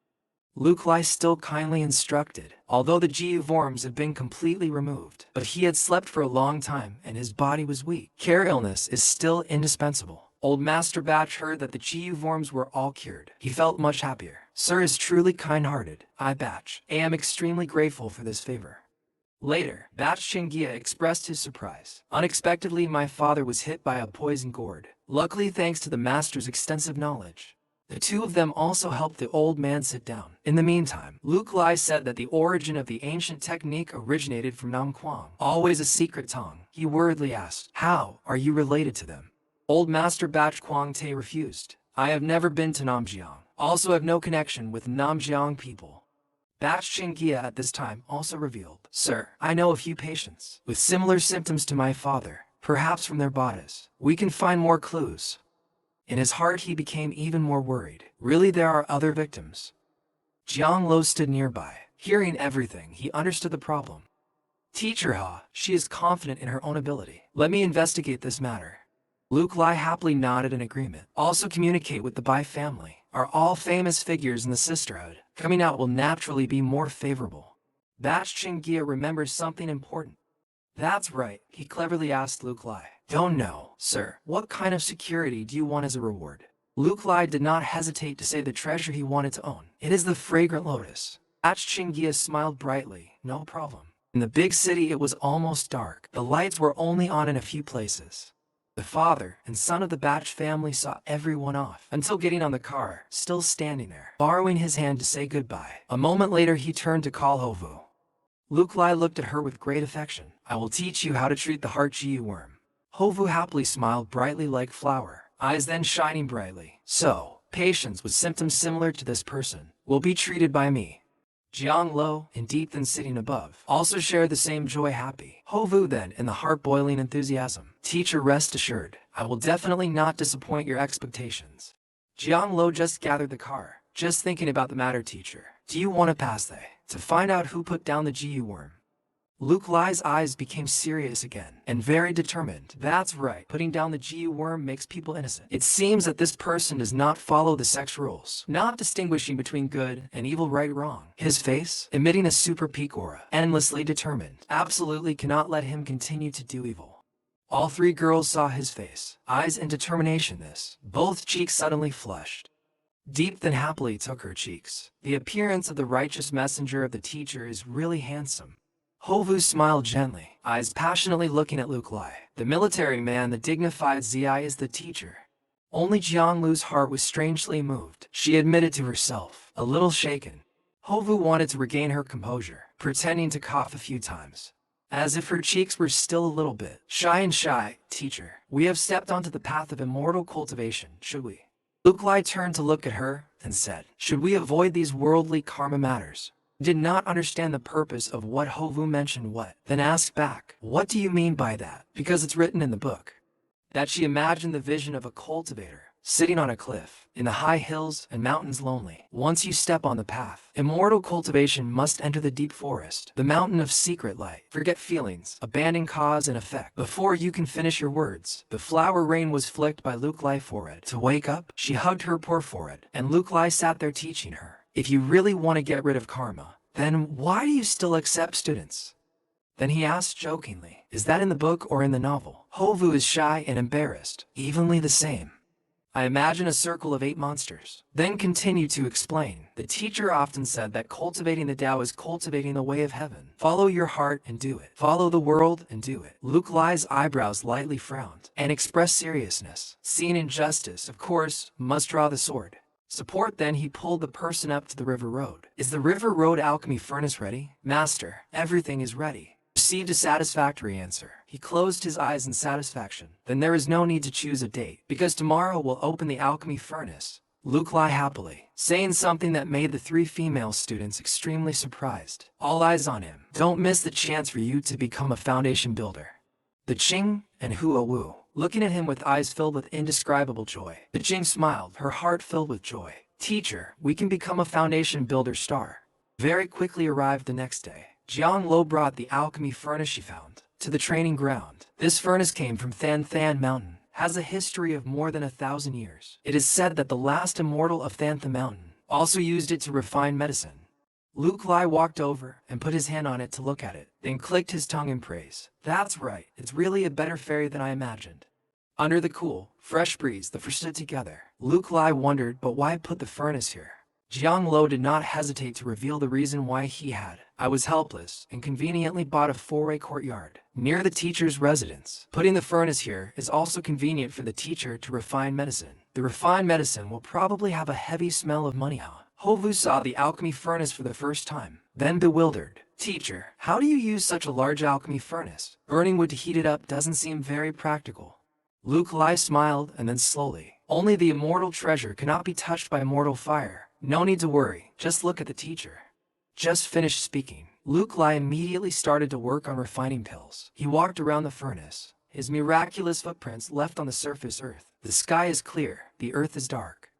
Luke Lai still kindly instructed, although the GU worms had been completely removed. But he had slept for a long time and his body was weak. Care illness is still indispensable. Old Master Batch heard that the GU worms were all cured. He felt much happier. Sir is truly kind-hearted. I, Batch, am extremely grateful for this favor. Later, Batch Chingia expressed his surprise. Unexpectedly, my father was hit by a poison gourd. Luckily, thanks to the master's extensive knowledge. The two of them also helped the old man sit down. In the meantime, Luke Lai said that the origin of the ancient technique originated from Nam Quang, always a secret tongue. He worriedly asked, how are you related to them? Old Master Batch Quang Te refused. I have never been to Namjiang. Also have no connection with Namjiang people. Batch Chingia at this time also revealed, Sir, I know a few patients with similar symptoms to my father, perhaps from their bodies. We can find more clues. In his heart he became even more worried. Really, there are other victims. Jiang Lo stood nearby. Hearing everything, he understood the problem. Teacher Ha, she is confident in her own ability. Let me investigate this matter. Luke Lai happily nodded in agreement. Also communicate with the Bai family. Are all famous figures in the sisterhood. Coming out will naturally be more favorable. Batch Chingia remembers something important. That's right, he cleverly asked Luke Lai. Don't know, sir. What kind of security do you want as a reward? Luke Lai did not hesitate to say the treasure he wanted to own. It is the fragrant lotus. Batch Chingia smiled brightly. No problem. In the big city it was almost dark. The lights were only on in a few places. The father and son of the Batch family saw everyone off, until getting on the car, still standing there, borrowing his hand to say goodbye. A moment later he turned to call Hovu. Luke Lai looked at her with great affection. I will teach you how to treat the heart GU worm. Hovu happily smiled brightly like flower, eyes then shining brightly. So, patients with symptoms similar to this person will be treated by me. Jiang Lo and Deep Then sitting above also share the same joy happy. Hovu then in the heart-boiling enthusiasm. Teacher, rest assured, I will definitely not disappoint your expectations. Jiang Lo just gathered the car. Just thinking about the matter, teacher. Do you want to pass to find out who put down the GU worm? Luke Lai's eyes became serious again, and very determined. That's right, putting down the GU worm makes people innocent. It seems that this person does not follow the sex rules, not distinguishing between good and evil, right, wrong. His face, emitting a super peak aura, endlessly determined, absolutely cannot let him continue to do evil. All three girls saw his face, eyes and determination. Both cheeks suddenly flushed. Deep Then happily took her cheeks. The appearance of the righteous messenger of the teacher is really handsome. Hovu smiled gently, eyes passionately looking at Luke Lai. The military man, the dignified Zi, is the teacher. Only Jiang Lu's heart was strangely moved. She admitted to herself, a little shaken. Hovu wanted to regain her composure, pretending to cough a few times, as if her cheeks were still a little bit shy. Teacher, we have stepped onto the path of immortal cultivation, should we? Luke Lai turned to look at her and said, should we avoid these worldly karma matters? Did not understand the purpose of what Hovu mentioned what, then asked back, what do you mean by that? Because it's written in the book. That she imagined the vision of a cultivator, sitting on a cliff, in the high hills and mountains lonely. Once you step on the path, immortal cultivation must enter the deep forest, the mountain of secret light. Forget feelings, abandon cause and effect. Before you can finish your words, the flower rain was flicked by Luke Lai forehead. To wake up, she hugged her poor forehead, and Luke Lai sat there teaching her. If you really want to get rid of karma, then why do you still accept students? Then he asked jokingly, is that in the book or in the novel? Hovu is shy and embarrassed, evenly the same. I imagine a circle of 8 monsters. Then continued to explain. The teacher often said that cultivating the Tao is cultivating the way of heaven. Follow your heart and do it. Follow the world and do it. Luke Lai's eyebrows lightly frowned and expressed seriousness. Seeing injustice, of course, must draw the sword. Support. Then he pulled the person up to the river road. Is the river road alchemy furnace ready? Master, everything is ready. Received a satisfactory answer. He closed his eyes in satisfaction. Then there is no need to choose a date, because tomorrow we'll open the alchemy furnace. Luke Lai happily, saying something that made the 3 female students extremely surprised. All eyes on him. Don't miss the chance for you to become a foundation builder. The Qing and Hua Wu, looking at him with eyes filled with indescribable joy. The Qing smiled, her heart filled with joy. Teacher, we can become a foundation builder star. Very quickly arrived the next day. Jiang Lo brought the alchemy furnace she found to the training ground. This furnace came from Than Than Mountain, has a history of more than 1,000 years. It is said that the last immortal of Thantha Mountain also used it to refine medicine. Luke Lai walked over and put his hand on it to look at it, then clicked his tongue in praise. That's right, it's really a better fairy than I imagined. Under the cool, fresh breeze, the four stood together. Luke Lai wondered, but why put the furnace here? Jiang Lo did not hesitate to reveal the reason why he had. I was helpless and conveniently bought a 4-way courtyard near the teacher's residence. Putting the furnace here is also convenient for the teacher to refine medicine. The refined medicine will probably have a heavy smell of money. Hovu saw the alchemy furnace for the first time, then bewildered. Teacher, how do you use such a large alchemy furnace? Burning wood to heat it up doesn't seem very practical. Luke Lai smiled and then slowly. Only the immortal treasure cannot be touched by mortal fire. No need to worry, just look at the teacher. Just finished speaking, Luke Lai immediately started to work on refining pills. He walked around the furnace, his miraculous footprints left on the surface earth. The sky is clear, the earth is dark.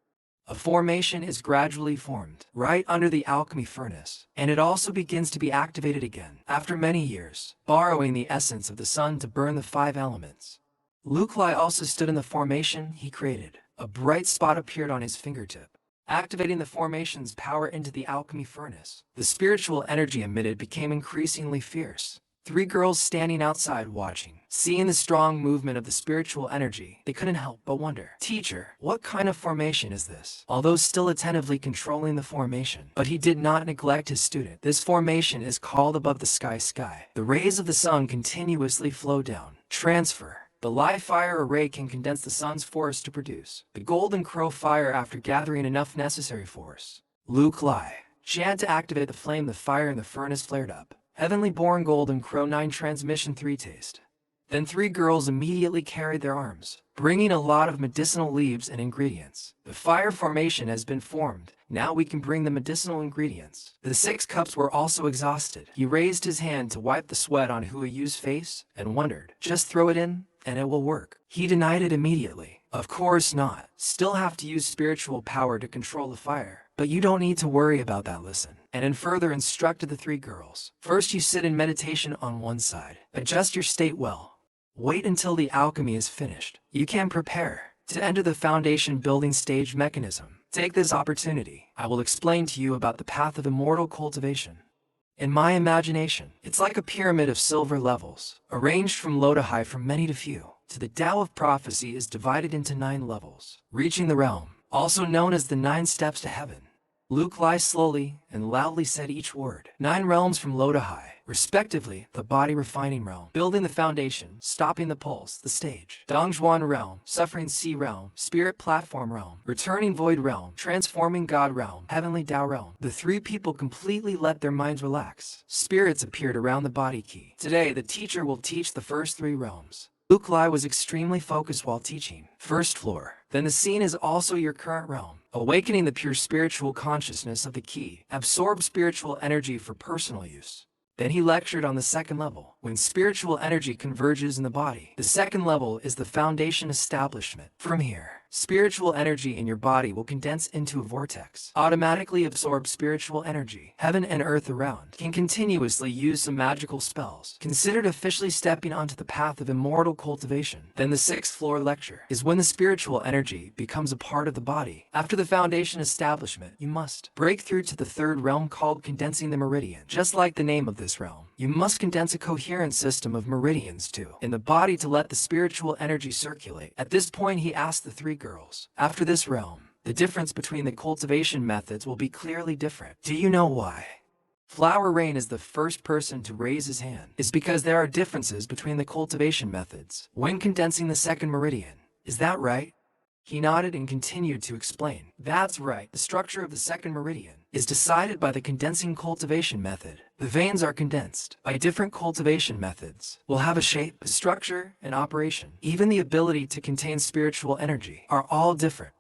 A formation is gradually formed, right under the alchemy furnace, and it also begins to be activated again, after many years, borrowing the essence of the sun to burn the 5 elements. Luke Lai also stood in the formation he created. A bright spot appeared on his fingertip, activating the formation's power into the alchemy furnace. The spiritual energy emitted became increasingly fierce. 3 girls standing outside watching. Seeing the strong movement of the spiritual energy, they couldn't help but wonder. Teacher, what kind of formation is this? Although still attentively controlling the formation, but he did not neglect his student. This formation is called above the sky. The rays of the sun continuously flow down. Transfer. The live fire array can condense the sun's force to produce the golden crow fire after gathering enough necessary force. Luke Lai. Chant to activate the flame. The fire in the furnace flared up. Heavenly born golden crow 9 transmission 3 taste. Then 3 girls immediately carried their arms, bringing a lot of medicinal leaves and ingredients. The fire formation has been formed. Now we can bring the medicinal ingredients. The 6 cups were also exhausted. He raised his hand to wipe the sweat on Hua Yu's face and wondered, just throw it in and it will work. He denied it immediately. Of course not. Still have to use spiritual power to control the fire. But you don't need to worry about that. Listen. And then further instructed the 3 girls. First you sit in meditation on one side. Adjust your state well. Wait until the alchemy is finished. You can prepare to enter the foundation building stage mechanism. Take this opportunity. I will explain to you about the path of immortal cultivation. In my imagination, it's like a pyramid of silver levels, arranged from low to high, from many to few. To the Tao of prophecy is divided into 9 levels, reaching the realm, also known as the 9 steps to heaven. Luke Lai slowly and loudly said each word. 9 realms from low to high, respectively: the body refining realm, building the foundation, stopping the pulse, the stage; Dongzhuan realm, suffering sea realm, spirit platform realm, returning void realm, transforming God realm, heavenly Tao realm. The 3 people completely let their minds relax. Spirits appeared around the body key. Today the teacher will teach the first 3 realms. Luke Lai was extremely focused while teaching. First floor. Then the scene is also your current realm. Awakening the pure spiritual consciousness of the key. Absorb spiritual energy for personal use. Then he lectured on the second level. When spiritual energy converges in the body, the second level is the foundation establishment. From here, spiritual energy in your body will condense into a vortex. Automatically absorb spiritual energy. Heaven and earth around can continuously use some magical spells. Considered officially stepping onto the path of immortal cultivation. Then the sixth floor lecture is when the spiritual energy becomes a part of the body. After the foundation establishment, you must break through to the third realm called condensing the meridian. Just like the name of this realm, you must condense a coherent system of meridians too in the body to let the spiritual energy circulate. At this point, he asked the three girls, after this realm, the difference between the cultivation methods will be clearly different. Do you know why? Flower Rain is the first person to raise his hand. It's because there are differences between the cultivation methods when condensing the second meridian. Is that right? He nodded and continued to explain. That's right. The structure of the second meridian is decided by the condensing cultivation method. The veins are condensed by different cultivation methods. Will have a shape, a structure, and operation. Even the ability to contain spiritual energy are all different.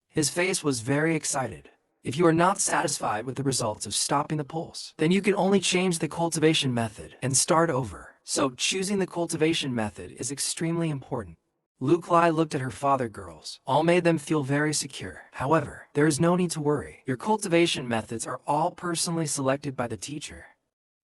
His face was very excited. If you are not satisfied with the results of stopping the pulse, then you can only change the cultivation method and start over. So choosing the cultivation method is extremely important. Luke Lai looked at her father girls. All made them feel very secure. However, there is no need to worry. Your cultivation methods are all personally selected by the teacher.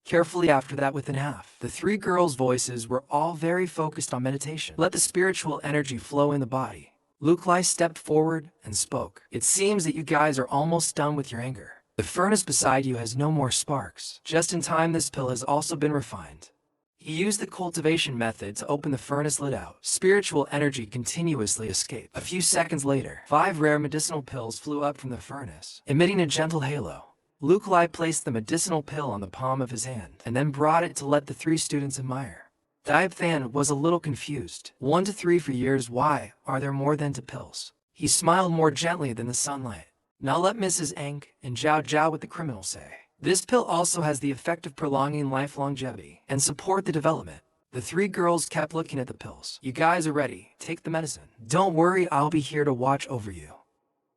Carefully after that within half, the three girls' voices were all very focused on meditation. Let the spiritual energy flow in the body. Luke Lai stepped forward and spoke. It seems that you guys are almost done with your anger. The furnace beside you has no more sparks. Just in time, this pill has also been refined. He used the cultivation method to open the furnace lid out. Spiritual energy continuously escaped. A few seconds later, 5 rare medicinal pills flew up from the furnace, emitting a gentle halo. Luke Lai placed the medicinal pill on the palm of his hand, and then brought it to let the 3 students admire. Diab Than was a little confused. 1 to 3 for years, why are there more than 2 pills? He smiled more gently than the sunlight. Now let Mrs. Eng and Zhao Zhao what the criminals say. This pill also has the effect of prolonging life longevity and support the development. The 3 girls kept looking at the pills. You guys are ready. Take the medicine. Don't worry, I'll be here to watch over you.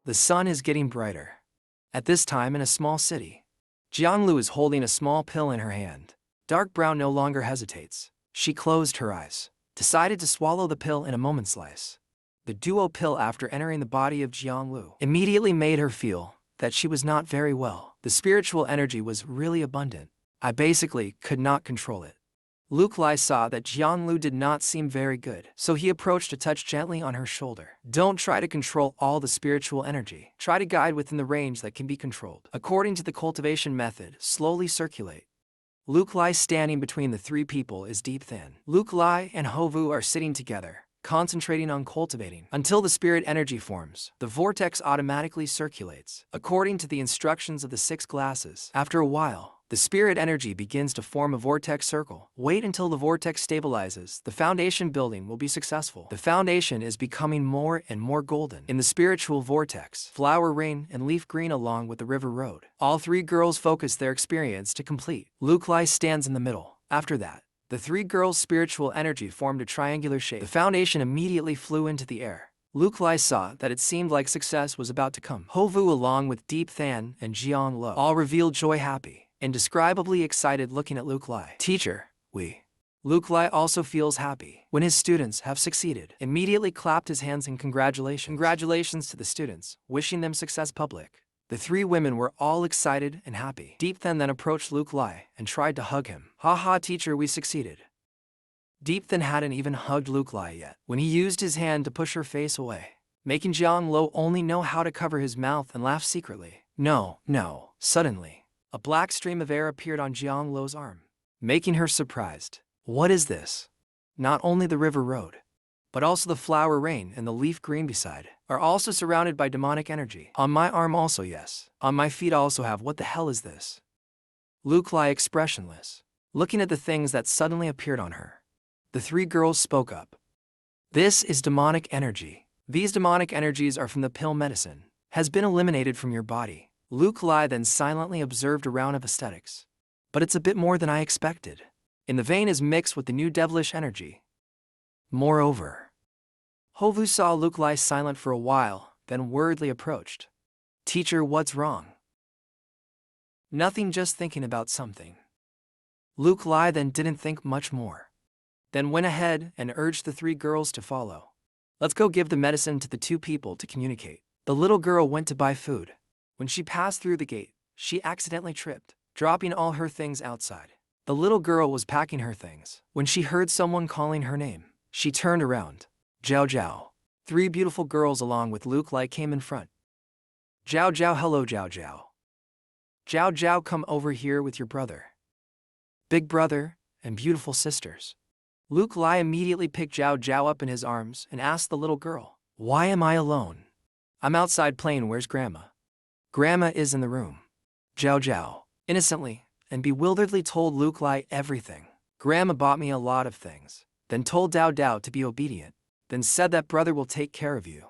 The sun is getting brighter. At this time in a small city, Jianglu is holding a small pill in her hand. Dark brown no longer hesitates. She closed her eyes, decided to swallow the pill in a moment's slice. The duo pill, after entering the body of Jianglu, immediately made her feel that she was not very well. The spiritual energy was really abundant. I basically could not control it. Luke Lai saw that Jianglu did not seem very good, so he approached to touch gently on her shoulder. Don't try to control all the spiritual energy. Try to guide within the range that can be controlled. According to the cultivation method, slowly circulate. Luke Lai standing between the 3 people is Deep Thin. Luke Lai and Hovu are sitting together, concentrating on cultivating until the spirit energy forms. The vortex automatically circulates according to the instructions of the 6 glasses. After a while, the spirit energy begins to form a vortex circle. Wait until the vortex stabilizes. The foundation building will be successful. The foundation is becoming more and more golden. In the spiritual vortex, flower rain and leaf green along with the river road. All 3 girls focus their experience to complete. Luke Lai stands in the middle. After that, the 3 girls' spiritual energy formed a triangular shape. The foundation immediately flew into the air. Luke Lai saw that it seemed like success was about to come. Hovu along with Deep Than and Jian Lo all revealed joy, happy, indescribably excited looking at Luke Lai. Teacher, Luke Lai also feels happy when his students have succeeded. Immediately clapped his hands in congratulations. Congratulations to the students, wishing them success public. The 3 women were all excited and happy. Deep Than then approached Luke Lai and tried to hug him. Haha, teacher, we succeeded. Deep Than hadn't even hugged Luke Lai yet when he used his hand to push her face away, making Jiang Lo only know how to cover his mouth and laugh secretly. No. Suddenly, a black stream of air appeared on Jiang Lo's arm, making her surprised. What is this? Not only the river road, but also the flower rain and the leaf green beside are also surrounded by demonic energy. On my arm also, yes. On my feet also have. What the hell is this? Luke Lai expressionless, looking at the things that suddenly appeared on her. The 3 girls spoke up. This is demonic energy. These demonic energies are from the pill medicine, has been eliminated from your body. Luke Lai then silently observed a round of aesthetics. But it's a bit more than I expected. In the vein is mixed with the new devilish energy. Moreover, Hovu saw Luke lie silent for a while, then worriedly approached. Teacher, what's wrong? Nothing, just thinking about something. Luke Lai then didn't think much more. Then went ahead and urged the 3 girls to follow. Let's go give the medicine to the 2 people to communicate. The little girl went to buy food. When she passed through the gate, she accidentally tripped, dropping all her things outside. The little girl was packing her things when she heard someone calling her name. She turned around. Zhao Zhao. 3 beautiful girls along with Luke Lai came in front. Zhao Zhao, hello Zhao Zhao. Zhao Zhao, come over here with your brother. Big brother and beautiful sisters. Luke Lai immediately picked Zhao Zhao up in his arms and asked the little girl, why am I alone? I'm outside playing, where's Grandma? Grandma is in the room. Zhao Zhao, innocently and bewilderedly told Luke Lai everything. Grandma bought me a lot of things, then told Dao Dao to be obedient, then said that brother will take care of you.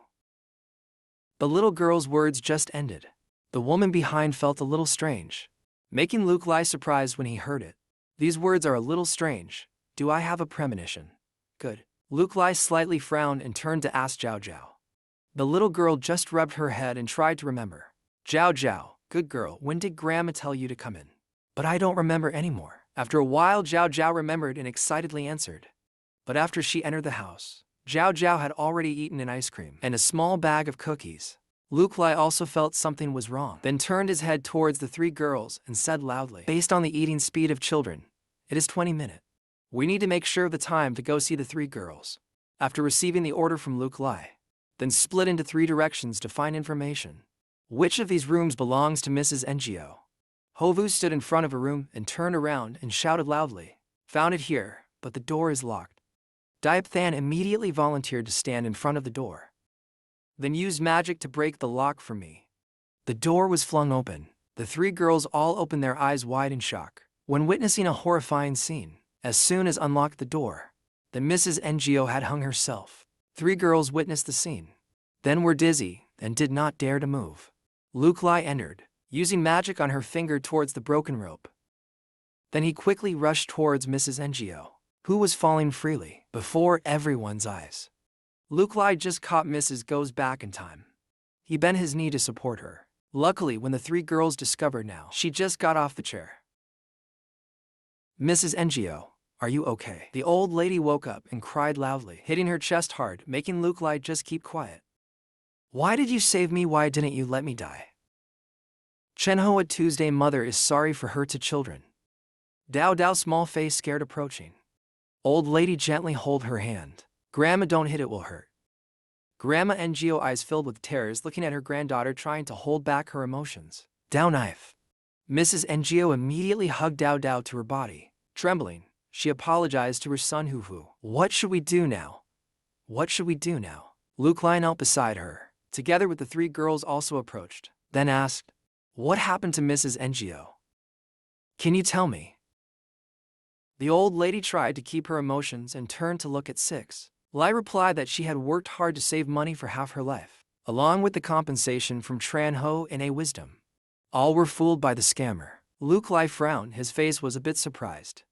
The little girl's words just ended. The woman behind felt a little strange, making Luke Lai surprised when he heard it. These words are a little strange. Do I have a premonition? Good. Luke Lai slightly frowned and turned to ask Zhao Zhao. The little girl just rubbed her head and tried to remember. Zhao Zhao, good girl, when did Grandma tell you to come in? But I don't remember anymore. After a while, Zhao Zhao remembered and excitedly answered. But after she entered the house, Zhao Zhao had already eaten an ice cream and a small bag of cookies. Luke Lai also felt something was wrong, then turned his head towards the 3 girls and said loudly, based on the eating speed of children, it is 20 minutes. We need to make sure of the time to go see the 3 girls. After receiving the order from Luke Lai, then split into 3 directions to find information. Which of these rooms belongs to Mrs. Ngo? Hovu stood in front of a room and turned around and shouted loudly, found it here, but the door is locked. Diep Than immediately volunteered to stand in front of the door. Then used magic to break the lock for me. The door was flung open. The 3 girls all opened their eyes wide in shock when witnessing a horrifying scene. As soon as unlocked the door, the Mrs. Ngo had hung herself. 3 girls witnessed the scene, then were dizzy and did not dare to move. Luke Lai entered, using magic on her finger towards the broken rope. Then he quickly rushed towards Mrs. Ngo, who was falling freely before everyone's eyes. Luke Lai just caught Mrs. Go's back in time. He bent his knee to support her. Luckily, when the 3 girls discovered now, she just got off the chair. Mrs. Ngo, are you okay? The old lady woke up and cried loudly, hitting her chest hard, making Luke Lai just keep quiet. Why did you save me? Why didn't you let me die? Chen Hoa Tuesday mother is sorry for her to children. Dao Dao small face scared approaching. Old lady gently hold her hand. Grandma, don't hit, it will hurt. Grandma Ngo eyes filled with tears looking at her granddaughter trying to hold back her emotions. Dao knife. Mrs. Ngo immediately hugged Dao Dao to her body. Trembling, she apologized to her son Hufu. What should we do now? What should we do now? Luke Lai knelt beside her, together with the 3 girls also approached, then asked, what happened to Mrs. Ngo? Can you tell me? The old lady tried to keep her emotions and turned to look at 6. Lai replied that she had worked hard to save money for half her life, along with the compensation from Tran Ho and a wisdom. All were fooled by the scammer. Luke Lai frowned, his face was a bit surprised.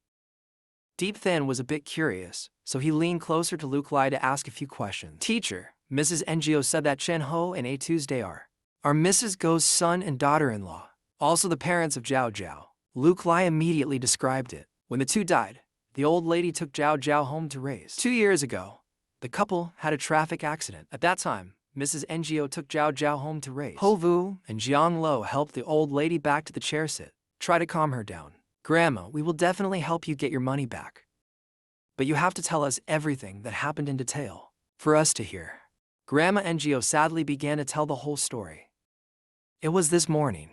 Diep Than was a bit curious, so he leaned closer to Luke Lai to ask a few questions. Teacher, Mrs. Ngo said that Chen Ho and A Tuesday are Mrs. Go's son and daughter-in-law, also the parents of Zhao Zhao. Luke Lai immediately described it. When the 2 died, the old lady took Zhao Zhao home to raise. 2 years ago, the couple had a traffic accident. At that time, Mrs. Ngo took Zhao Zhao home to raise. Ho Vu and Jiang Lo helped the old lady back to the chair sit, try to calm her down. Grandma, we will definitely help you get your money back. But you have to tell us everything that happened in detail, for us to hear. Grandma Ngo sadly began to tell the whole story. It was this morning,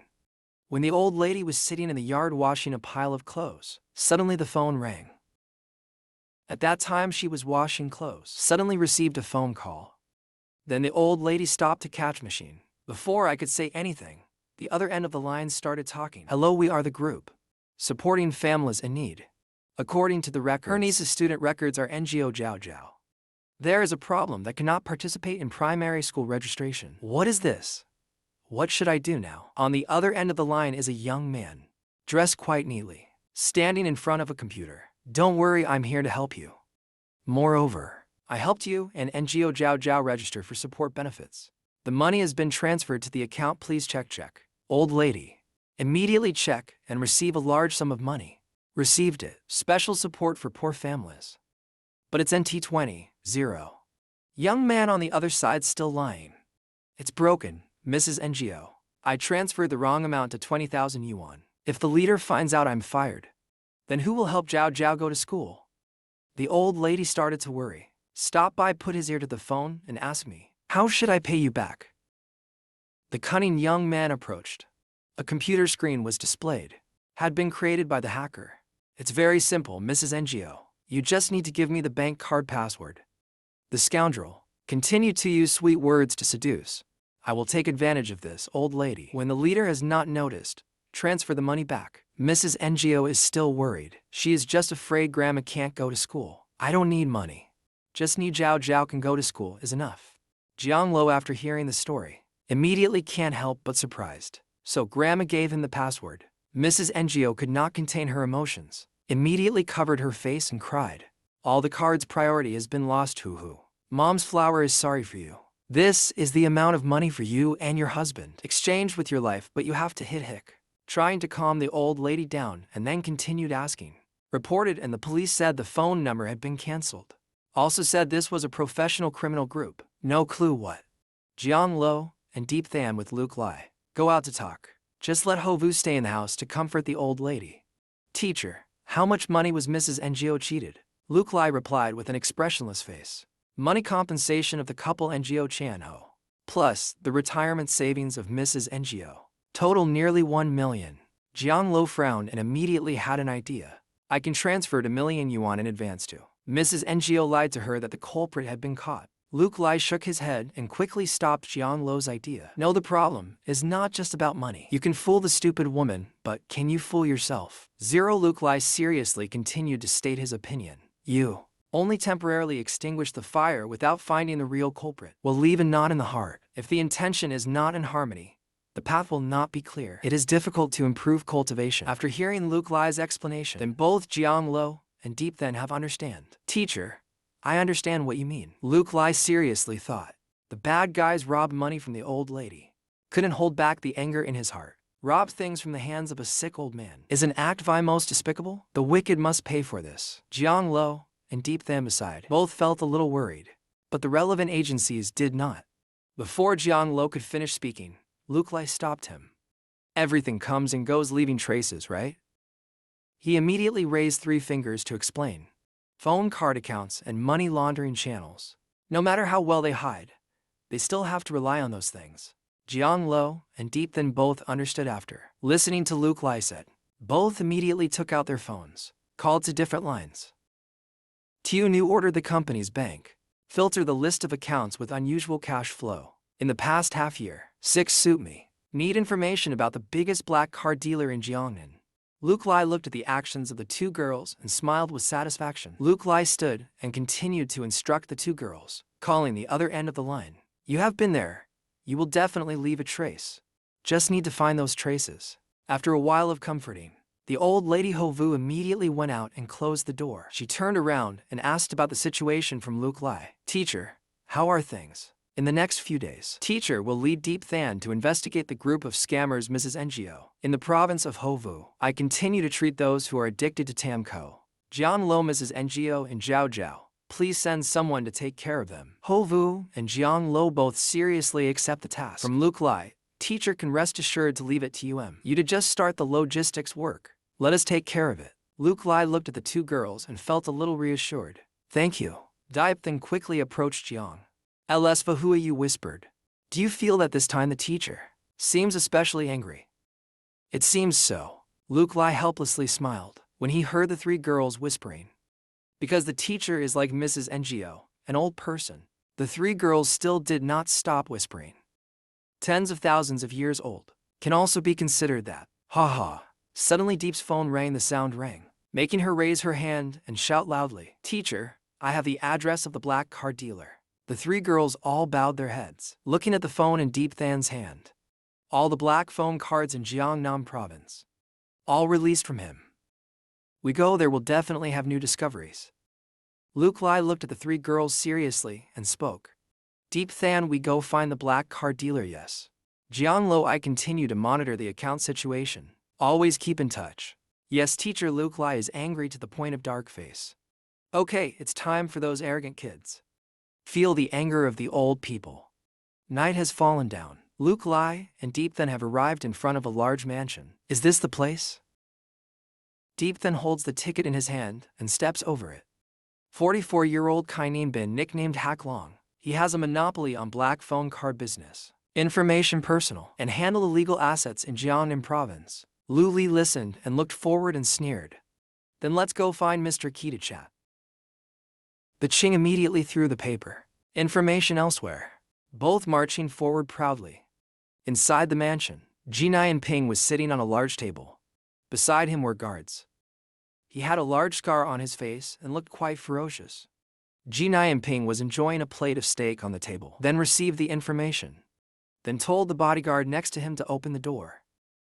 when the old lady was sitting in the yard washing a pile of clothes. Suddenly the phone rang. At that time she was washing clothes, suddenly received a phone call. Then the old lady stopped to catch machine. Before I could say anything, the other end of the line started talking. Hello, we are the group supporting families in need. According to the records, her niece's student records are NGO Zhao Zhao. There is a problem that cannot participate in primary school registration. What is this? What should I do now? On the other end of the line is a young man, dressed quite neatly, standing in front of a computer. Don't worry, I'm here to help you. Moreover, I helped you and NGO Jiao Jiao register for support benefits. The money has been transferred to the account. Please check. Old lady. Immediately check and receive a large sum of money. Received it. Special support for poor families. But it's NT20, 0. Young man on the other side still lying. It's broken, Mrs. NGO. I transferred the wrong amount to 20,000 yuan. If the leader finds out I'm fired, then who will help Jiao Jiao go to school? The old lady started to worry. Stopped by, put his ear to the phone, and asked me, how should I pay you back? The cunning young man approached. A computer screen was displayed. Had been created by the hacker. It's very simple, Mrs. NGO. You just need to give me the bank card password. The scoundrel continued to use sweet words to seduce. I will take advantage of this, old lady. When the leader has not noticed, transfer the money back. Mrs. NGO is still worried. She is just afraid grandma can't go to school. I don't need money. Just need Jiao Jiao can go to school is enough. Jiang Lo, after hearing the story, immediately can't help but surprised. So grandma gave him the password. Mrs. NGO could not contain her emotions, immediately covered her face and cried. All the card's priority has been lost, hoo-hoo. Mom's flower is sorry for you. This is the amount of money for you and your husband, exchanged with your life, but you have to hit hick. Trying to calm the old lady down and then continued asking. Reported, and the police said the phone number had been cancelled. Also said this was a professional criminal group. No clue what. Jiang Lo and Deep Than with Luke Lai go out to talk. Just let Ho Vu stay in the house to comfort the old lady. Teacher, how much money was Mrs. NGO cheated? Luke Lai replied with an expressionless face. Money compensation of the couple NGO Chan Ho, plus the retirement savings of Mrs. NGO. Total nearly 1 million. Jiang Lo frowned and immediately had an idea. I can transfer a million yuan in advance to. Mrs. NGO lied to her that the culprit had been caught. Luke Lai shook his head and quickly stopped Jiang Lo's idea. No, the problem is not just about money. You can fool the stupid woman, but can you fool yourself? 0. Luke Lai seriously continued to state his opinion. You only temporarily extinguish the fire without finding the real culprit. Will leave a knot in the heart. If the intention is not in harmony, the path will not be clear. It is difficult to improve cultivation. After hearing Luke Lai's explanation, then both Jiang Lo and Deep Then have understand. Teacher, I understand what you mean. Luke Lai seriously thought. The bad guys robbed money from the old lady. Couldn't hold back the anger in his heart. Robbed things from the hands of a sick old man. Is an act vi most despicable? The wicked must pay for this. Jiang Lo and Deep Then beside both felt a little worried, but the relevant agencies did not. Before Jiang Lo could finish speaking, Luke Lai stopped him. Everything comes and goes, leaving traces, right? He immediately raised 3 fingers to explain. Phone card accounts and money laundering channels. No matter how well they hide, they still have to rely on those things. Jiang Lo and Deep Then both understood after listening to Luke Lai said. Both immediately took out their phones, called to different lines. Tiu Nu ordered the company's bank filter the list of accounts with unusual cash flow. In the past half year, 6 suit me. Need information about the biggest black card dealer in Jiangnan. Luke Lai looked at the actions of the 2 girls and smiled with satisfaction. Luke Lai stood and continued to instruct the 2 girls, calling the other end of the line. You have been there. You will definitely leave a trace. Just need to find those traces. After a while of comforting, the old lady Ho Vu immediately went out and closed the door. She turned around and asked about the situation from Luke Lai. Teacher, how are things? In the next few days, teacher will lead Deep Than to investigate the group of scammers Mrs. NGO. In the province of Ho Vu, I continue to treat those who are addicted to Tamco. Jian Lo, Mrs. NGO, and Jiao Jiao. Please send someone to take care of them. Ho Vu and Jiang Lo both seriously accept the task. From Luke Lai, teacher can rest assured to leave it to you to just start the logistics work. Let us take care of it. Luke Lai looked at the 2 girls and felt a little reassured. Thank you. Diep then quickly approached Jiang. LS Fahua, you whispered. Do you feel that this time the teacher seems especially angry? It seems so. Luke Lai helplessly smiled when he heard the 3 girls whispering. Because the teacher is like Mrs. NGO, an old person, the 3 girls still did not stop whispering. Tens of thousands of years old can also be considered that. Ha ha. Suddenly Deep's phone rang. The sound rang, making her raise her hand and shout loudly. Teacher, I have the address of the black card dealer. The 3 girls all bowed their heads, looking at the phone in Deep Than's hand. All the black phone cards in Jiangnam province. All released from him. We go there will definitely have new discoveries. Luke Lai looked at the three girls seriously and spoke. Deep Than, we go find the black car dealer, yes. Jiang Lo, I continue to monitor the account situation. Always keep in touch. Yes, teacher. Luke Lai is angry to the point of dark face. Okay, it's time for those arrogant kids. Feel the anger of the old people. Night has fallen down. Luke Lai and Deep Than have arrived in front of a large mansion. Is this the place? Deep Than holds the ticket in his hand and steps over it. 44-year-old Kainim Bin, nicknamed Hak Long. He has a monopoly on black phone card business, information personal, and handle illegal assets in Jiangnan province. Lu Li listened and looked forward and sneered. Then let's go find Mr. Key to chat. The Qing immediately threw the paper. Information elsewhere. Both marching forward proudly. Inside the mansion, Jinai and Ping was sitting on a large table. Beside him were guards. He had a large scar on his face and looked quite ferocious. Jinai and Ping was enjoying a plate of steak on the table, then received the information. Then told the bodyguard next to him to open the door.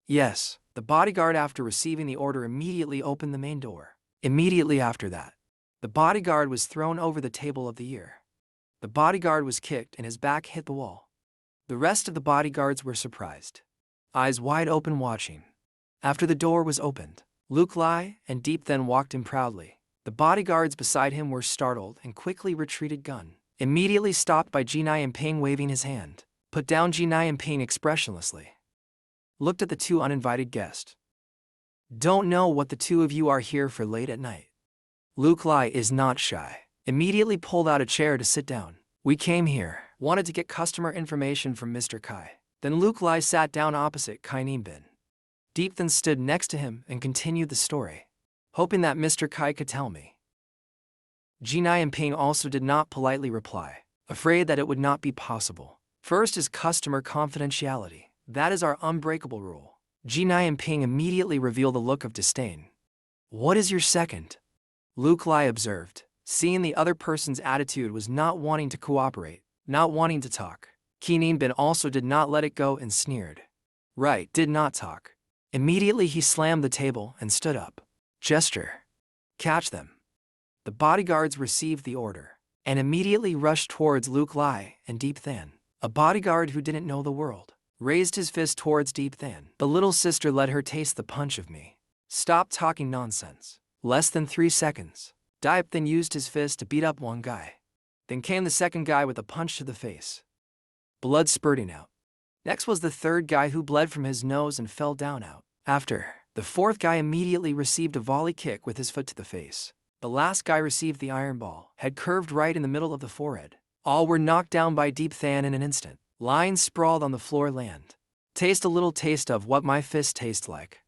Yes, the bodyguard, after receiving the order, immediately opened the main door. Immediately after that, the bodyguard was thrown over the table of the ear. The bodyguard was kicked and his back hit the wall. The rest of the bodyguards were surprised, eyes wide open watching. After the door was opened, Luke Lai and Deep Than walked in proudly. The bodyguards beside him were startled and quickly retreated, gun immediately stopped by Jinai and Ping waving his hand. Put down. Jinai and Ping expressionlessly looked at the two uninvited guests. Don't know what the two of you are here for late at night. Luke Lai is not shy. Immediately pulled out a chair to sit down. We came here, wanted to get customer information from Mr. Kai. Then Luke Lai sat down opposite Kainim Bin. Deep Than stood next to him and continued the story, hoping that Mr. Kai could tell me. Jinai and Ping also did not politely reply, afraid that it would not be possible. First is customer confidentiality. That is our unbreakable rule. Jinai and Ping immediately reveal the look of disdain. What is your second? Luke Lai observed, seeing the other person's attitude was not wanting to cooperate, not wanting to talk. Keenin Bin also did not let it go and sneered. Right, did not talk. Immediately he slammed the table and stood up. Gesture. Catch them. The bodyguards received the order and immediately rushed towards Luke Lai and Deep Than. A bodyguard who didn't know the world raised his fist towards Deep Than. The little sister let her taste the punch of me. Stop talking nonsense. Less than 3 seconds. Deep Than used his fist to beat up one guy. Then came the second guy with a punch to the face. Blood spurting out. Next was the third guy who bled from his nose and fell down out. After, the fourth guy immediately received a volley kick with his foot to the face. The last guy received the iron ball, head curved right in the middle of the forehead. All were knocked down by Deep Than in an instant. Lying sprawled on the floor land. Taste a little taste of what my fist tastes like.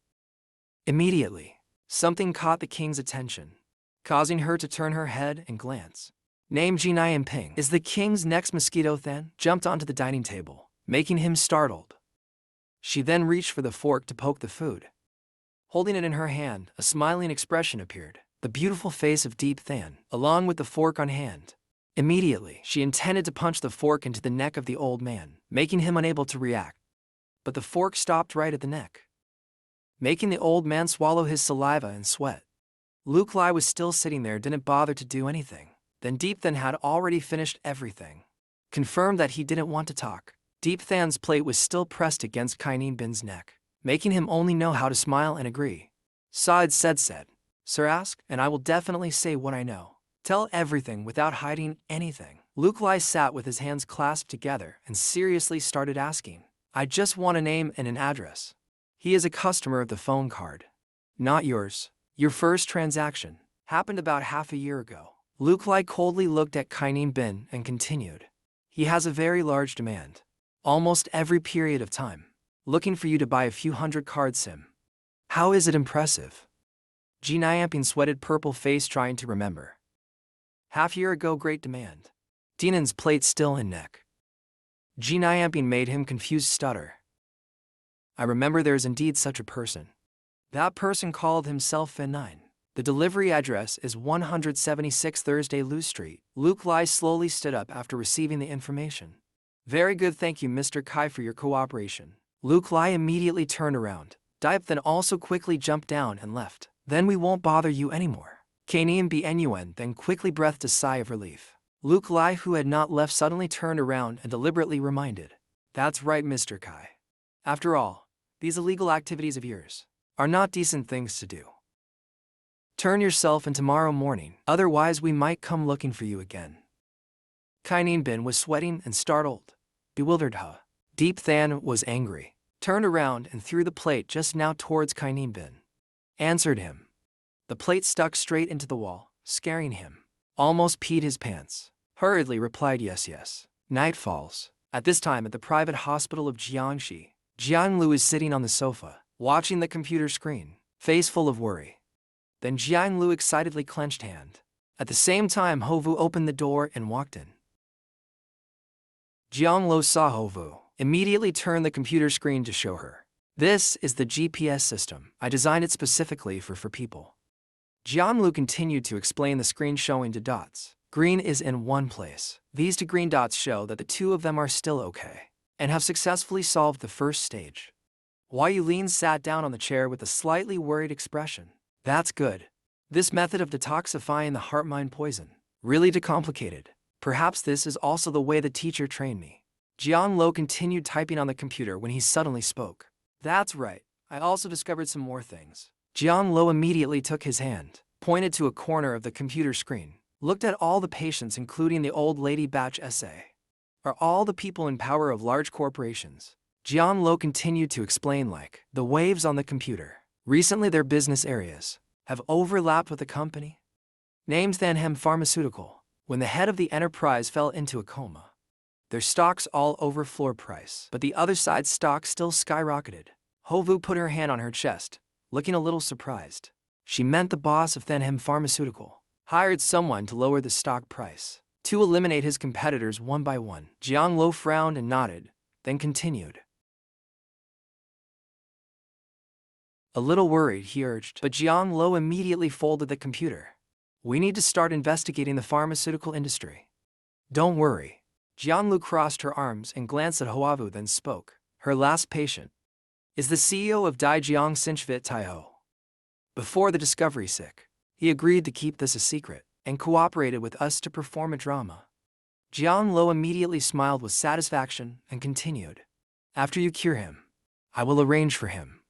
Immediately, something caught the king's attention, causing her to turn her head and glance. Name Jinai and Ping. Is the king's next mosquito Than? Jumped onto the dining table, making him startled. She then reached for the fork to poke the food. Holding it in her hand, a smiling expression appeared. The beautiful face of Deep Than, along with the fork on hand. Immediately, she intended to punch the fork into the neck of the old man, making him unable to react. But the fork stopped right at the neck, making the old man swallow his saliva and sweat. Luke Lai was still sitting there, didn't bother to do anything. Then Deep Than had already finished everything. Confirmed that he didn't want to talk. Deep Than's plate was still pressed against Kainim Bin's neck, making him only know how to smile and agree. Saad said, Sir, ask, and I will definitely say what I know. Tell everything without hiding anything. Luke Lai sat with his hands clasped together and seriously started asking. I just want a name and an address. He is a customer of the phone card. Not yours. Your first transaction happened about half a year ago. Luke Lai coldly looked at Kainim Bin and continued. He has a very large demand. Almost every period of time. Looking for you to buy a few hundred cards sim. How is it impressive? Jinai Amping sweated purple face trying to remember. Half year ago great demand. Dinan's plate still in neck. Jinai Amping made him confused stutter. I remember there is indeed such a person. That person called himself Fin 9. The delivery address is 176 Thursday Lu Street. Luke Lai slowly stood up after receiving the information. Very good, thank you Mr. Kai for your cooperation. Luke Lai immediately turned around. Deep Than also quickly jumped down and left. Then we won't bother you anymore. Kainian Bnun then quickly breathed a sigh of relief. Luke Lai, who had not left, suddenly turned around and deliberately reminded. That's right, Mr. Kai. After all, these illegal activities of yours are not decent things to do. Turn yourself in tomorrow morning, otherwise we might come looking for you again. Kainian Bin was sweating and startled, bewildered. Deep Than was angry, turned around and threw the plate just now towards Kainian Bin. Answered him. The plate stuck straight into the wall, scaring him. Almost peed his pants. Hurriedly replied yes. Night falls. At this time at the private hospital of Jiangxi, Jiang Lu is sitting on the sofa, watching the computer screen, face full of worry. Then Jiang Lu excitedly clenched hand. At the same time, Hovu opened the door and walked in. Jiang Lu saw Hovu, immediately turned the computer screen to show her. This is the GPS system. I designed it specifically for people. Jiang Lu continued to explain the screen showing two dots. Green is in one place. These two green dots show that the two of them are still okay and have successfully solved the first stage. Wai Yulin sat down on the chair with a slightly worried expression. That's good. This method of detoxifying the heart-mind poison, really too complicated. Perhaps this is also the way the teacher trained me. Jiang Lu continued typing on the computer when he suddenly spoke. That's right. I also discovered some more things. Jiang Lu immediately took his hand, pointed to a corner of the computer screen, looked at all the patients including the old lady batch SA. Are all the people in power of large corporations? Jiang Lu continued to explain like the waves on the computer. Recently their business areas have overlapped with the company. Named Thanhem Pharmaceutical. When the head of the enterprise fell into a coma, their stocks all over floor price, but the other side's stock still skyrocketed. Hovu put her hand on her chest, looking a little surprised. She meant the boss of Thanhem Pharmaceutical hired someone to lower the stock price, to eliminate his competitors one by one. Jiang Lu frowned and nodded, then continued. A little worried, he urged, but Jiang Lu immediately folded the computer. We need to start investigating the pharmaceutical industry. Don't worry. Jiang Lu crossed her arms and glanced at Hoavu, then spoke. Her last patient is the CEO of Daijiang Sinchvit Taiho. Before the discovery sick, he agreed to keep this a secret and cooperated with us to perform a drama. Jiang Lu immediately smiled with satisfaction and continued. After you cure him, I will arrange for him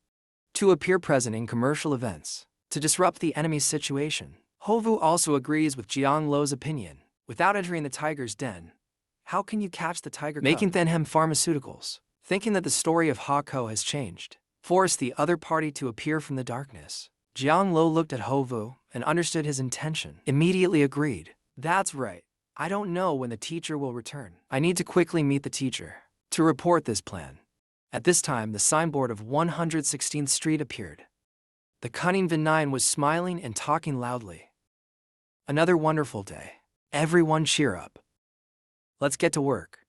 to appear present in commercial events to disrupt the enemy's situation. Hovu also agrees with Jiang Lu's opinion. Without entering the tiger's den, how can you catch the tiger cub? Making Thanhem Pharmaceuticals, thinking that the story of Hako has changed, force the other party to appear from the darkness. Jiang Lu looked at Hovu and understood his intention. Immediately agreed. That's right. I don't know when the teacher will return. I need to quickly meet the teacher to report this plan. At this time, the signboard of 116th Street appeared. The cunning Vin9 was smiling and talking loudly. Another wonderful day. Everyone cheer up. Let's get to work.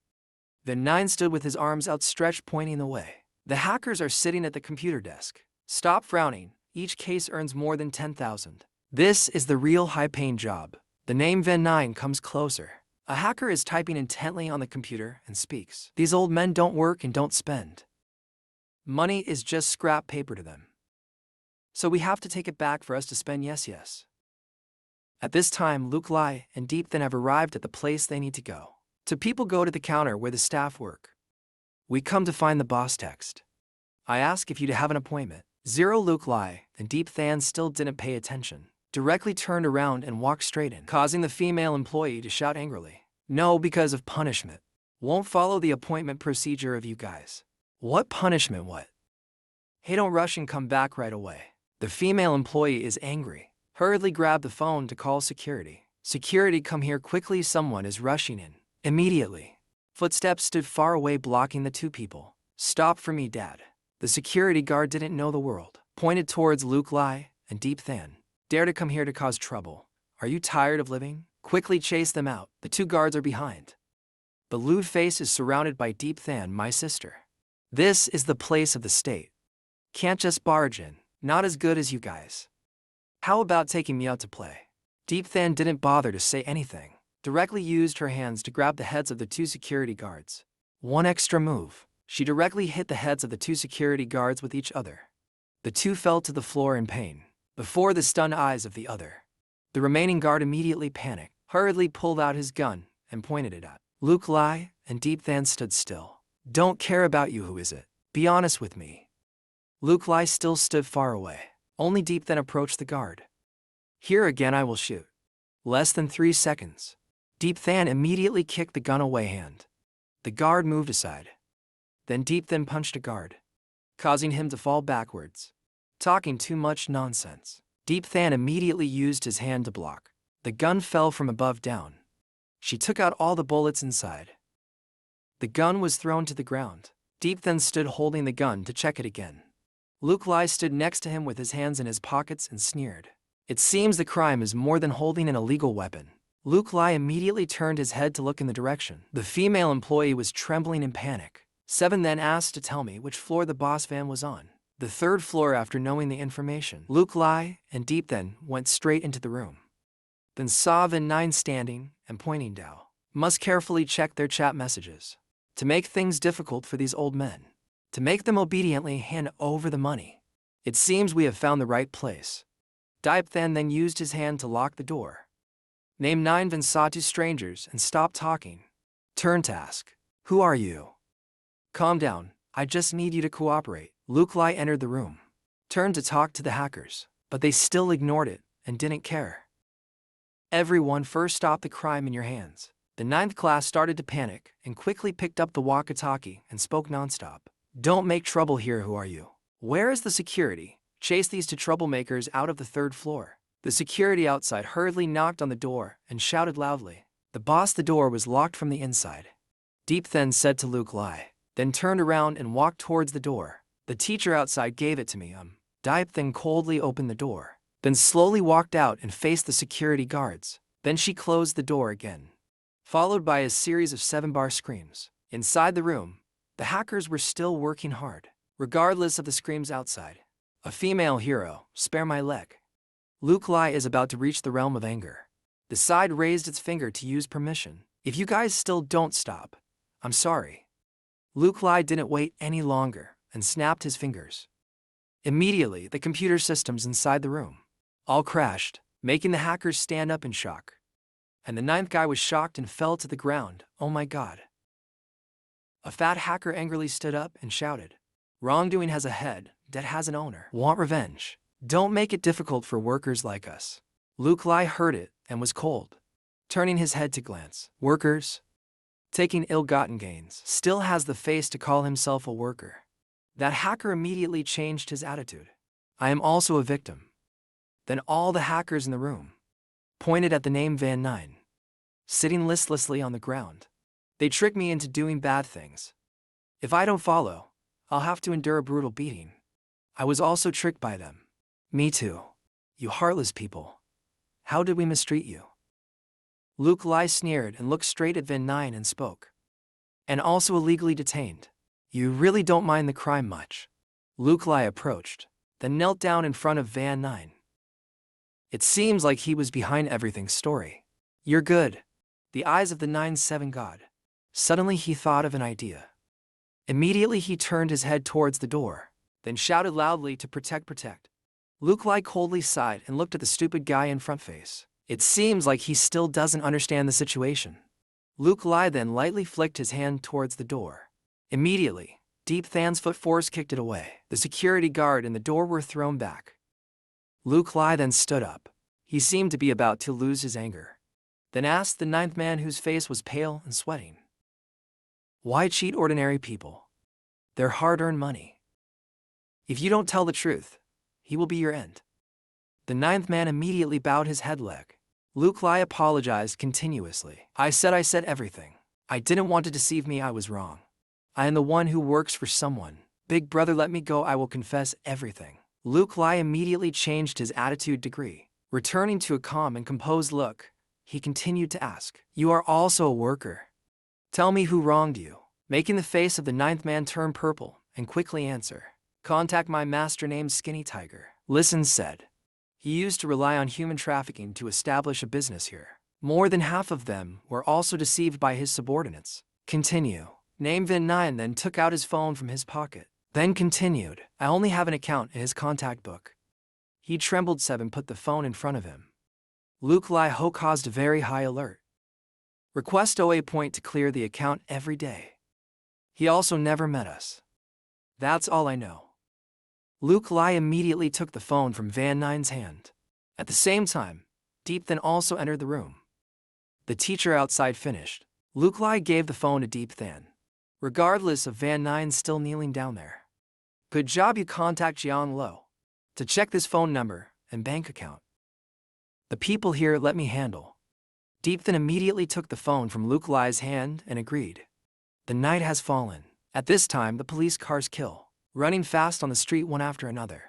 Vin9 stood with his arms outstretched, pointing the way. The hackers are sitting at the computer desk. Stop frowning. Each case earns more than 10,000. This is the real high-paying job. The name Vin9 comes closer. A hacker is typing intently on the computer and speaks. These old men don't work and don't spend. Money is just scrap paper to them. So we have to take it back for us to spend. Yes. At this time, Luke Lai and Deep Than have arrived at the place they need to go. Two people go to the counter where the staff work. We come to find the boss text. I ask if you to have an appointment. Luke Lai and Deep Than still didn't pay attention. Directly turned around and walked straight in, causing the female employee to shout angrily. No, because of punishment. Won't follow the appointment procedure of you guys. What punishment, what? Hey, don't rush and come back right away. The female employee is angry. Hurriedly grabbed the phone to call security. Security, come here quickly, someone is rushing in. Immediately. Footsteps stood far away, blocking the two people. Stop for me, Dad. The security guard didn't know the world. Pointed towards Luke Lai and Deep Than. Dare to come here to cause trouble. Are you tired of living? Quickly chase them out. The two guards are behind. The lewd face is surrounded by Deep Than, my sister. This is the place of the state. Can't just barge in. Not as good as you guys. How about taking me out to play? Deep Than didn't bother to say anything. Directly used her hands to grab the heads of the two security guards. One extra move. She directly hit the heads of the two security guards with each other. The two fell to the floor in pain, before the stunned eyes of the other. The remaining guard immediately panicked, hurriedly pulled out his gun, and pointed it at Luke Lai, and Deep Than stood still. Don't care about you, who is it? Be honest with me. Luke Lai still stood far away. Only Deep Than approached the guard. Here again I will shoot. Less than 3 seconds. Deep Than immediately kicked the gun away hand. The guard moved aside. Then Deep Than punched a guard, causing him to fall backwards. Talking too much nonsense. Deep Than immediately used his hand to block. The gun fell from above down. She took out all the bullets inside. The gun was thrown to the ground. Deep Than stood holding the gun to check it again. Luke Lai stood next to him with his hands in his pockets and sneered. It seems the crime is more than holding an illegal weapon. Luke Lai immediately turned his head to look in the direction. The female employee was trembling in panic. 7 then asked to tell me which floor the boss van was on. The 3rd floor. After knowing the information, Luke Lai and Deep Than went straight into the room. Then saw Van 9 standing and pointing down. Must carefully check their chat messages. To make things difficult for these old men. To make them obediently hand over the money. It seems we have found the right place. Deep Than then used his hand to lock the door. Name 9 Van saw 2 strangers and stopped talking. Turned to ask, who are you? Calm down, I just need you to cooperate. Luke Lai entered the room. Turned to talk to the hackers, but they still ignored it and didn't care. Everyone, first stop the crime in your hands. The 9th class started to panic and quickly picked up the walkie-talkie and spoke nonstop. Don't make trouble here, who are you? Where is the security? Chase these 2 troublemakers out of the 3rd floor. The security outside hurriedly knocked on the door and shouted loudly. The boss, the door was locked from the inside. Deep Than said to Luke Lai, then turned around and walked towards the door. The teacher outside gave it to me. Deep Than coldly opened the door, then slowly walked out and faced the security guards. Then she closed the door again, followed by a series of 7-bar screams. Inside the room, the hackers were still working hard, regardless of the screams outside. A female hero, spare my leg. Luke Lai is about to reach the realm of anger. The side raised its finger to use permission. If you guys still don't stop, I'm sorry. Luke Lai didn't wait any longer and snapped his fingers. Immediately, the computer systems inside the room all crashed, making the hackers stand up in shock. And the 9th guy was shocked and fell to the ground. Oh my God. A fat hacker angrily stood up and shouted, wrongdoing has a head, debt has an owner. Want revenge? Don't make it difficult for workers like us. Luke Lai heard it and was cold, turning his head to glance. Workers? Taking ill-gotten gains. Still has the face to call himself a worker. That hacker immediately changed his attitude. I am also a victim. Then all the hackers in the room pointed at the name Van 9, sitting listlessly on the ground. They tricked me into doing bad things. If I don't follow, I'll have to endure a brutal beating. I was also tricked by them. Me too. You heartless people. How did we mistreat you? Luke Lai sneered and looked straight at Van 9 and spoke. And also illegally detained. You really don't mind the crime much. Luke Lai approached, then knelt down in front of Van 9. It seems like he was behind everything's story. You're good. The eyes of the 9-7 god. Suddenly he thought of an idea. Immediately he turned his head towards the door, then shouted loudly to protect. Luke Lai coldly sighed and looked at the stupid guy in front face. It seems like he still doesn't understand the situation. Luke Lai then lightly flicked his hand towards the door. Immediately, Deep Than's foot force kicked it away. The security guard and the door were thrown back. Luke Lai then stood up. He seemed to be about to lose his anger. Then asked the 9th man, whose face was pale and sweating, why cheat ordinary people? Their hard-earned money. If you don't tell the truth, he will be your end. The 9th man immediately bowed his head. Luke Lai apologized continuously. I said everything. I didn't want to deceive me. I was wrong. I am the one who works for someone. Big brother, let me go. I will confess everything. Luke Lai immediately changed his attitude degree. Returning to a calm and composed look, he continued to ask, you are also a worker. Tell me who wronged you. Making the face of the 9th man turn purple and quickly answer, contact my master named Skinny Tiger. Listen, said. He used to rely on human trafficking to establish a business here. More than half of them were also deceived by his subordinates. Continue. Name Vin 9 then took out his phone from his pocket. Then continued, I only have an account in his contact book. He trembled. 7 put the phone in front of him. Luke Lai Ho caused a very high alert. Request OA point to clear the account every day. He also never met us. That's all I know. Luke Lai immediately took the phone from Van Nine's hand. At the same time, Deep Than also entered the room. The teacher outside finished. Luke Lai gave the phone to Deep Than, regardless of Van Nine still kneeling down there. Good job, you contact Jiang Lo to check this phone number and bank account. The people here let me handle. Deep Than immediately took the phone from Luke Lai's hand and agreed. The night has fallen. At this time, the police cars kill, running fast on the street one after another.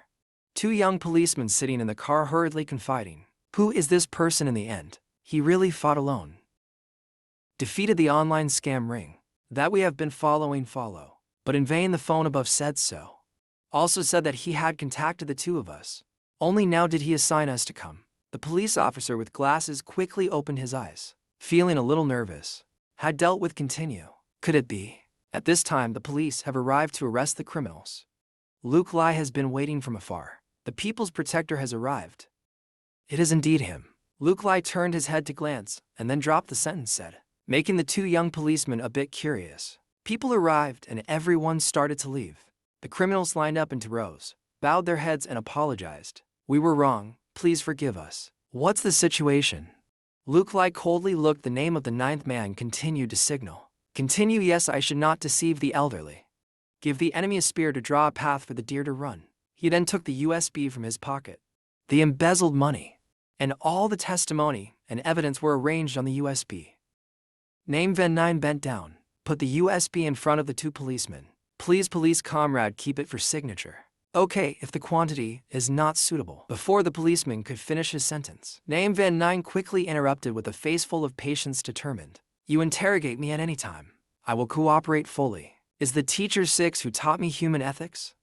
Two young policemen sitting in the car hurriedly confiding. Who is this person in the end? He really fought alone. Defeated the online scam ring. That we have been following follow. But in vain the phone above said so. Also said that he had contacted the two of us. Only now did he assign us to come. The police officer with glasses quickly opened his eyes, feeling a little nervous. Had dealt with continue. Could it be? At this time the police have arrived to arrest the criminals. Luke Lai has been waiting from afar. The people's protector has arrived. It is indeed him. Luke Lai turned his head to glance and then dropped the sentence said, making the two young policemen a bit curious. People arrived and everyone started to leave. The criminals lined up into rows, bowed their heads and apologized. We were wrong, please forgive us. What's the situation? Luke Lai coldly looked. The name of the ninth man continued to signal. Continue. Yes, I should not deceive the elderly. Give the enemy a spear to draw a path for the deer to run. He then took the USB from his pocket. The embezzled money and all the testimony and evidence were arranged on the USB. Name Van Nine bent down, put the USB in front of the two policemen. Please, police comrade, keep it for signature. Okay, if the quantity is not suitable. Before the policeman could finish his sentence, Name Van Nine quickly interrupted with a face full of patience, determined. You interrogate me at any time. I will cooperate fully. Is the teacher 6 who taught me human ethics?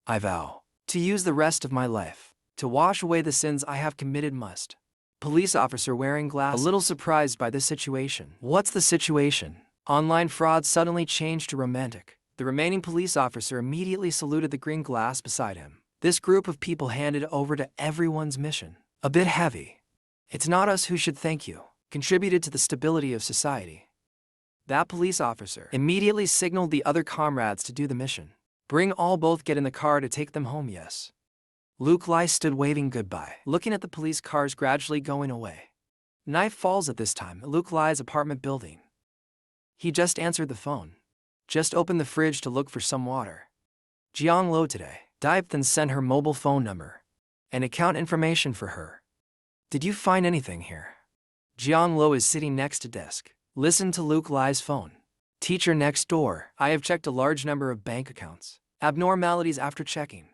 I vow to use the rest of my life to wash away the sins I have committed. Must. Police officer wearing glasses, a little surprised by this situation. What's the situation? Online fraud suddenly changed to romantic. The remaining police officer immediately saluted the green glass beside him. This group of people handed over to everyone's mission. A bit heavy. It's not us who should thank you. Contributed to the stability of society. That police officer immediately signaled the other comrades to do the mission. Bring all, both get in the car to take them home. Yes. Luke Lai stood waving goodbye, looking at the police cars gradually going away. Night falls at this time at Luke Lai's apartment building. He just answered the phone. Just opened the fridge to look for some water. Jiang Lo today. Deep Than sent her mobile phone number and account information for her. Did you find anything here? Jiang Lo is sitting next to desk. Listen to Luke Lai's phone. Teacher next door. I have checked a large number of bank accounts. Abnormalities after checking.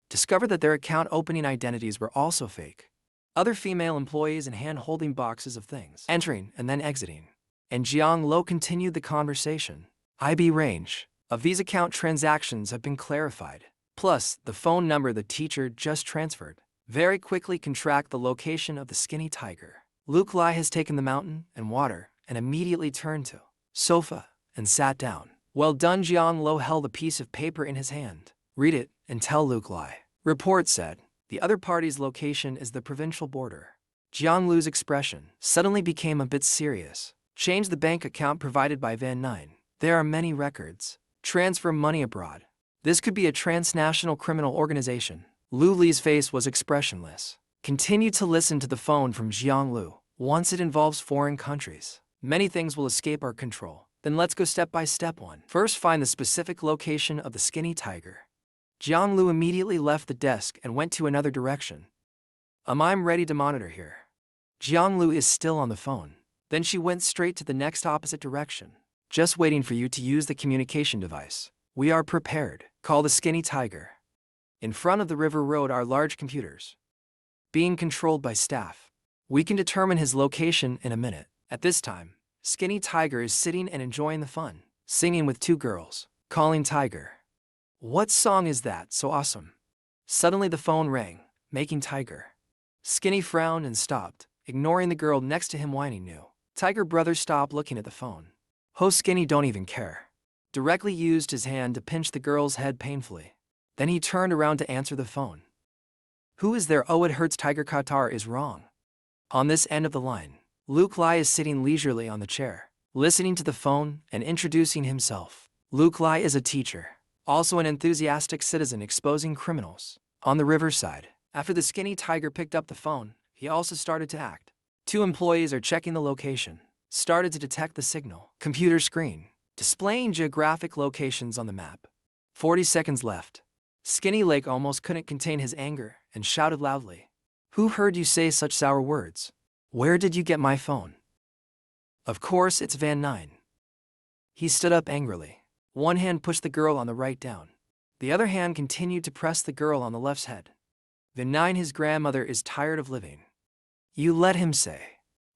Discovered that their account opening identities were also fake. Other female employees in hand-holding boxes of things, entering and then exiting. And Jiang Lo continued the conversation. IB range of these account transactions have been clarified. Plus, the phone number the teacher just transferred. Very quickly can track the location of the skinny tiger. Luke Lai has taken the mountain and water and immediately turned to sofa and sat down. Well done. Jiang Lo held a piece of paper in his hand. Read it and tell Luke Lai. Report said, the other party's location is the provincial border. Jiang Lu's expression suddenly became a bit serious. Change the bank account provided by Van Nine. There are many records. Transfer money abroad. This could be a transnational criminal organization. Lu Li's face was expressionless. Continue to listen to the phone from Jiang Lu. Once it involves foreign countries, many things will escape our control. Then let's go step by step. 1. First, find the specific location of the skinny tiger. Jiang Lu immediately left the desk and went to another direction. I'm ready to monitor here. Jiang Lu is still on the phone. Then she went straight to the next opposite direction. Just waiting for you to use the communication device. We are prepared. Call the skinny tiger. In front of the river road are large computers, being controlled by staff. We can determine his location in a minute. At this time, skinny tiger is sitting and enjoying the fun, singing with two girls, calling tiger. What song is that? So awesome. Suddenly the phone rang, making tiger. Skinny frowned and stopped, ignoring the girl next to him whining new. Tiger brother stopped looking at the phone. Ho Skinny don't even care. Directly used his hand to pinch the girl's head painfully. Then he turned around to answer the phone. Who is there? Oh, it hurts. Tiger Qatar is wrong. On this end of the line, Luke Lai is sitting leisurely on the chair, listening to the phone and introducing himself. Luke Lai is a teacher, also an enthusiastic citizen exposing criminals. On the riverside, after the skinny tiger picked up the phone, he also started to act. 2 employees are checking the location, started to detect the signal. Computer screen, displaying geographic locations on the map. 40 seconds left. Skinny Lake almost couldn't contain his anger and shouted loudly. Who heard you say such sour words? Where did you get my phone? Of course it's Van 9. He stood up angrily. One hand pushed the girl on the right down. The other hand continued to press the girl on the left's head. Van 9, his grandmother is tired of living. You let him say.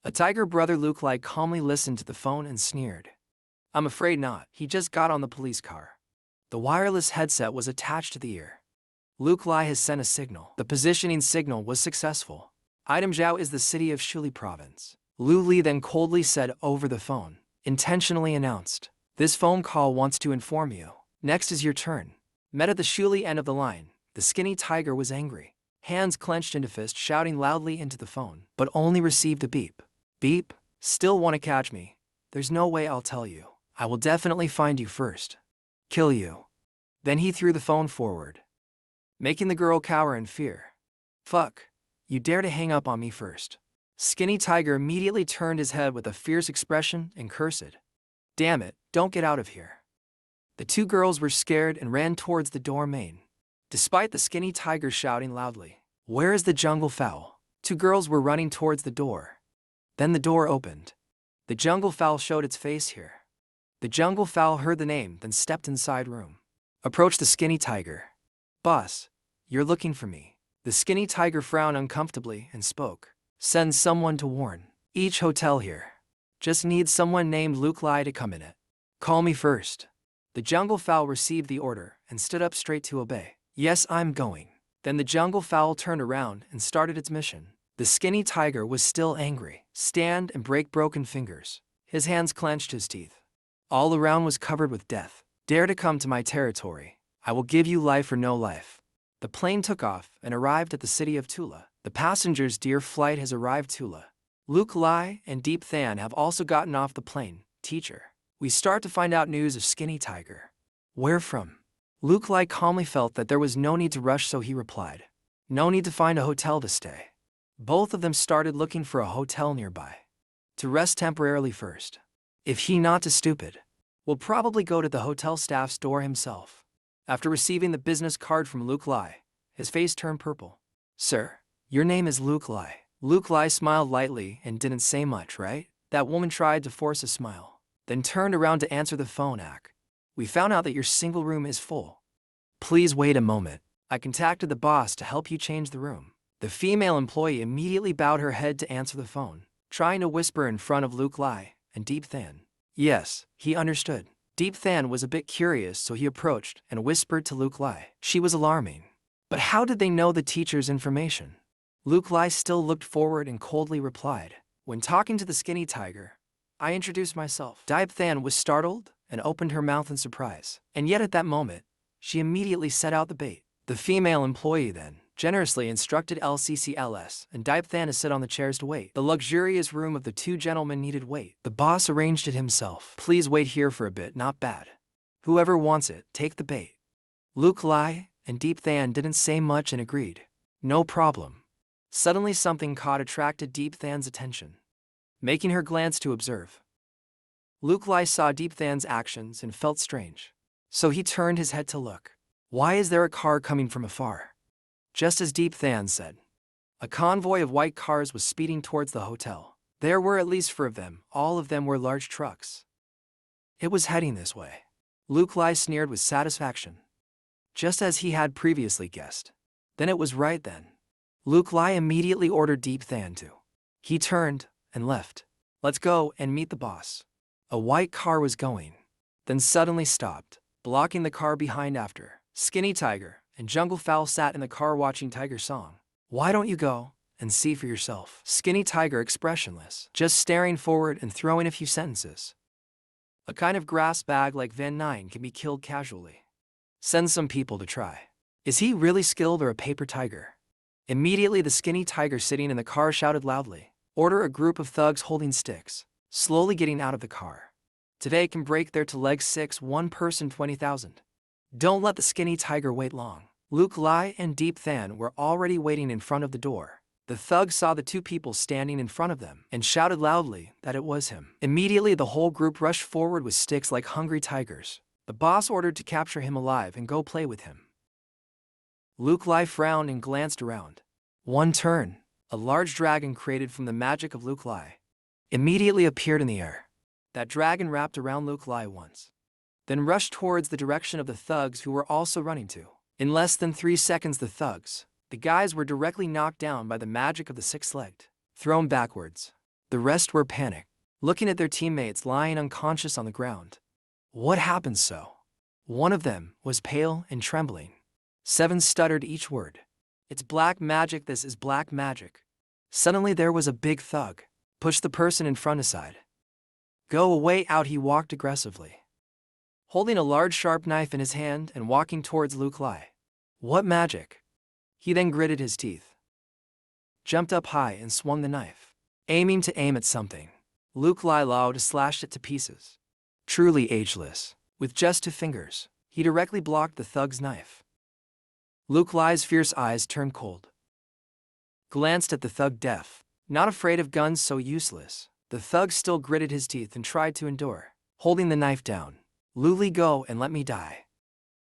A tiger brother Luke Lai calmly listened to the phone and sneered. I'm afraid not. He just got on the police car. The wireless headset was attached to the ear. Luke Lai has sent a signal. The positioning signal was successful. Item Zhao is the city of Shuli province. Lu Li then coldly said over the phone, intentionally announced. This phone call wants to inform you. Next is your turn. Met at the Shuli end of the line, the skinny tiger was angry. Hands clenched into fist, shouting loudly into the phone, but only received a beep. Beep? Still want to catch me? There's no way I'll tell you. I will definitely find you first. Kill you. Then he threw the phone forward, making the girl cower in fear. Fuck. You dare to hang up on me first. Skinny tiger immediately turned his head with a fierce expression and cursed. Damn it, don't get out of here. The 2 girls were scared and ran towards the doorway. Despite the skinny tiger shouting loudly, where is the jungle fowl? 2 girls were running towards the door. Then the door opened. The jungle fowl showed its face here. The jungle fowl heard the name, then stepped inside room. Approached the skinny tiger. Boss, you're looking for me. The skinny tiger frowned uncomfortably and spoke. Send someone to warn each hotel here. Just need someone named Luke Lai to come in it. Call me first. The jungle fowl received the order and stood up straight to obey. Yes, I'm going. Then the jungle fowl turned around and started its mission. The skinny tiger was still angry. Stand and break broken fingers. His hands clenched, his teeth. All around was covered with death. Dare to come to my territory. I will give you life or no life. The plane took off and arrived at the city of Tula. The passengers' dear flight has arrived Tula. Luke Lai and Deep Than have also gotten off the plane. Teacher, we start to find out news of Skinny Tiger. Where from? Luke Lai calmly felt that there was no need to rush, so he replied. No need to find a hotel to stay. Both of them started looking for a hotel nearby. To rest temporarily first. If he not too stupid, will probably go to the hotel staff's door himself. After receiving the business card from Luke Lai, his face turned purple. Sir, your name is Luke Lai. Luke Lai smiled lightly and didn't say much, right? That woman tried to force a smile, then turned around to answer the phone. We found out that your single room is full. Please wait a moment. I contacted the boss to help you change the room. The female employee immediately bowed her head to answer the phone, trying to whisper in front of Luke Lai and Deep Than. Yes, he understood. Deep Than was a bit curious, so he approached and whispered to Luke Lai. She was alarming. But how did they know the teacher's information? Luke Lai still looked forward and coldly replied. When talking to the skinny tiger, I introduced myself. Deep Than was startled and opened her mouth in surprise. And yet at that moment, she immediately set out the bait. The female employee then generously instructed LCCLS and Deep Than to sit on the chairs to wait. The luxurious room of the 2 gentlemen needed wait. The boss arranged it himself. Please wait here for a bit, not bad. Whoever wants it, take the bait. Luke Lai and Deep Than didn't say much and agreed. No problem. Suddenly something attracted Deep Than's attention, making her glance to observe. Luke Lai saw Deep Than's actions and felt strange. So he turned his head to look. Why is there a car coming from afar? Just as Deep Than said, a convoy of white cars was speeding towards the hotel. There were at least 4 of them. All of them were large trucks. It was heading this way. Luke Lai sneered with satisfaction, just as he had previously guessed. Then it was right then. Luke Lai immediately ordered Deep Than to. He turned and left. Let's go and meet the boss. A white car was going, then suddenly stopped, blocking the car behind after. Skinny Tiger and Jungle Fowl sat in the car watching Tiger Song. Why don't you go and see for yourself? Skinny Tiger expressionless, just staring forward and throwing a few sentences. A kind of grass bag like Van 9 can be killed casually. Send some people to try. Is he really skilled or a paper tiger? Immediately the skinny tiger sitting in the car shouted loudly. Order a group of thugs holding sticks, slowly getting out of the car. Today can break there to leg 6, one person 20,000. Don't let the skinny tiger wait long. Luke Lai and Deep Than were already waiting in front of the door. The thugs saw the two people standing in front of them and shouted loudly that it was him. Immediately, the whole group rushed forward with sticks like hungry tigers. The boss ordered to capture him alive and go play with him. Luke Lai frowned and glanced around. One turn, a large dragon created from the magic of Luke Lai immediately appeared in the air. That dragon wrapped around Luke Lai once, then rushed towards the direction of the thugs who were also running too. In less than 3 seconds, the guys were directly knocked down by the magic of the six-legged, thrown backwards. The rest were panicked, looking at their teammates lying unconscious on the ground. What happened so? One of them was pale and trembling. 7 stuttered each word. It's black magic, this is black magic. Suddenly there was a big thug. Pushed the person in front aside. Go away, out, he walked aggressively, holding a large sharp knife in his hand and walking towards Luke Lai. What magic? He then gritted his teeth, jumped up high and swung the knife, aiming to aim at something. Luke Lai Lao slashed it to pieces. Truly ageless. With just 2 fingers, he directly blocked the thug's knife. Luke Lai's fierce eyes turned cold. Glanced at the thug deaf. Not afraid of guns, so useless. The thug still gritted his teeth and tried to endure, holding the knife down. Luli, go and let me die.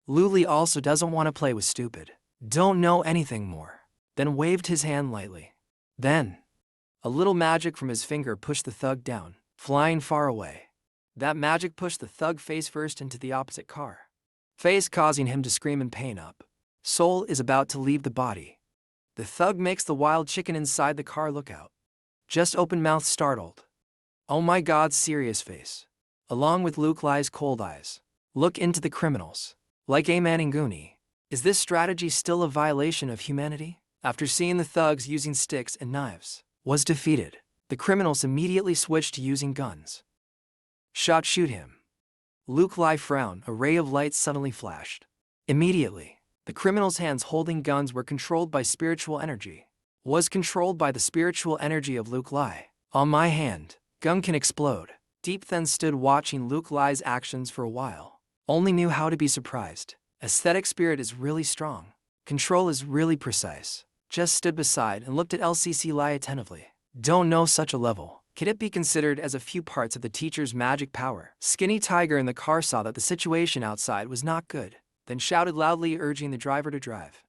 Luli also doesn't want to play with stupid. Don't know anything more. Then waved his hand lightly. Then, a little magic from his finger pushed the thug down, flying far away. That magic pushed the thug face first into the opposite car, face causing him to scream in pain. Up. Soul is about to leave the body. The thug makes the wild chicken inside the car look out. Just open mouth, startled. Oh my God, serious face. Along with Luke Lai's cold eyes. Look into the criminals. Like a Maninguni. Is this strategy still a violation of humanity? After seeing the thugs using sticks and knives was defeated, the criminals immediately switched to using guns. Shoot him. Luke Lai frowned. A ray of light suddenly flashed. Immediately, the criminals' hands holding guns were controlled by spiritual energy. Was controlled by the spiritual energy of Luke Lai. On my hand, gun can explode. Deep Then stood watching Luke Lai's actions for a while. Only knew how to be surprised. Aesthetic spirit is really strong. Control is really precise. Just stood beside and looked at LCC Lai attentively. Don't know such a level. Could it be considered as a few parts of the teacher's magic power? Skinny Tiger in the car saw that the situation outside was not good, then shouted loudly, urging the driver to drive.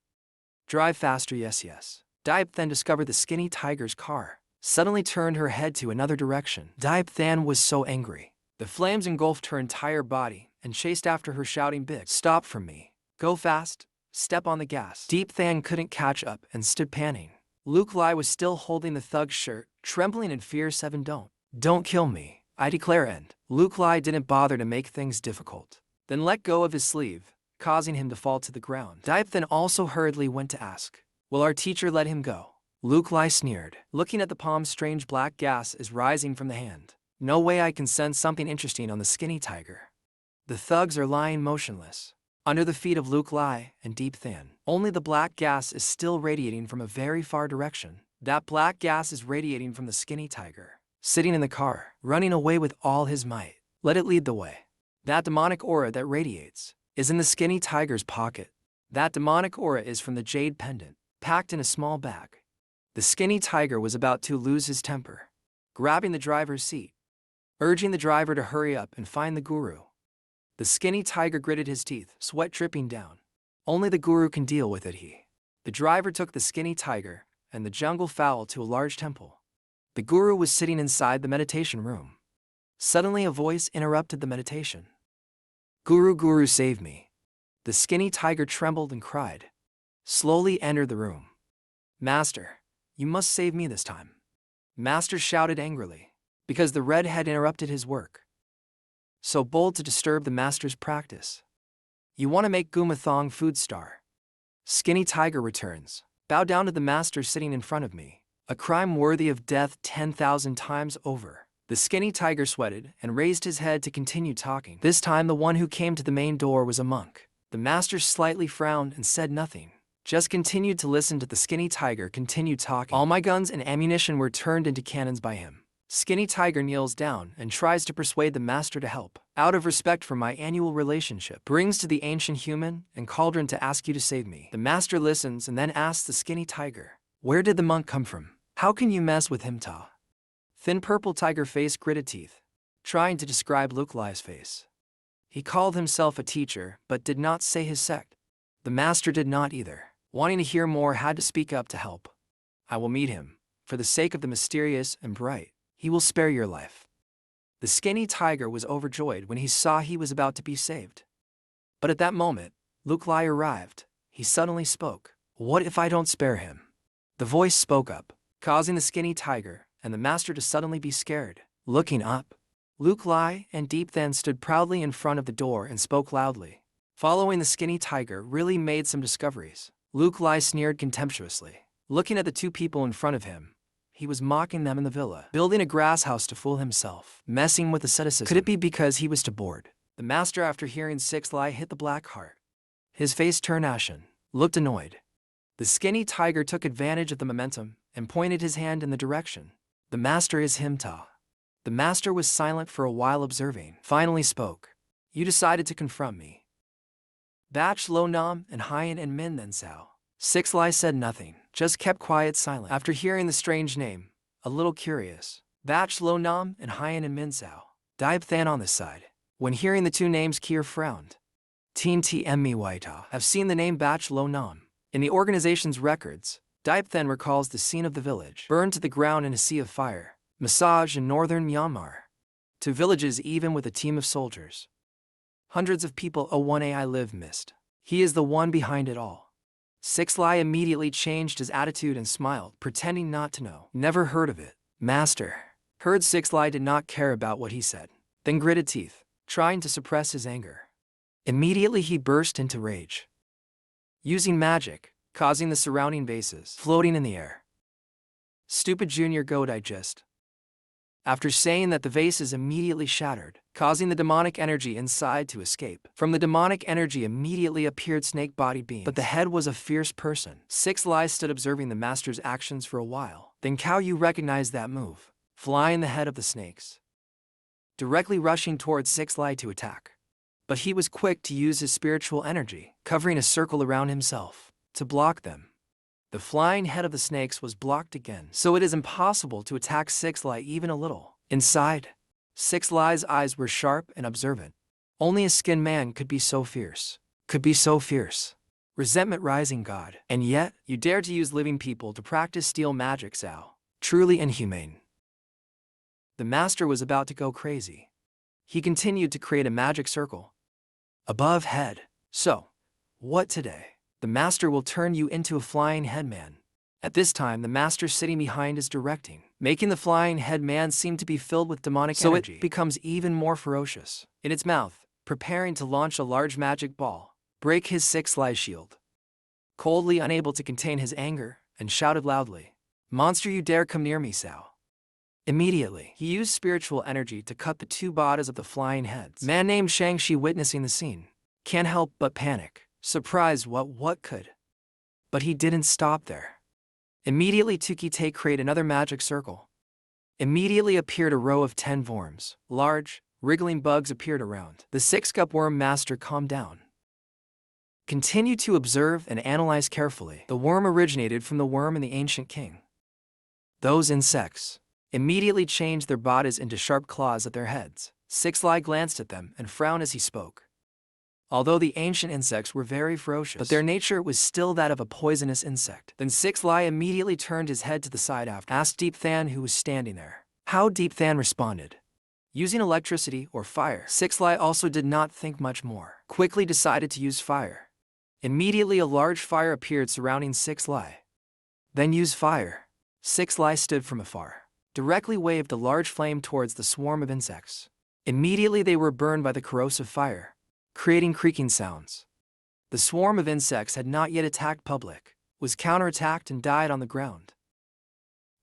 Drive faster, yes, yes. Deep Then discovered the Skinny Tiger's car suddenly turned her head to another direction. Deep Then was so angry. The flames engulfed her entire body and chased after her, shouting big, stop from me. Go fast. Step on the gas. Deep Then couldn't catch up and stood panting. Luke Lai was still holding the thug's shirt, trembling in fear. 7 Don't kill me, I declare. And Luke Lai didn't bother to make things difficult, then let go of his sleeve, causing him to fall to the ground. Deep Then also hurriedly went to ask, will our teacher let him go? Luke Lai sneered, looking at the palm. Strange black gas is rising from the hand. No way, I can sense something interesting on the Skinny Tiger. The thugs are lying motionless under the feet of Luke Lai and Deep Then. Only the black gas is still radiating from a very far direction. That black gas is radiating from the Skinny Tiger, sitting in the car, running away with all his might. Let it lead the way. That demonic aura that radiates is in the Skinny Tiger's pocket. That demonic aura is from the jade pendant, packed in a small bag. The Skinny Tiger was about to lose his temper, grabbing the driver's seat, urging the driver to hurry up and find the guru. The Skinny Tiger gritted his teeth, sweat dripping down. Only the guru can deal with it. The driver took the Skinny Tiger and the jungle fowl to a large temple. The guru was sitting inside the meditation room. Suddenly a voice interrupted the meditation. Guru, Guru, save me. The Skinny Tiger trembled and cried. Slowly entered the room. Master, you must save me this time. Master shouted angrily, because the red had interrupted his work. So bold to disturb the master's practice. You want to make Gumathong food star. Skinny Tiger returns. Bow down to the master sitting in front of me. A crime worthy of death 10,000 times over. The Skinny Tiger sweated and raised his head to continue talking. This time the one who came to the main door was a monk. The master slightly frowned and said nothing. just continued to listen to the skinny tiger continue talking. All my guns and ammunition were turned into cannons by him. Skinny tiger kneels down and tries to persuade the master to help. Out of respect for my annual relationship, brings to the ancient human and cauldron to ask you to save me. The master listens and then asks the skinny tiger, where did the monk come from? How can you mess with him, Ta? Thin purple tiger face gritted teeth, trying to describe Luke Lai's face. He called himself a teacher, but did not say his sect. The master did not either. Wanting to hear more, had to speak up to help. I will meet him. For the sake of the mysterious and bright, he will spare your life. The skinny tiger was overjoyed when he saw he was about to be saved. But at that moment, Luke Lai arrived. He suddenly spoke. What if I don't spare him? The voice spoke up, causing the skinny tiger and the master to suddenly be scared. Looking up, Luke Lai and Deep then stood proudly in front of the door and spoke loudly. Following the skinny tiger really made some discoveries. Luke Lai sneered contemptuously, looking at the two people in front of him. He was mocking them in the villa, building a grass house to fool himself, messing with asceticism. Could it be because he was too bored? The master, after hearing Six Lai hit the black heart, his face turned ashen, looked annoyed. The skinny tiger took advantage of the momentum and pointed his hand in the direction. The master is him, Ta. The master was silent for a while, observing, finally spoke. You decided to confront me. Batch Lo Nam and Hyen and Min then Sao. Six Lai said nothing, just kept quiet silent. After hearing the strange name, a little curious, Batch Lo Nam and Hyen and Min Sao. Dive Than on this side. When hearing the two names, Kier frowned. Teen Tme Waita have seen the name Batch Lo Nam. In the organization's records, Dive Than recalls the scene of the village, burned to the ground in a sea of fire, massage in northern Myanmar. To villages even with a team of soldiers. Hundreds of people O1AI live missed. He is the one behind it all. Six Lai immediately changed his attitude and smiled, pretending not to know. Never heard of it. Master. Heard Six Lai did not care about what he said, then gritted teeth, trying to suppress his anger. Immediately he burst into rage, using magic, causing the surrounding vases floating in the air. Stupid Junior Go Digest. After saying that, the vases immediately shattered, causing the demonic energy inside to escape. From the demonic energy immediately appeared snake-bodied beings, but the head was a fierce person. Six Lai stood observing the master's actions for a while. Then Cao Yu recognized that move, flying the head of the snakes, directly rushing towards Six Lai to attack. But he was quick to use his spiritual energy, covering a circle around himself, to block them. The flying head of the snakes was blocked again, so it is impossible to attack Six Lai even a little. Inside, Six Lai's eyes were sharp and observant. Only a skinned man could be so fierce. Resentment rising, God. And yet, you dare to use living people to practice steel magic, Sao. Truly inhumane. The master was about to go crazy. He continued to create a magic circle above head. So, what today? The master will turn you into a flying head man. At this time, the master sitting behind is directing, making the flying head man seem to be filled with demonic energy. So it becomes even more ferocious. In its mouth, preparing to launch a large magic ball, break his Six Lai shield. Coldly unable to contain his anger, and shouted loudly, Monster, you dare come near me, Sao. Immediately, he used spiritual energy to cut the two bodies of the flying heads. Man named Shang-Chi, witnessing the scene, can't help but panic. Surprised what could. But he didn't stop there. Immediately Tukite create another magic circle. Immediately appeared a row of 10 worms. Large, wriggling bugs appeared around. The 6-cup worm master calmed down. Continue to observe and analyze carefully. The worm originated from the worm in the ancient king. Those insects immediately changed their bodies into sharp claws at their heads. Six Lai glanced at them and frowned as he spoke. Although the ancient insects were very ferocious, but their nature was still that of a poisonous insect. Then Six Lai immediately turned his head to the side after, asked Deep Than, who was standing there. How Deep Than responded. Using electricity or fire. Six Lai also did not think much more. Quickly decided to use fire. Immediately a large fire appeared surrounding Six Lai. Then use fire. Six Lai stood from afar. Directly waved a large flame towards the swarm of insects. Immediately they were burned by the corrosive fire, creating creaking sounds. The swarm of insects had not yet attacked public, was counterattacked and died on the ground.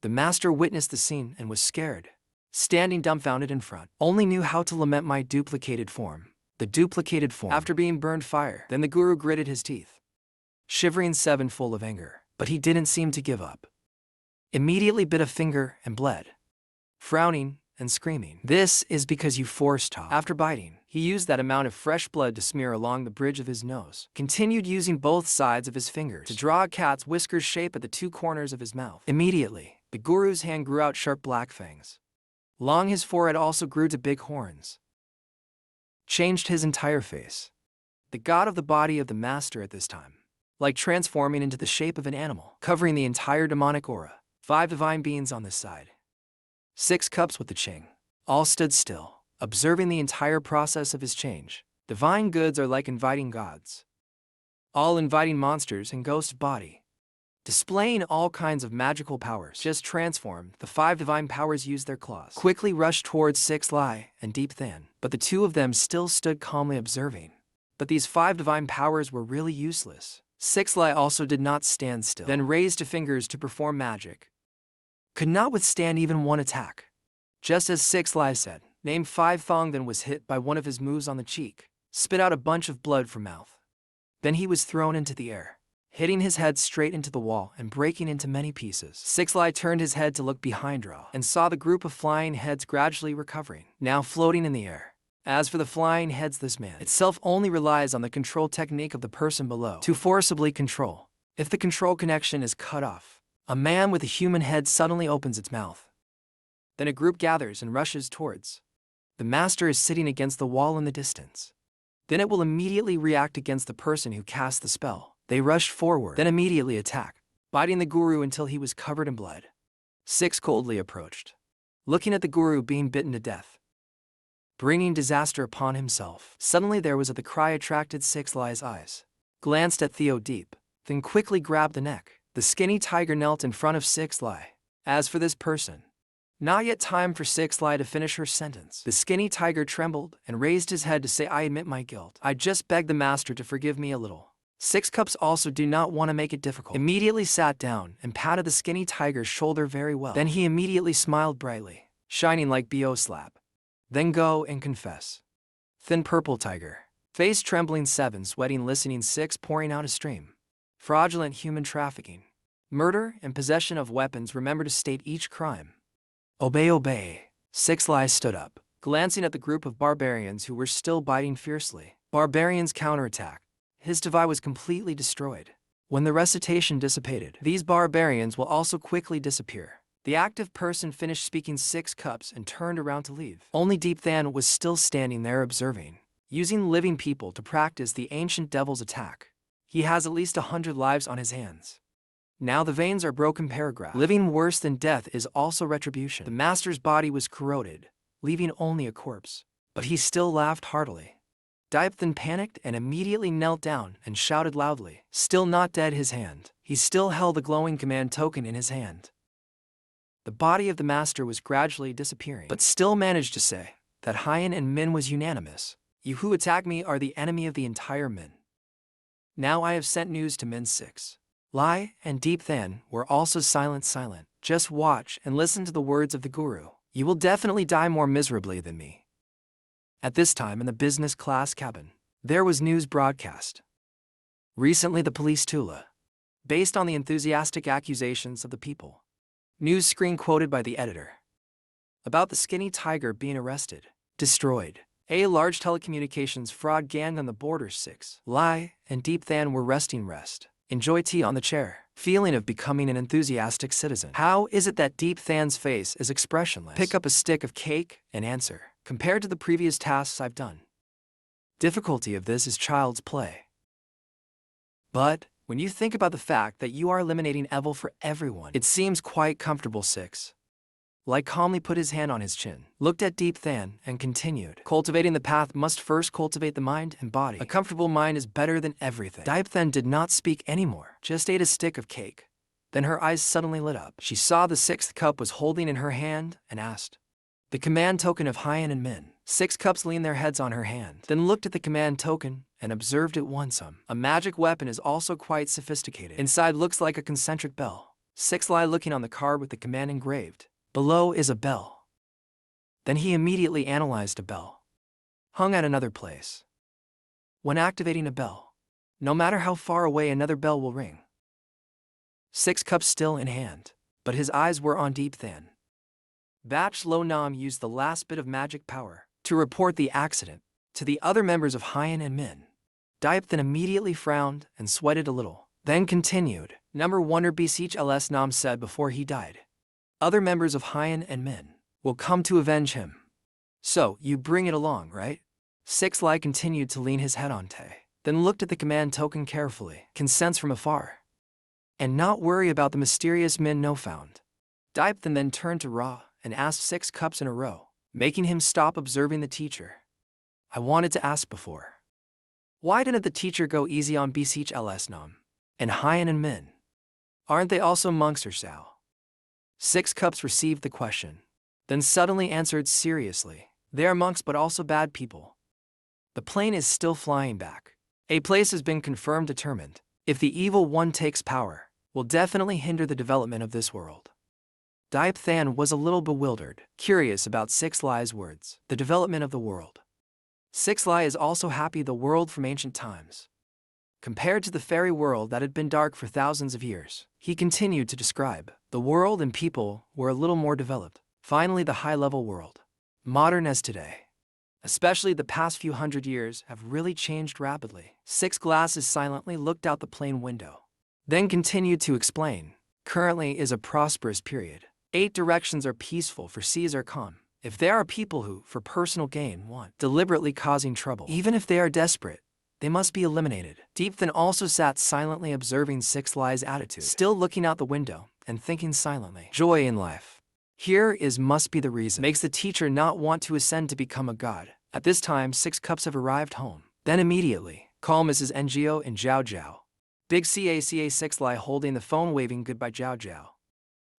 The master witnessed the scene and was scared, standing dumbfounded in front. Only knew how to lament my duplicated form. The duplicated form. After being burned fire, then the guru gritted his teeth. shivering 7 full of anger. But he didn't seem to give up. Immediately bit a finger and bled, frowning and screaming. This is because you forced Top. After biting, he used that amount of fresh blood to smear along the bridge of his nose. Continued using both sides of his fingers to draw a cat's whiskers shape at the 2 corners of his mouth. Immediately, the guru's hand grew out sharp black fangs. Along his forehead also grew to big horns. Changed his entire face. The god of the body of the master at this time, like transforming into the shape of an animal, covering the entire demonic aura. 5 divine beings on this side. 6 cups with the Ching. All stood still, observing the entire process of his change. Divine goods are like inviting gods. All inviting monsters and ghost body. Displaying all kinds of magical powers. Just transformed, the 5 divine powers used their claws. Quickly rushed towards 6 Lai and Deep Than, but the 2 of them still stood calmly observing. But these 5 divine powers were really useless. 6 Lai also did not stand still, then raised 2 fingers to perform magic. Could not withstand even 1 attack. Just as 6 Lai said, named 5 Thong then was hit by one of his moves on the cheek, spit out a bunch of blood from mouth. Then he was thrown into the air, hitting his head straight into the wall and breaking into many pieces. 6 Lai turned his head to look behind Ra and saw the group of flying heads gradually recovering, now floating in the air. As for the flying heads, this man itself only relies on the control technique of the person below to forcibly control. If the control connection is cut off, a man with a human head suddenly opens its mouth. Then a group gathers and rushes towards. The master is sitting against the wall in the distance. Then it will immediately react against the person who cast the spell. They rushed forward, then immediately attack, biting the guru until he was covered in blood. 6 coldly approached, looking at the guru being bitten to death, bringing disaster upon himself. Suddenly there was the cry attracted 6 Lai's eyes. Glanced at Theo Deep, then quickly grabbed the neck. The skinny tiger knelt in front of 6 Lai. As for this person, not yet time for 6 Lai to finish her sentence. The skinny tiger trembled and raised his head to say, "I admit my guilt. I just beg the master to forgive me a little." 6 Cups also do not want to make it difficult. Immediately sat down and patted the skinny tiger's shoulder very well. Then he immediately smiled brightly, shining like B.O. slap. Then go and confess. Thin purple tiger. Face trembling 7, sweating listening 6, pouring out a stream. Fraudulent human trafficking. Murder and possession of weapons. Remember to state each crime. Obey, obey. 6 Lai stood up, glancing at the group of barbarians who were still biting fiercely. Barbarians counterattack. His device was completely destroyed. When the recitation dissipated, these barbarians will also quickly disappear. The active person finished speaking 6 cups and turned around to leave. Only Deep Than was still standing there observing, using living people to practice the ancient devil's attack. He has at least 100 lives on his hands. Now the veins are broken. Paragraph. Living worse than death is also retribution. The master's body was corroded, leaving only a corpse. But he still laughed heartily. Deep then panicked and immediately knelt down and shouted loudly. Still not dead, his hand. He still held the glowing command token in his hand. The body of the master was gradually disappearing, but still managed to say that Hyen and Min was unanimous. You who attack me are the enemy of the entire Min. Now I have sent news to Min. 6 Lai and Deep Than were also silent. Just watch and listen to the words of the guru. You will definitely die more miserably than me. At this time in the business class cabin, there was news broadcast. Recently the police Tula, based on the enthusiastic accusations of the people. News screen quoted by the editor. About the skinny tiger being arrested, destroyed. A large telecommunications fraud gang on the borders. 6 Lai and Deep Than were resting rest. Enjoy tea on the chair. Feeling of becoming an enthusiastic citizen. How is it that Deep Than's face is expressionless? Pick up a stick of cake and answer. Compared to the previous tasks I've done, difficulty of this is child's play. But when you think about the fact that you are eliminating evil for everyone, it seems quite comfortable. 6 Lai calmly put his hand on his chin, looked at Deep Than, and continued. Cultivating the path must first cultivate the mind and body. A comfortable mind is better than everything. Deep Than did not speak anymore, just ate a stick of cake. Then her eyes suddenly lit up. She saw the 6th cup was holding in her hand and asked. The command token of Hyen and Min. 6 cups leaned their heads on her hand, then looked at the command token and observed it once. A magic weapon is also quite sophisticated. Inside looks like a concentric bell. 6 Lai looking on the card with the command engraved. Below is a bell. Then he immediately analyzed a bell, hung at another place. When activating a bell, No matter how far away, another bell will ring. 6 cups still in hand, but his eyes were on Deep Than. Batch Lo Nam used the last bit of magic power to report the accident to the other members of Hyen and Min. Diep Than immediately frowned and sweated a little, then continued. Number Wonder Beseech LS Nam said before he died. Other members of Hyen and Min will come to avenge him. So, you bring it along, right? 6 Lai continued to lean his head on Tae, then looked at the command token carefully, can sense from afar, and not worry about the mysterious Min No found. Diep Than then turned to Ra and asked 6 cups in a row, making him stop observing the teacher. I wanted to ask before. Why didn't the teacher go easy on Beseech LS Nam and Hyen and Min? Aren't they also monks or Sao? 6 cups received the question, then suddenly answered seriously. They are monks but also bad people. The plane is still flying back. A place has been confirmed determined. If the evil one takes power, will definitely hinder the development of this world. Diep Than was a little bewildered, curious about 6 Lai's words, the development of the world. 6 Lai is also happy the world from ancient times. Compared to the fairy world that had been dark for thousands of years, he continued to describe, the world and people were a little more developed. Finally, the high-level world, modern as today, especially the past few hundred years, have really changed rapidly. 6 Glasses silently looked out the plane window, then continued to explain. Currently is a prosperous period. 8 directions are peaceful, for seas are calm. If there are people who, for personal gain, want deliberately causing trouble, even if they are desperate, they must be eliminated. Deep Than also sat silently observing 6 Lai's attitude, still looking out the window and thinking silently. Joy in life. Here is must be the reason makes the teacher not want to ascend to become a god. At this time, 6 cups have arrived home. Then immediately, call Mrs. Ngo and Zhao Zhao. Big CACA 6 Lai holding the phone waving goodbye Zhao Zhao.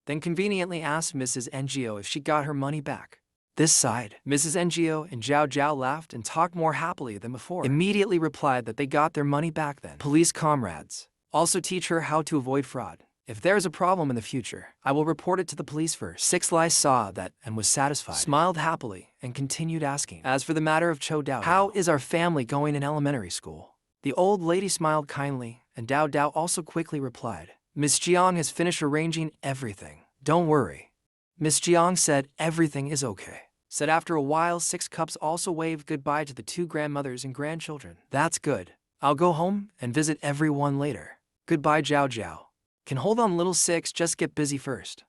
Then conveniently asked Mrs. Ngo if she got her money back. This side, Mrs. Ngo and Zhao Zhao laughed and talked more happily than before. Immediately replied that they got their money back then. Police comrades. Also teach her how to avoid fraud. If there is a problem in the future, I will report it to the police first. 6 Lai saw that and was satisfied, smiled happily, and continued asking. As for the matter of Cho Dao, how is our family going in elementary school? The old lady smiled kindly, and Dao Dao also quickly replied. Miss Jiang has finished arranging everything. Don't worry. Miss Jiang said everything is okay. Said after a while, 6 cups also waved goodbye to the 2 grandmothers and grandchildren. That's good. I'll go home and visit everyone later. Goodbye Zhao Zhao. Can hold on little 6, just get busy first.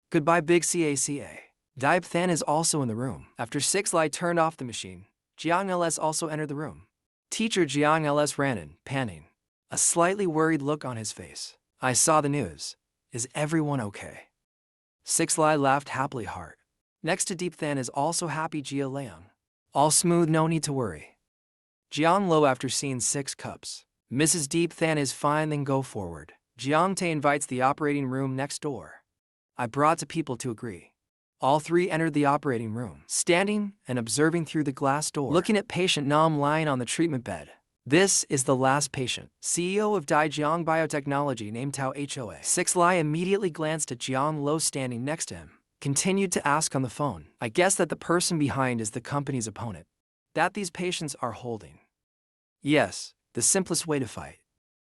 Goodbye Big CACA. Diep Than is also in the room. After 6 Lai turned off the machine, Jiang LS also entered the room. Teacher Jiang LS ran in, panting, a slightly worried look on his face. I saw the news. Is everyone okay? 6 Lai laughed happily hard. Next to Deep Than is also happy Jia Leung. All smooth, no need to worry. Jiang Lo after seeing 6 cups. Mrs. Deep Than is fine, then go forward. Jiang Tae invites the operating room next door. I brought to people to agree. All 3 entered the operating room, standing and observing through the glass door, looking at patient Nam lying on the treatment bed. This is the last patient, CEO of Daijiang Biotechnology named Tao Hoa. 6 Lai immediately glanced at Jiang Lo standing next to him, continued to ask on the phone. I guess that the person behind is the company's opponent that these patients are holding. Yes, the simplest way to fight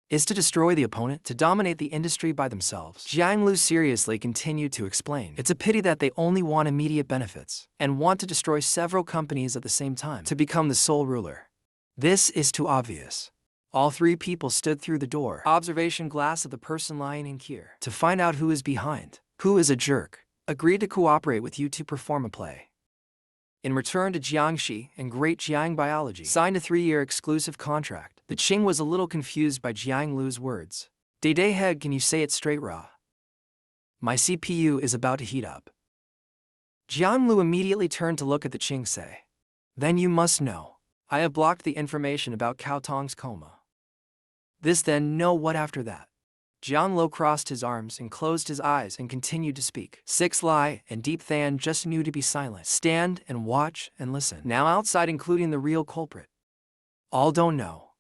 is to destroy the opponent, to dominate the industry by themselves. Jiang Lu seriously continued to explain. It's a pity that they only want immediate benefits and want to destroy several companies at the same time to become the sole ruler. This is too obvious. All 3 people stood through the door, observation glass of the person lying in here, to find out who is behind, who is a jerk, agreed to cooperate with you to perform a play. In return to Jiangxi and Great Jiang Biology, signed a 3-year exclusive contract. The Qing was a little confused by Jiang Lu's words. Day head, can you say it straight, Ra? My CPU is about to heat up. Jiang Lu immediately turned to look at the Qing say. Then you must know. I have blocked the information about Cao Tong's coma. This then know what after that. Jiang Lo crossed his arms and closed his eyes and continued to speak. 6 Lai and Deep Than just knew to be silent. Stand and watch and listen. Now outside, including the real culprit. All don't know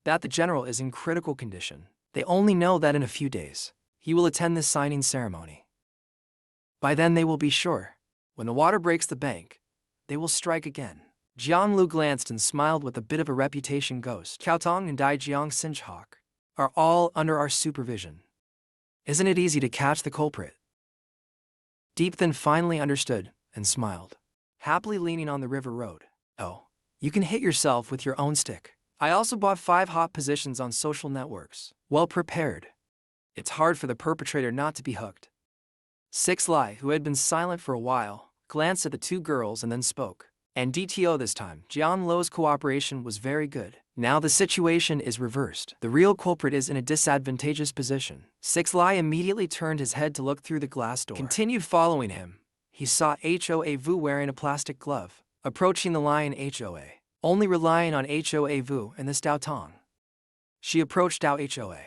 that the general is in critical condition. They only know that in a few days, he will attend this signing ceremony. By then they will be sure. When the water breaks the bank, they will strike again. Jiang glanced and smiled with a bit of a reputation ghost. Cao Tong and Dai Jiang Sinchhawk are all under our supervision. Isn't it easy to catch the culprit? Deep then finally understood and smiled, happily leaning on the river road. Oh, you can hit yourself with your own stick. I also bought 5 hot positions on social networks. Well prepared. It's hard for the perpetrator not to be hooked. Six Lai, who had been silent for a while, glanced at the 2 girls and then spoke. And DTO this time, Jian Lo's cooperation was very good. Now the situation is reversed. The real culprit is in a disadvantageous position. Six Lai immediately turned his head to look through the glass door. Continued following him. He saw Hoa Vu wearing a plastic glove, approaching the lion Hoa, only relying on Hoa Vu and this Dao Tong. She approached Dao Hoa.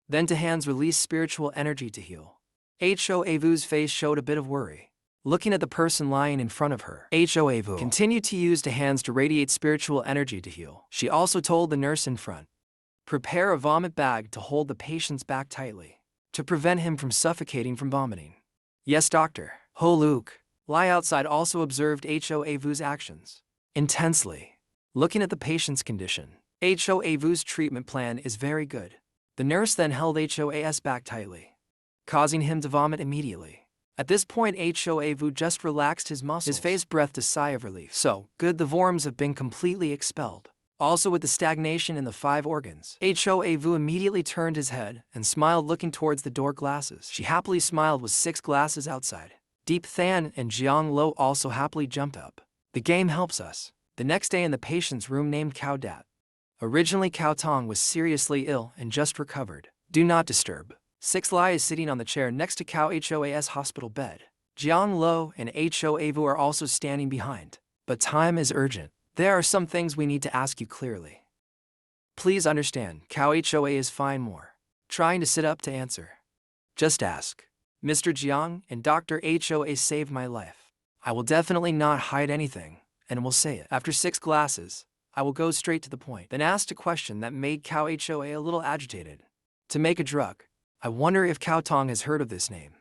Then to hands released spiritual energy to heal. Hoa Vu's face showed a bit of worry. Looking at the person lying in front of her, Hoa Vu continued to use the hands to radiate spiritual energy to heal. She also told the nurse in front, prepare a vomit bag to hold the patient's back tightly, to prevent him from suffocating from vomiting. Yes, doctor. Ho Luke. Lai outside also observed Hoa Vu's actions intensely. Looking at the patient's condition, Hoa Vu's treatment plan is very good. The nurse then held Hoa's back tightly, causing him to vomit immediately. At this point, Hoa Vu just relaxed his muscles. His face breathed a sigh of relief. So, good, the worms have been completely expelled. Also with the stagnation in the 5 organs. Hoa Vu immediately turned his head and smiled looking towards the door glasses. She happily smiled with 6 glasses outside. Deep Than and Jiang Lo also happily jumped up. The game helps us. The next day in the patient's room named Cao Dat. Originally Cao Tong was seriously ill and just recovered. Do not disturb. Six Lai is sitting on the chair next to Cao Hoa's hospital bed. Jiang Lo and Hoa Vu are also standing behind. But time is urgent. There are some things we need to ask you clearly. Please understand, Cao Hoa is fine more. Trying to sit up to answer. Just ask. Mr. Jiang and Dr. Hoa saved my life. I will definitely not hide anything, and will say it. After 6 glasses, I will go straight to the point. Then asked a question that made Cao Hoa a little agitated. To make a drug. I wonder if Cao Tong has heard of this name.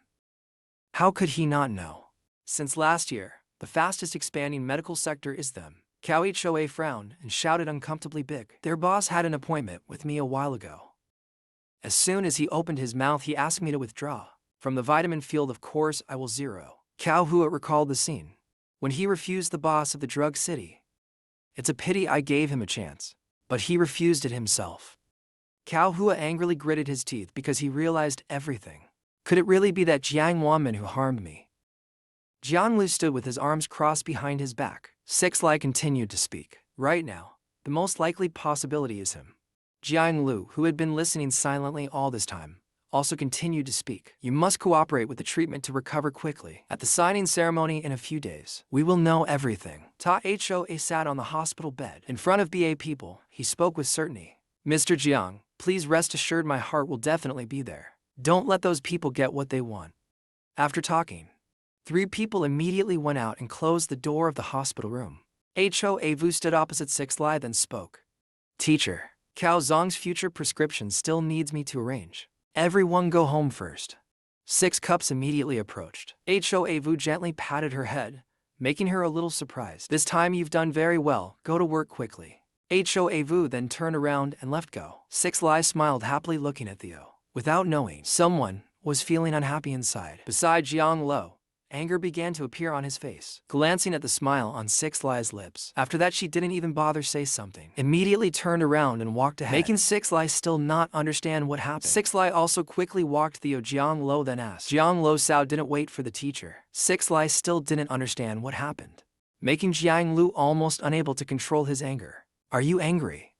How could he not know? Since last year, the fastest expanding medical sector is them. Cao Hoa frowned and shouted uncomfortably big. Their boss had an appointment with me a while ago. As soon as he opened his mouth, he asked me to withdraw. From the vitamin field, of course, I will zero. Cao Hua recalled the scene. When he refused the boss of the drug city. It's a pity I gave him a chance. But he refused it himself. Cao Hua angrily gritted his teeth because he realized everything. Could it really be that Jiang Wanman who harmed me? Jiang Lu stood with his arms crossed behind his back. Six Lai continued to speak. Right now, the most likely possibility is him. Jiang Lu, who had been listening silently all this time, also continued to speak. You must cooperate with the treatment to recover quickly. At the signing ceremony in a few days, we will know everything. Ta Hoa sat on the hospital bed. In front of BA people, he spoke with certainty. Mr. Jiang, please rest assured my heart will definitely be there. Don't let those people get what they want. After talking, 3 people immediately went out and closed the door of the hospital room. Hoa Vu stood opposite Six Lai then spoke. Teacher, Cao Zong's future prescription still needs me to arrange. Everyone go home first. 6 cups immediately approached. Hoa Vu gently patted her head, making her a little surprised. This time you've done very well, go to work quickly. Hoa Vu then turned around and left go. Six Lai smiled happily looking at Theo. Without knowing, someone was feeling unhappy inside. Beside Jiang Lo, anger began to appear on his face, glancing at the smile on Six Lai's lips. After that she didn't even bother say something. Immediately turned around and walked ahead, making Six Lai still not understand what happened. Six Lai also quickly walked Theo. Jiang Lo then asked. Jiang Lo Sao didn't wait for the teacher. Six Lai still didn't understand what happened, making Jiang Lu almost unable to control his anger. Are you angry?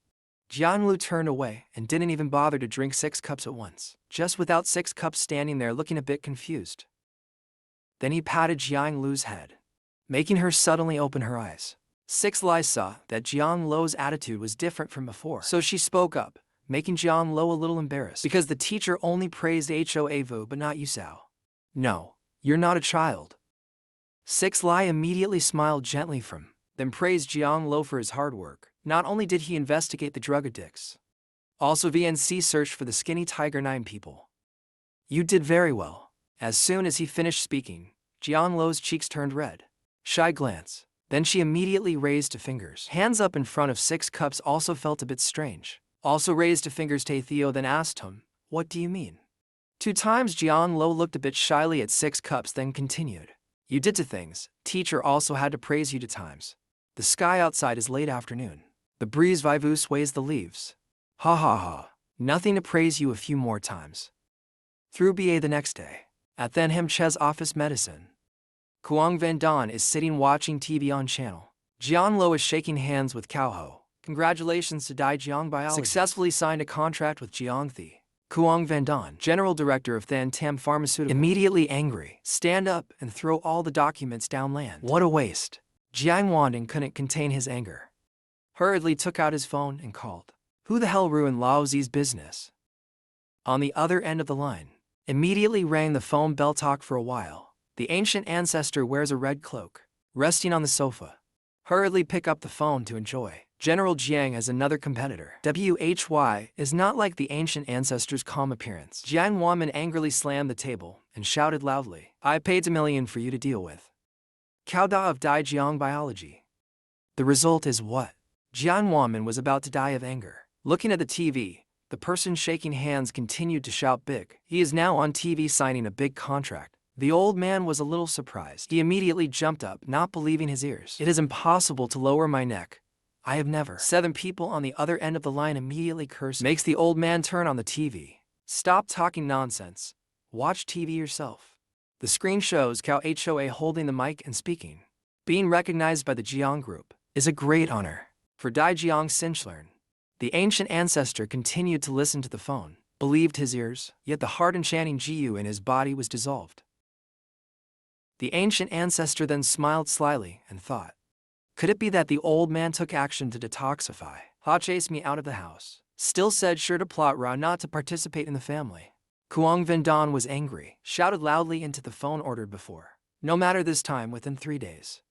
Jiang Lu turned away and didn't even bother to drink 6 cups at once, just without 6 cups standing there looking a bit confused. Then he patted Jiang Lu's head, making her suddenly open her eyes. Six Lai saw that Jiang Lo's attitude was different from before, so she spoke up, making Jiang Lo a little embarrassed because the teacher only praised Hoa Vu but not you, Sao. No, you're not a child. Six Lai immediately smiled gently then praised Jiang Lo for his hard work. Not only did he investigate the drug addicts, also VNC searched for the skinny Tiger 9 people. You did very well. As soon as he finished speaking, Jiang Lo's cheeks turned red. Shy glance. Then she immediately raised two fingers. Hands up in front of 6 cups also felt a bit strange. Also raised two fingers. Theo then asked him, "What do you mean?" 2 times Jiang Lo looked a bit shyly at 6 cups then continued. "You did 2 things. Teacher also had to praise you 2 times. The sky outside is late afternoon. The breeze vivu sways the leaves. Ha ha ha. Nothing to praise you a few more times." Through BA the next day. At Then Him Che's office medicine. Kuang Van is sitting watching TV on channel. Jiang Lo is shaking hands with Cao Ho. "Congratulations to Dai Jiang Biology. Successfully signed a contract with Jiang Thi." Kuang Van, general director of Than Tam Pharmaceutical, immediately angry. "Stand up and throw all the documents down land. What a waste." Jiang Wanding couldn't contain his anger. Hurriedly took out his phone and called. "Who the hell ruined Lao Zi's business?" On the other end of the line. Immediately rang the phone bell. Talk for a while. The ancient ancestor wears a red cloak, resting on the sofa. Hurriedly pick up the phone to enjoy. General Jiang as another competitor. WHY is not like the ancient ancestor's calm appearance. Jiang Wanman angrily slammed the table and shouted loudly, "I paid $1 million for you to deal with." Cao Da of Dai Jiang Biology. The result is what? Jiang Wanman was about to die of anger. Looking at the TV, the person shaking hands continued to shout big. He is now on TV signing a big contract. The old man was a little surprised. He immediately jumped up, not believing his ears. "It is impossible to lower my neck. I have never." 7 people on the other end of the line immediately cursed. Makes the old man turn on the TV. "Stop talking nonsense. Watch TV yourself." The screen shows Cao Hoa holding the mic and speaking. Being recognized by the Jiang group is a great honor. For Dai Jiang Sinchlearn. The ancient ancestor continued to listen to the phone, believed his ears, yet the heart enchanting Jiu in his body was dissolved. The ancient ancestor then smiled slyly and thought, could it be that the old man took action to detoxify? Ha chased me out of the house. Still said sure to plot Ra not to participate in the family. Kuang Vendan was angry, shouted loudly into the phone ordered before. No matter this time within 3 days.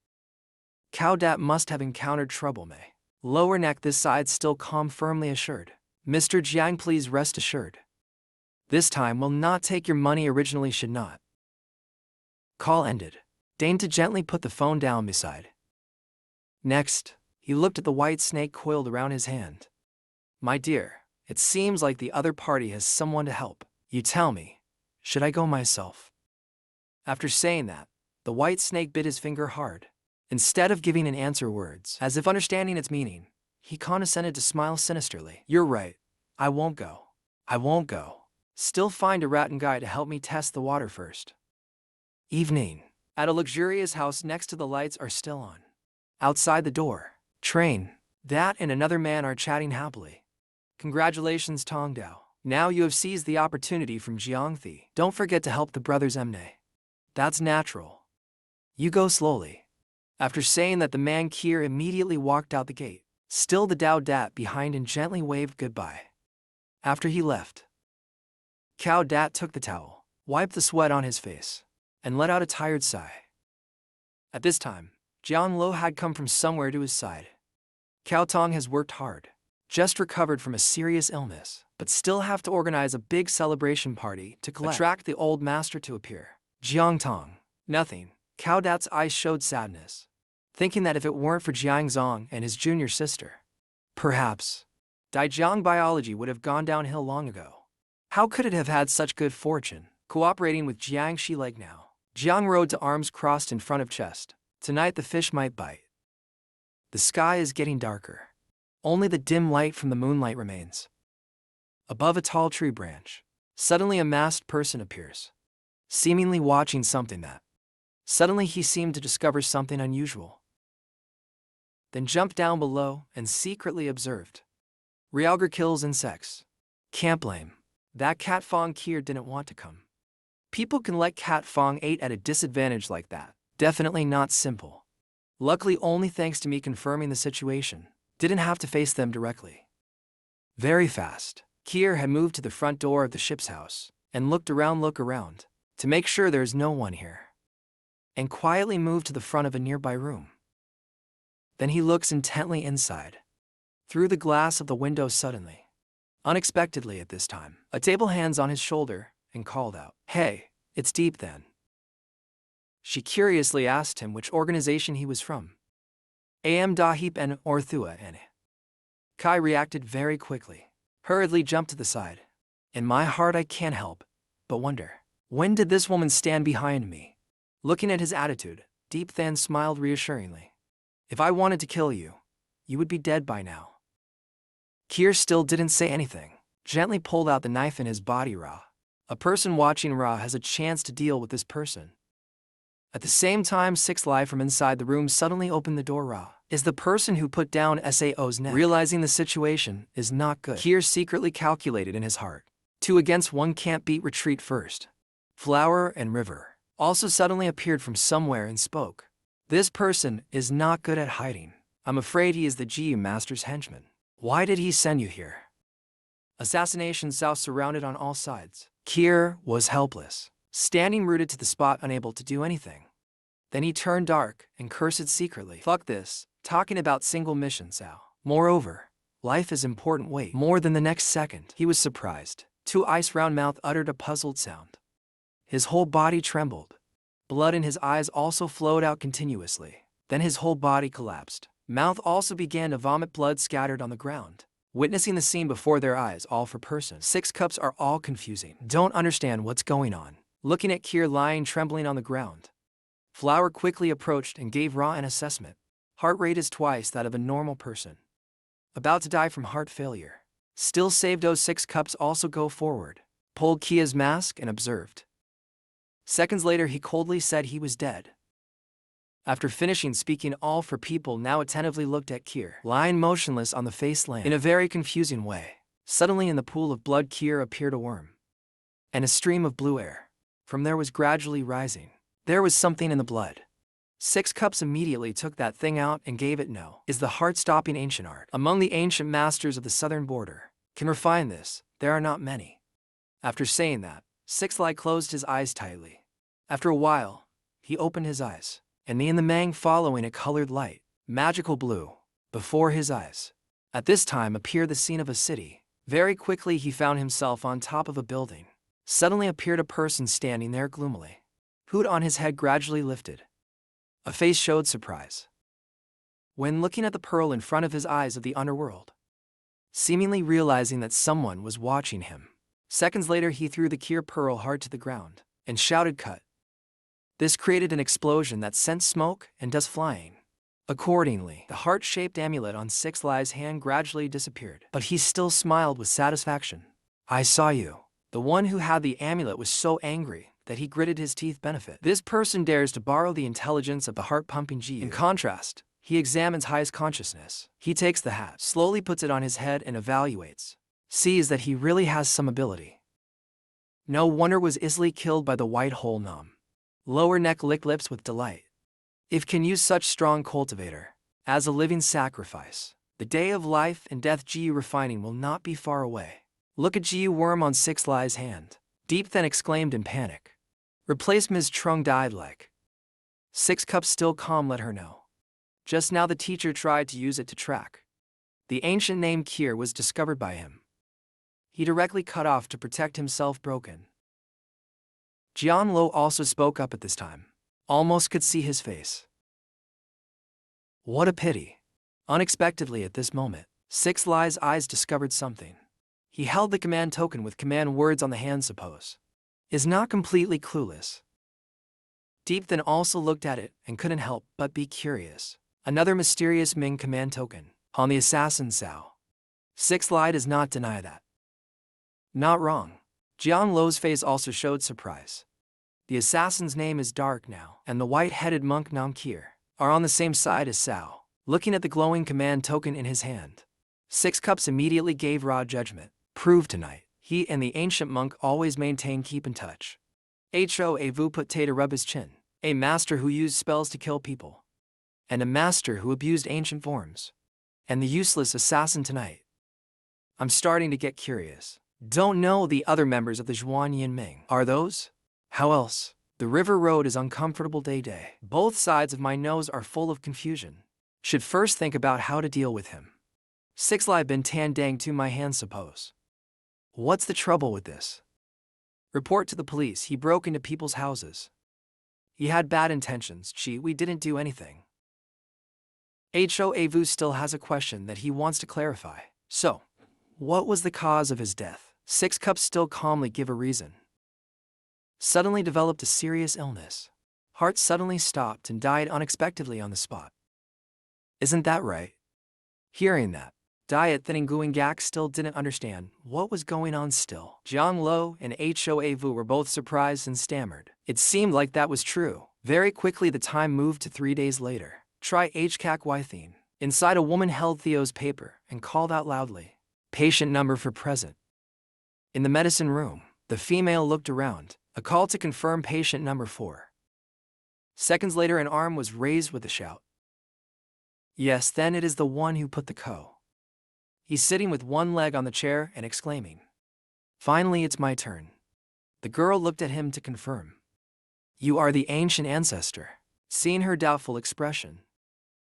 Cao Dat must have encountered trouble May. Lower neck this side still calm firmly assured. "Mr. Jiang please rest assured. This time will not take your money originally should not." Call ended. Deigned to gently put the phone down beside. Next, he looked at the white snake coiled around his hand. "My dear, it seems like the other party has someone to help. You tell me, should I go myself?" After saying that, the white snake bit his finger hard. Instead of giving an answer words, as if understanding its meaning, he condescended to smile sinisterly. "You're right. I won't go. I won't go. Still find a rattan guy to help me test the water first." Evening. At a luxurious house next to the lights are still on. Outside the door, Train, that and another man are chatting happily. "Congratulations Tong Dao. Now you have seized the opportunity from Jiang Thi. Don't forget to help the brothers Emne. That's natural. You go slowly." After saying that, the man Kier immediately walked out the gate. Still the Dao Dat behind and gently waved goodbye. After he left, Cao Dat took the towel, wiped the sweat on his face, and let out a tired sigh. At this time, Jiang Lo had come from somewhere to his side. Cao Tong has worked hard, just recovered from a serious illness, but still have to organize a big celebration party to attract the old master to appear. Jiang Tong, nothing. Cao Dat's eyes showed sadness, thinking that if it weren't for Jiang Zong and his junior sister, perhaps Daijiang Biology would have gone downhill long ago. How could it have had such good fortune, cooperating with Jiang Shileg now? Jiang rode to arms crossed in front of chest. Tonight the fish might bite. The sky is getting darker. Only the dim light from the moonlight remains. Above a tall tree branch, suddenly a masked person appears, seemingly watching something that. Suddenly he seemed to discover something unusual. Then jumped down below and secretly observed. Ryauger kills insects. Can't blame. That Cat Fong Kier didn't want to come. People can let Cat Fong 8 at a disadvantage like that. Definitely not simple. Luckily only thanks to me confirming the situation. Didn't have to face them directly. Very fast, Kier had moved to the front door of the ship's house and look around, to make sure there's no one here. And quietly moved to the front of a nearby room. Then he looks intently inside. Through the glass of the window suddenly. Unexpectedly at this time, a table hands on his shoulder and called out, "Hey, it's Deep then." She curiously asked him which organization he was from. Am dahip en orthua ene. Kai reacted very quickly, hurriedly jumped to the side. In my heart I can't help but wonder, when did this woman stand behind me? Looking at his attitude, Deep Than smiled reassuringly. If I wanted to kill you, you would be dead by now. Kier still didn't say anything, gently pulled out the knife in his body. Ra. A person watching Ra has a chance to deal with this person. At the same time, Six Lai from inside the room suddenly opened the door. Ra is the person who put down Sao's neck. Realizing the situation is not good, Kier secretly calculated in his heart. 2 against 1 can't beat retreat first. Flower and River also suddenly appeared from somewhere and spoke. This person is not good at hiding. I'm afraid he is the Jiu Master's henchman. Why did he send you here? Assassination South surrounded on all sides. Kier was helpless, standing rooted to the spot, unable to do anything. Then he turned dark and cursed secretly. Fuck this, talking about single mission, Sao. Moreover, life is important. Wait, more than the next second. He was surprised. 2 Ice Round Mouth uttered a puzzled sound. His whole body trembled. Blood in his eyes also flowed out continuously. Then his whole body collapsed. Mouth also began to vomit blood scattered on the ground. Witnessing the scene before their eyes, all 4 persons. 6 cups are all confusing. Don't understand what's going on. Looking at Kier lying trembling on the ground. Flower quickly approached and gave Ra an assessment. Heart rate is twice that of a normal person. About to die from heart failure. Still saved. Those 6 cups also go forward. Pulled Kia's mask and observed. Seconds later he coldly said he was dead. After finishing speaking, all 4 people now attentively looked at Kier, lying motionless on the face land. In a very confusing way. Suddenly in the pool of blood Kier appeared a worm. And a stream of blue air. From there was gradually rising. There was something in the blood. 6 cups immediately took that thing out and gave it no. Is the heart-stopping ancient art. Among the ancient masters of the southern border, can refine this, there are not many. After saying that, Six Lai closed his eyes tightly. After a while, he opened his eyes, and the Mang following a colored light, magical blue, before his eyes. At this time appeared the scene of a city. Very quickly he found himself on top of a building. Suddenly appeared a person standing there gloomily. Hood on his head gradually lifted. A face showed surprise. When looking at the pearl in front of his eyes of the underworld, seemingly realizing that someone was watching him. Seconds later he threw the Kier pearl hard to the ground, and shouted cut. This created an explosion that sent smoke and dust flying. Accordingly, the heart-shaped amulet on Six Lai's hand gradually disappeared, but he still smiled with satisfaction. I saw you. The one who had the amulet was so angry that he gritted his teeth. Benefit. This person dares to borrow the intelligence of the heart-pumping Jiu. In contrast, he examines Hai's consciousness. He takes the hat, slowly puts it on his head and evaluates. Sees that he really has some ability. No wonder was easily killed by the white hole numb. Lower neck licked lips with delight. If can use such strong cultivator, as a living sacrifice, the day of life and death Jiu refining will not be far away. Look at Jiu worm on Six Lai's hand. Deep then exclaimed in panic. Replace Ms. Trung died like. 6 cups still calm let her know. Just now the teacher tried to use it to track. The ancient name Kier was discovered by him. He directly cut off to protect himself broken. Jian Lo also spoke up at this time. Almost could see his face. What a pity. Unexpectedly at this moment, Six Lai's eyes discovered something. He held the command token with command words on the hand suppose. Is not completely clueless. Deep then also looked at it and couldn't help but be curious. Another mysterious Ming command token on the assassin Sao. Six Lai does not deny that. Not wrong. Jian Lo's face also showed surprise. The assassin's name is Dark now, and the white-headed monk Nam Kier are on the same side as Sao. Looking at the glowing command token in his hand, Six Cups immediately gave raw judgment. Prove tonight, he and the ancient monk always maintain keep in touch. Hoa Vu put Tay to rub his chin, a master who used spells to kill people, and a master who abused ancient forms, and the useless assassin tonight. I'm starting to get curious. Don't know the other members of the Zhuan Yin Ming. Are those? How else? The river road is uncomfortable day. Both sides of my nose are full of confusion. Should first think about how to deal with him. Six Lai bin tan dang to my hand suppose. What's the trouble with this? Report to the police. He broke into people's houses. He had bad intentions. We didn't do anything. Ho still has a question that he wants to clarify. So, what was the cause of his death? Six Cups still calmly give a reason. Suddenly developed a serious illness. Heart suddenly stopped and died unexpectedly on the spot. Isn't that right? Hearing that, Diet Thinning Guingak still didn't understand what was going on still. Jiang Lo and Ho were both surprised and stammered. It seemed like that was true. Very quickly the time moved to 3 days later. Try HCAC Wythine. Inside a woman held Theo's paper and called out loudly, "Patient number for present." In the medicine room, the female looked around, a call to confirm patient number 4. Seconds later an arm was raised with a shout. Yes, then it is the one who put the co. He's sitting with one leg on the chair and exclaiming, "Finally it's my turn." The girl looked at him to confirm. "You are the ancient ancestor." Seeing her doubtful expression,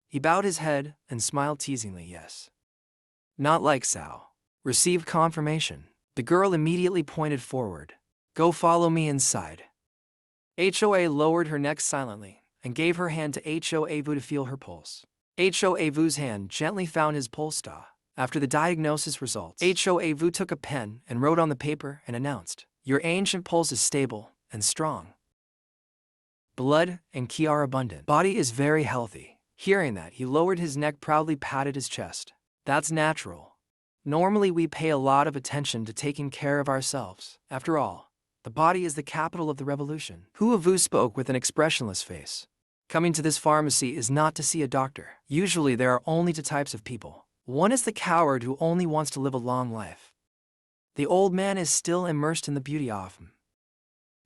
he bowed his head and smiled teasingly. "Yes." "Not like Sao." Received confirmation. The girl immediately pointed forward. "Go follow me inside." Hoa lowered her neck silently and gave her hand to Hoa to feel her pulse. Hoavu's hand gently found his pulse. After the diagnosis results, Hoavu took a pen and wrote on the paper and announced, "Your ancient pulse is stable and strong. Blood and ki are abundant. Body is very healthy." Hearing that, he lowered his neck, proudly patted his chest. "That's natural. Normally we pay a lot of attention to taking care of ourselves. After all, the body is the capital of the revolution." Huavu spoke with an expressionless face. "Coming to this pharmacy is not to see a doctor. Usually there are only two types of people. One is the coward who only wants to live a long life. The old man is still immersed in the beauty of him,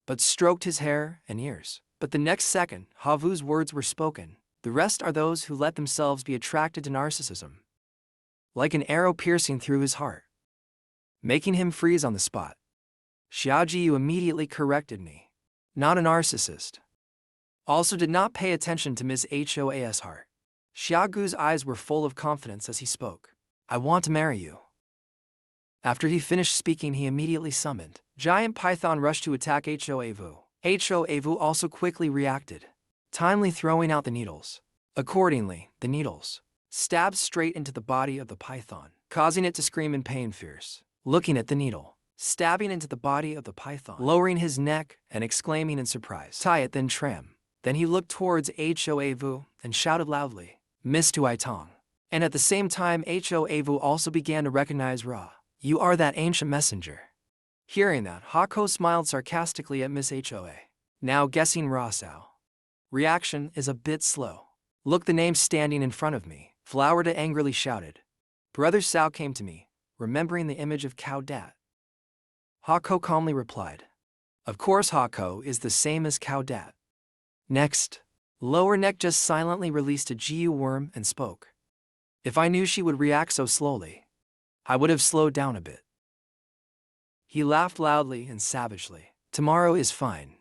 but stroked his hair and ears. But the next second, Havu's words were spoken. The rest are those who let themselves be attracted to narcissism, like an arrow piercing through his heart, making him freeze on the spot. Xiaoji, you immediately corrected me. Not a narcissist. Also did not pay attention to Ms. Hoa's heart. Xiaogu's eyes were full of confidence as he spoke. "I want to marry you." After he finished speaking, he immediately summoned. Giant Python rushed to attack Hoavu. Hoavu also quickly reacted, timely throwing out the needles. Accordingly, the needles stabbed straight into the body of the python, causing it to scream in pain. Fierce, looking at the needle, stabbing into the body of the python, lowering his neck and exclaiming in surprise, "Tie it then tram." Then he looked towards Hoavu and shouted loudly, "Miss Tuitong." And at the same time Hoavu also began to recognize Ra. "You are that ancient messenger." Hearing that, Hako smiled sarcastically at Miss Hoa. Now guessing Ra Sao. Reaction is a bit slow. "Look, the name standing in front of me." Flowerda angrily shouted. "Brother Sao came to me, remembering the image of Cow Dat." Hako calmly replied, "Of course Hako is the same as Cow Dat." Next, Lower Neck just silently released a GU worm and spoke. "If I knew she would react so slowly, I would have slowed down a bit." He laughed loudly and savagely. "Tomorrow is fine."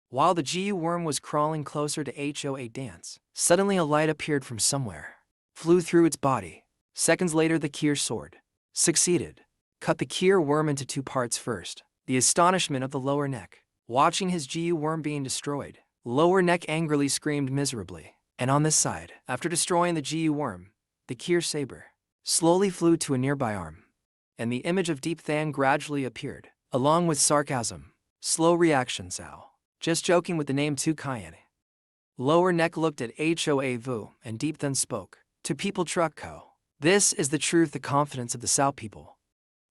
While the GU worm was crawling closer to Hoa Dance, suddenly a light appeared from somewhere, flew through its body. Seconds later the Kier sword succeeded. Cut the Kier worm into 2 parts first. The astonishment of the Lower Neck, watching his GU worm being destroyed. Lower Neck angrily screamed miserably. And on this side, after destroying the GU worm, the Kier saber slowly flew to a nearby arm, and the image of Deep Than gradually appeared, along with sarcasm. "Slow reaction, Sao. Just joking with the name Tu Kayane." Lower Neck looked at Hoavu and Deep Than spoke. "To people truck co. This is the truth, the confidence of the Sao people."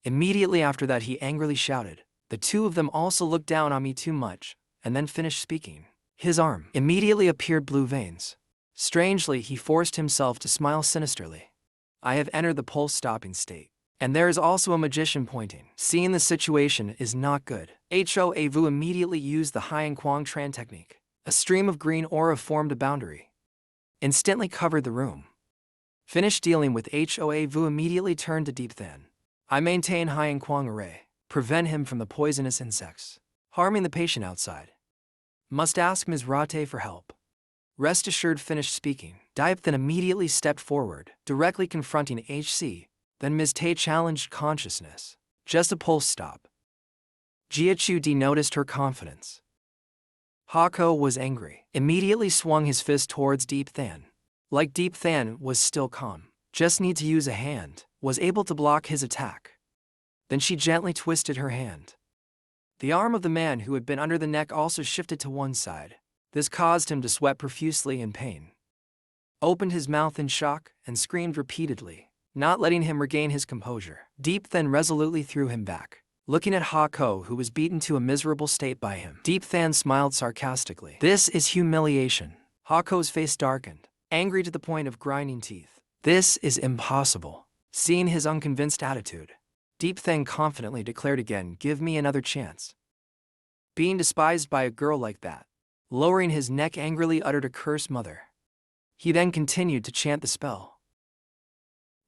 Immediately after that he angrily shouted, "The two of them also looked down on me too much," and then finished speaking. His arm immediately appeared blue veins. Strangely, he forced himself to smile sinisterly. "I have entered the pulse-stopping state. And there is also a magician pointing." Seeing the situation is not good, Hoavu immediately used the Hien Quang Tran technique. A stream of green aura formed a boundary, instantly covered the room. Finished dealing with Hoavu immediately turned to Deep Than. "I maintain Hien Quang array. Prevent him from the poisonous insects harming the patient outside. Must ask Ms. Rate for help." Rest assured, finished speaking, Diep then immediately stepped forward, directly confronting HC. Then Ms. Tay challenged consciousness. "Just a pulse stop." Jiachu D noticed her confidence. Hako was angry, immediately swung his fist towards Deep Than. Like Deep Than was still calm. Just need to use a hand, was able to block his attack. Then she gently twisted her hand. The arm of the man who had been under the neck also shifted to one side. This caused him to sweat profusely in pain. Opened his mouth in shock and screamed repeatedly, not letting him regain his composure. Deep Than resolutely threw him back. Looking at Hako, who was beaten to a miserable state by him, Deep Than smiled sarcastically. This is humiliation. Hako's face darkened, angry to the point of grinding teeth. This is impossible. Seeing his unconvinced attitude, Deep Than confidently declared again, give me another chance. Being despised by a girl like that, lowering his neck angrily uttered a curse mother. He then continued to chant the spell.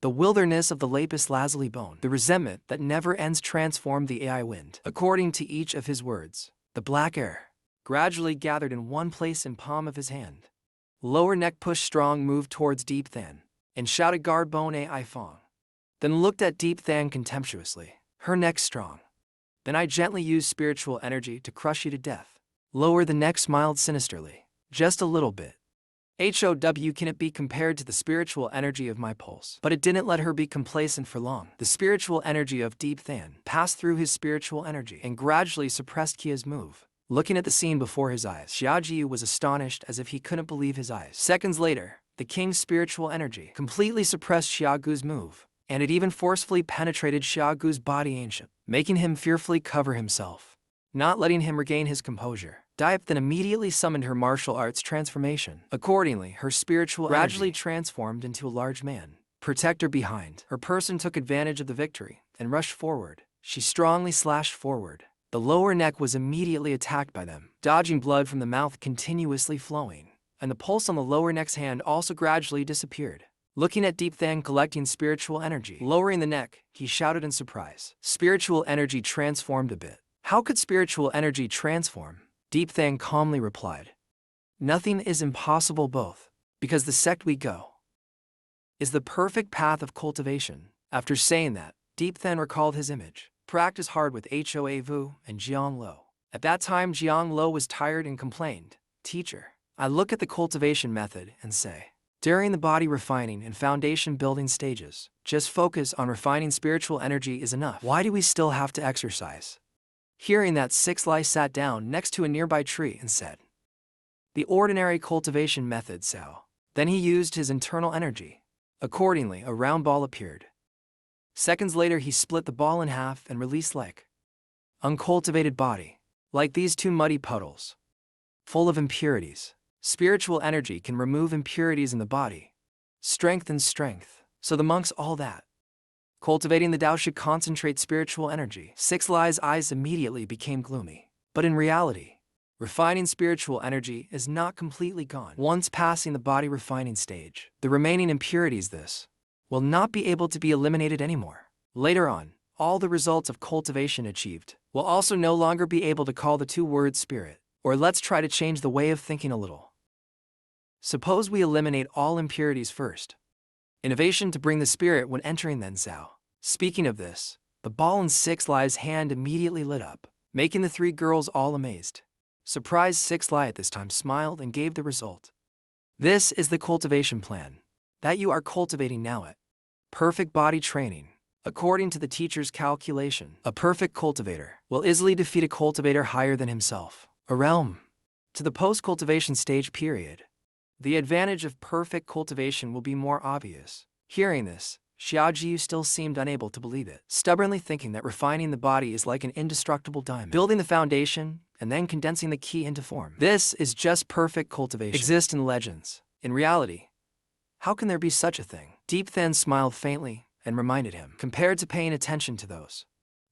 The wilderness of the lapis lazuli bone, the resentment that never ends transformed the AI wind. According to each of his words, the black air gradually gathered in one place in palm of his hand. Lower neck push strong moved towards Deep Than and shouted guard bone AI Fong. Then looked at Deep Than contemptuously. Her neck strong. Then I gently used spiritual energy to crush you to death. Lower the neck smiled sinisterly. Just a little bit. HOW can it be compared to the spiritual energy of my pulse? But it didn't let her be complacent for long. The spiritual energy of Deep Than passed through his spiritual energy and gradually suppressed Kia's move. Looking at the scene before his eyes, Xiaojiu was astonished as if he couldn't believe his eyes. Seconds later, the king's spiritual energy completely suppressed Xiaogu's move, and it even forcefully penetrated Xiaogu's body ancient, making him fearfully cover himself, not letting him regain his composure. Diep then immediately summoned her martial arts transformation. Accordingly, her spiritual gradually transformed into a large man. Protector behind. Her person took advantage of the victory and rushed forward. She strongly slashed forward. The lower neck was immediately attacked by them, dodging blood from the mouth continuously flowing, and the pulse on the lower neck's hand also gradually disappeared. Looking at Deep Than collecting spiritual energy, lowering the neck, he shouted in surprise. Spiritual energy transformed a bit. How could spiritual energy transform? Deep Than calmly replied, nothing is impossible both, because the sect we go is the perfect path of cultivation. After saying that, Deep Than recalled his image. Practice hard with Hoa Vu and Jiang Lo. At that time, Jiang Lo was tired and complained, teacher, I look at the cultivation method and say, during the body refining and foundation building stages, just focus on refining spiritual energy is enough. Why do we still have to exercise? Hearing that, Six Lai sat down next to a nearby tree and said, the ordinary cultivation method, Sao. Then he used his internal energy. Accordingly, a round ball appeared. Seconds later, he split the ball in half and released like uncultivated body, like these two muddy puddles, full of impurities. Spiritual energy can remove impurities in the body, strengthen strength. So the monks all that. Cultivating the Tao should concentrate spiritual energy. Six Lai's eyes immediately became gloomy. But in reality, refining spiritual energy is not completely gone. Once passing the body refining stage, the remaining impurities this will not be able to be eliminated anymore. Later on, all the results of cultivation achieved will also no longer be able to call the two words spirit. Or let's try to change the way of thinking a little. Suppose we eliminate all impurities first. Innovation to bring the spirit when entering then Zhao. Speaking of this, the ball in Six Lai's hand immediately lit up, making the three girls all amazed. Surprised, Six Lai at this time smiled and gave the result. This is the cultivation plan that you are cultivating now at perfect body training. According to the teacher's calculation, a perfect cultivator will easily defeat a cultivator higher than himself. A realm to the post-cultivation stage period. The advantage of perfect cultivation will be more obvious. Hearing this, Xiaojiu still seemed unable to believe it, stubbornly thinking that refining the body is like an indestructible diamond, building the foundation and then condensing the key into form. This is just perfect cultivation. Exist in legends. In reality, how can there be such a thing? Deep Than smiled faintly and reminded him, compared to paying attention to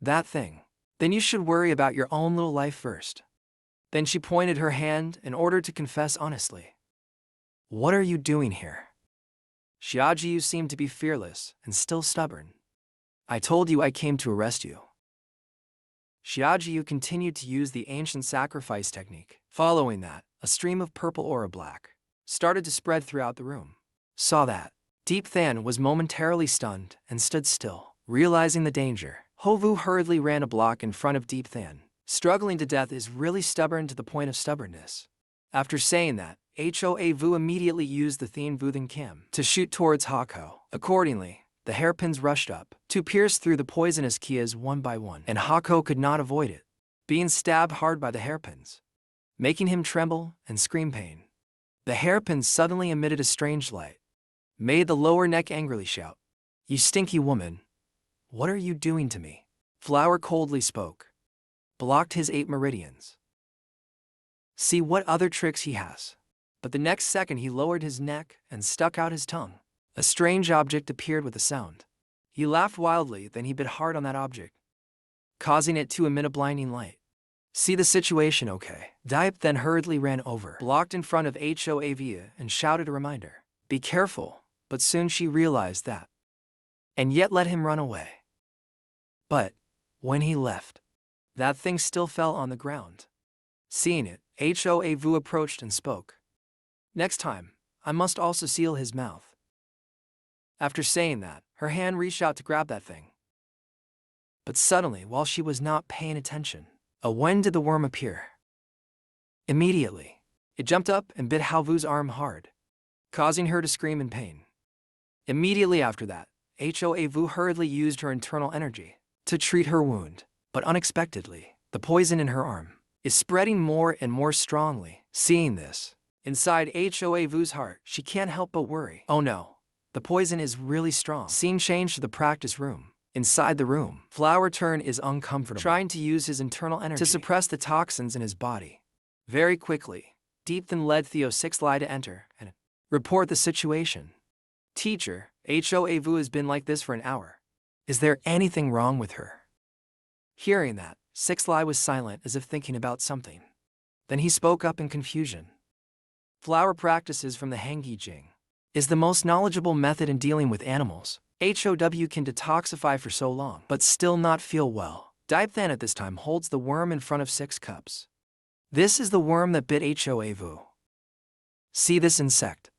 that thing, then you should worry about your own little life first. Then she pointed her hand in order to confess honestly. What are you doing here? Xiaojiu seemed to be fearless and still stubborn. I told you I came to arrest you. Xiaojiu continued to use the ancient sacrifice technique. Following that, a stream of purple aura black started to spread throughout the room. Saw that. Deep Than was momentarily stunned and stood still, realizing the danger. Hovu hurriedly ran a block in front of Deep Than. Struggling to death is really stubborn to the point of stubbornness. After saying that, Hoa Vu immediately used the Thien Vuthen Kim to shoot towards Hako. Accordingly, the hairpins rushed up to pierce through the poisonous kias one by one, and Hako could not avoid it, being stabbed hard by the hairpins, making him tremble and scream pain. The hairpins suddenly emitted a strange light, made the lower neck angrily shout, "You stinky woman! What are you doing to me?" Flower coldly spoke, blocked his 8 meridians. See what other tricks he has. But the next second he lowered his neck and stuck out his tongue. A strange object appeared with a sound. He laughed wildly, then he bit hard on that object, causing it to emit a blinding light. "See the situation, okay?" Diep then hurriedly ran over, blocked in front of Hoa and shouted a reminder. "Be careful," but soon she realized that, and yet let him run away. But when he left, that thing still fell on the ground. Seeing it, Hoa Vu approached and spoke. "Next time, I must also seal his mouth." After saying that, her hand reached out to grab that thing. But suddenly, while she was not paying attention, when did the worm appear? Immediately, it jumped up and bit Hao Vu's arm hard, causing her to scream in pain. Immediately after that, Hoa Vu hurriedly used her internal energy to treat her wound, but unexpectedly, the poison in her arm is spreading more and more strongly. Seeing this, inside Hoa Vu's heart, she can't help but worry. Oh no, the poison is really strong. Scene change to the practice room. Inside the room, Flower Turn is uncomfortable, trying to use his internal energy to suppress the toxins in his body. Very quickly, Deep then led Theo 6 Lai to enter and report the situation. "Teacher, Hoa Vu has been like this for an hour. Is there anything wrong with her?" Hearing that, 6 Lai was silent as if thinking about something. Then he spoke up in confusion. "Flower practices from the Hangyi Jing is the most knowledgeable method in dealing with animals. HOW can detoxify for so long, but still not feel well. Diep then at this time holds the worm in front of 6 cups. This is the worm that bit Hoa Vu. See this insect."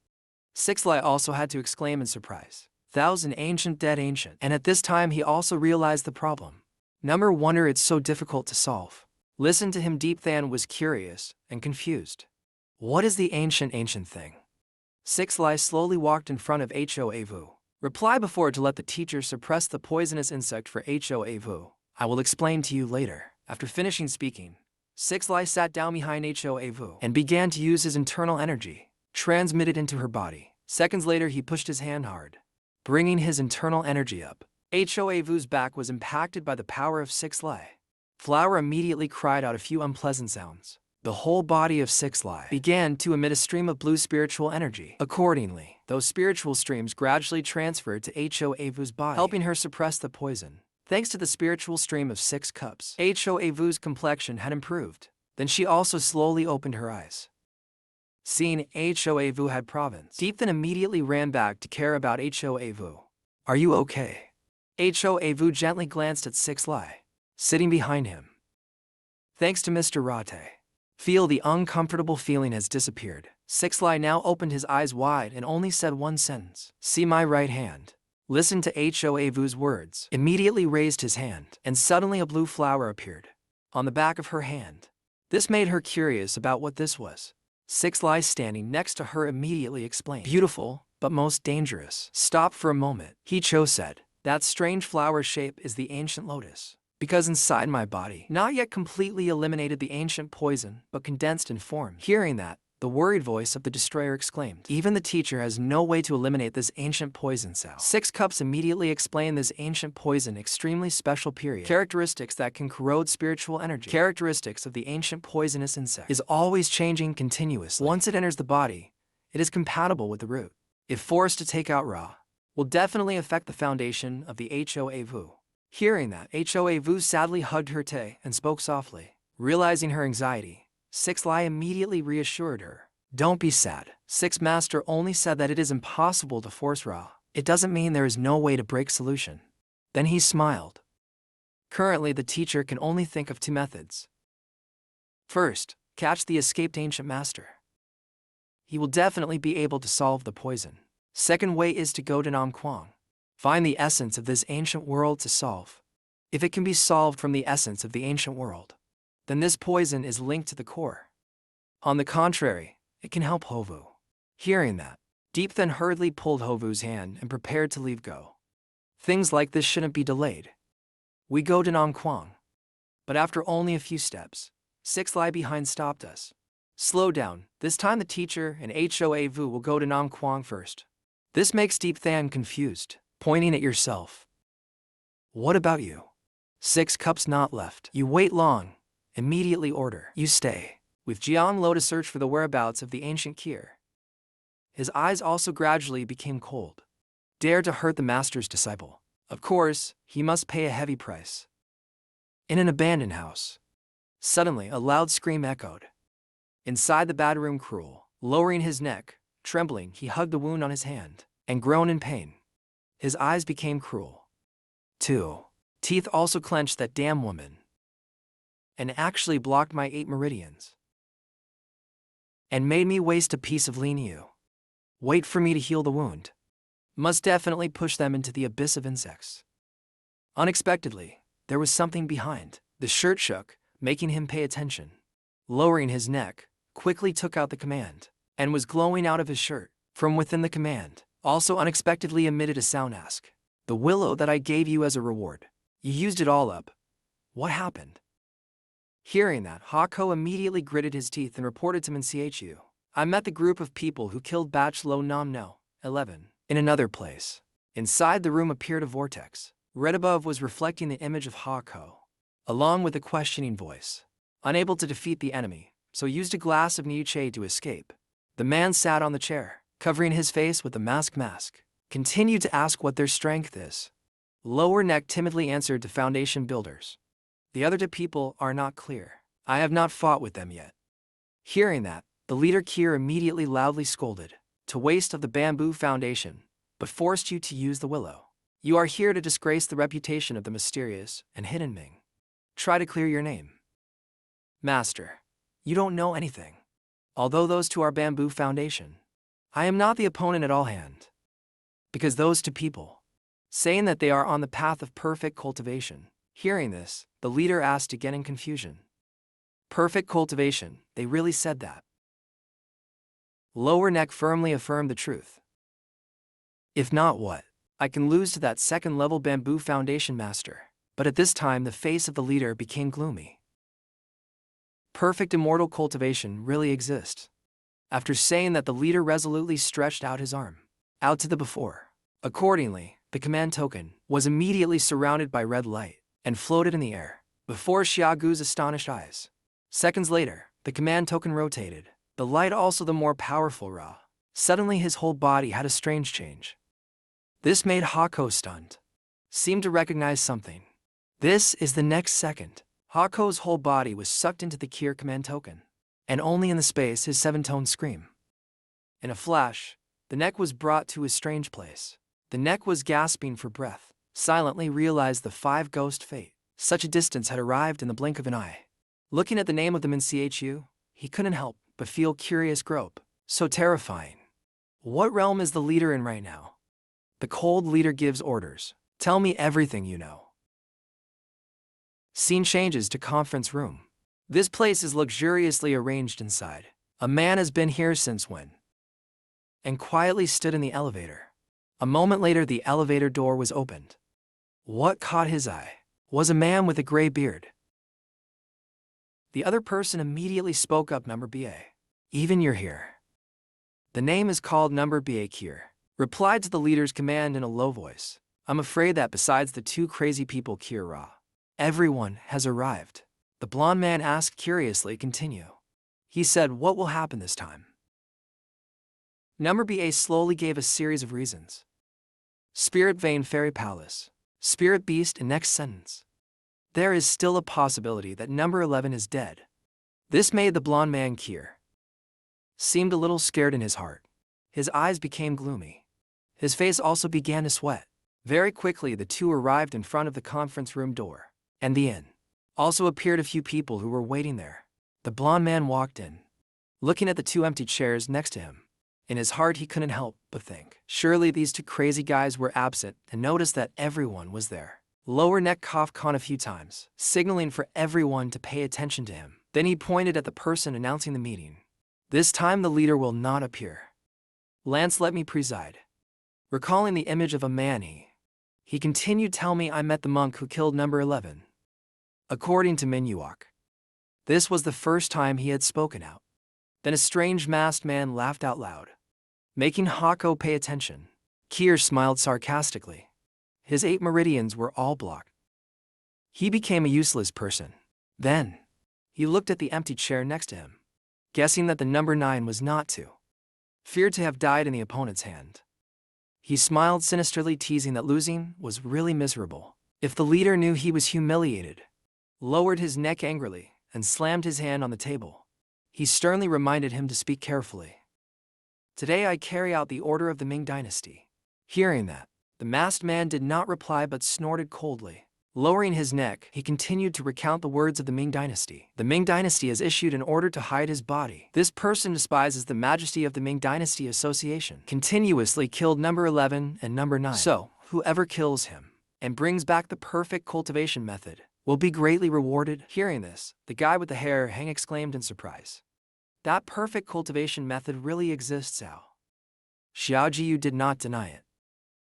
6 Lai also had to exclaim in surprise. "Thousand ancient dead ancient." And at this time he also realized the problem. Number wonder it's so difficult to solve. Listen to him. Deep Than was curious and confused. What is the ancient thing? 6 Lai slowly walked in front of Hoa Vu. Reply before to let the teacher suppress the poisonous insect for Hoa Vu. I will explain to you later. After finishing speaking, 6 Lai sat down behind Hoa Vu and began to use his internal energy, transmitted into her body. Seconds later he pushed his hand hard, bringing his internal energy up. Hoa Vu's back was impacted by the power of 6 Lai. Flower immediately cried out a few unpleasant sounds. The whole body of 6 Lai began to emit a stream of blue spiritual energy. Accordingly, those spiritual streams gradually transferred to Hoa Vu's body, helping her suppress the poison. Thanks to the spiritual stream of 6 cups, Hoa Vu's complexion had improved. Then she also slowly opened her eyes. Seeing Hoa Vu had province, Deep then immediately ran back to care about Hoa Vu. "Are you okay?" Hoa Vu gently glanced at 6 Lai, sitting behind him. "Thanks to Mr. Rate. Feel the uncomfortable feeling has disappeared." 6 Lai now opened his eyes wide and only said one sentence. "See my right hand." Listened to Hoa Vu's words, immediately raised his hand, and suddenly a blue flower appeared on the back of her hand. This made her curious about what this was. 6 Lai standing next to her immediately explained. "Beautiful, but most dangerous." Stop for a moment. Hicho said, "That strange flower shape is the ancient lotus. Because inside my body, not yet completely eliminated the ancient poison, but condensed in form." Hearing that, the worried voice of the destroyer exclaimed, "Even the teacher has no way to eliminate this ancient poison cell." 6 Cups immediately explained this ancient poison extremely special period. Characteristics that can corrode spiritual energy. Characteristics of the ancient poisonous insect is always changing continuously. Once it enters the body, it is compatible with the root. If forced to take out raw, will definitely affect the foundation of the Hoa Vu. Hearing that, Hoa Vu sadly hugged her tail and spoke softly. Realizing her anxiety, 6 Lai immediately reassured her. "Don't be sad. 6 Master only said that it is impossible to force raw. It doesn't mean there is no way to break solution." Then he smiled. Currently the teacher can only think of 2 methods. First, catch the escaped ancient master. He will definitely be able to solve the poison. Second way is to go to Nam Quang. Find the essence of this ancient world to solve. If it can be solved from the essence of the ancient world, then this poison is linked to the core. On the contrary, It can help Hovu. Hearing that, Deep then hurriedly pulled Hovu's hand and prepared to leave go. Things like this shouldn't be delayed. We go to Nam Quang. But after only a few steps, 6 lie behind stopped us. Slow down, this time the teacher and Hoa Vu will go to Nam Quang first. This makes Deep Than confused, pointing at yourself. What about you? 6 cups not left. You wait long. Immediately order. You stay. With Jian Lo to search for the whereabouts of the ancient Kier. His eyes also gradually became cold. Dare to hurt the master's disciple. Of course, he must pay a heavy price. In an abandoned house. Suddenly, a loud scream echoed. Inside the bedroom, cruel, lowering his neck, trembling, he hugged the wound on his hand and groaned in pain. His eyes became cruel. 2. Teeth also clenched, that damn woman. And actually blocked my 8 meridians. And made me waste a piece of lean yu. Wait for me to heal the wound. Must definitely push them into the abyss of insects. Unexpectedly, there was something behind. The shirt shook, making him pay attention. Lowering his neck, quickly took out the command, and was glowing out of his shirt. From within the command, also unexpectedly emitted a sound. Ask. The willow that I gave you as a reward. You used it all up. What happened? Hearing that, Hako immediately gritted his teeth and reported to Mnchu. I met the group of people who killed Batch Lo Nam No, 11, in another place. Inside the room appeared a vortex. Red above was reflecting the image of Hako, along with a questioning voice. Unable to defeat the enemy, so used a glass of Niuche to escape. The man sat on the chair, covering his face with the mask, continued to ask what their strength is. Lower Neck timidly answered to Foundation builders. The other 2 people are not clear. I have not fought with them yet. Hearing that, the leader Kier immediately loudly scolded. To waste of the Bamboo Foundation, but forced you to use the willow. You are here to disgrace the reputation of the mysterious and hidden Ming. Try to clear your name. Master, you don't know anything. Although those 2 are Bamboo Foundation, I am not the opponent at all hand. Because those 2 people, saying that they are on the path of perfect cultivation. Hearing this, the leader asked again in confusion. Perfect cultivation, they really said that? Lower Neck firmly affirmed the truth. If not, what? I can lose to that 2nd level Bamboo Foundation master. But at this time the face of the leader became gloomy. Perfect immortal cultivation really exists. After saying that, the leader resolutely stretched out his arm, out to the before. Accordingly, the command token was immediately surrounded by red light and floated in the air, before Xiaogu's astonished eyes. Seconds later, the command token rotated, the light also the more powerful Ra. Suddenly his whole body had a strange change. This made Hako stunned. Seemed to recognize something. This is the next second. Hako's whole body was sucked into the Kier command token, and only in the space his 7-tone scream. In a flash, the neck was brought to a strange place. The neck was gasping for breath, silently realized the 5 ghost fate. Such a distance had arrived in the blink of an eye. Looking at the name of them in Chu, he couldn't help but feel curious grope. So terrifying. What realm is the leader in right now? The cold leader gives orders. Tell me everything you know. Scene changes to conference room. This place is luxuriously arranged inside. A man has been here since when? And quietly stood in the elevator. A moment later the elevator door was opened. What caught his eye was a man with a gray beard. The other person immediately spoke up. Number BA. Even you're here. The name is called Number BA Kier. Replied to the leader's command in a low voice. I'm afraid that besides the 2 crazy people Kier Ra, everyone has arrived. The blonde man asked curiously. Continue. He said, what will happen this time? Number BA slowly gave a series of reasons. Spirit Vein Fairy Palace. Spirit Beast. In next sentence. There is still a possibility that number 11 is dead. This made the blonde man Kier seemed a little scared in his heart. His eyes became gloomy. His face also began to sweat. Very quickly the 2 arrived in front of the conference room door, and the inn. Also appeared a few people who were waiting there. The blonde man walked in, looking at the 2 empty chairs next to him. In his heart he couldn't help but think, surely these 2 crazy guys were absent, and noticed that everyone was there. Lower Neck coughed a few times, signaling for everyone to pay attention to him. Then he pointed at the person announcing the meeting. This time the leader will not appear. Lance let me preside. Recalling the image of a man he continued tell me I met the monk who killed number 11. According to Minuak, this was the first time he had spoken out. Then a strange masked man laughed out loud, making Hako pay attention. Kier smiled sarcastically. His 8 meridians were all blocked. He became a useless person. Then, he looked at the empty chair next to him, guessing that the number 9 was not to. Feared to have died in the opponent's hand. He smiled sinisterly, teasing that losing was really miserable. If the leader knew he was humiliated, lowered his neck angrily, and slammed his hand on the table. He sternly reminded him to speak carefully. Today I carry out the order of the Ming dynasty. Hearing that, the masked man did not reply but snorted coldly. Lowering his neck, he continued to recount the words of the Ming dynasty. The Ming dynasty has issued an order to hide his body. This person despises the majesty of the Ming dynasty association. Continuously killed number 11 and number 9. So, whoever kills him and brings back the perfect cultivation method will be greatly rewarded. Hearing this, the guy with the hair exclaimed in surprise. That perfect cultivation method really exists, Ao. Xiaojiu did not deny it.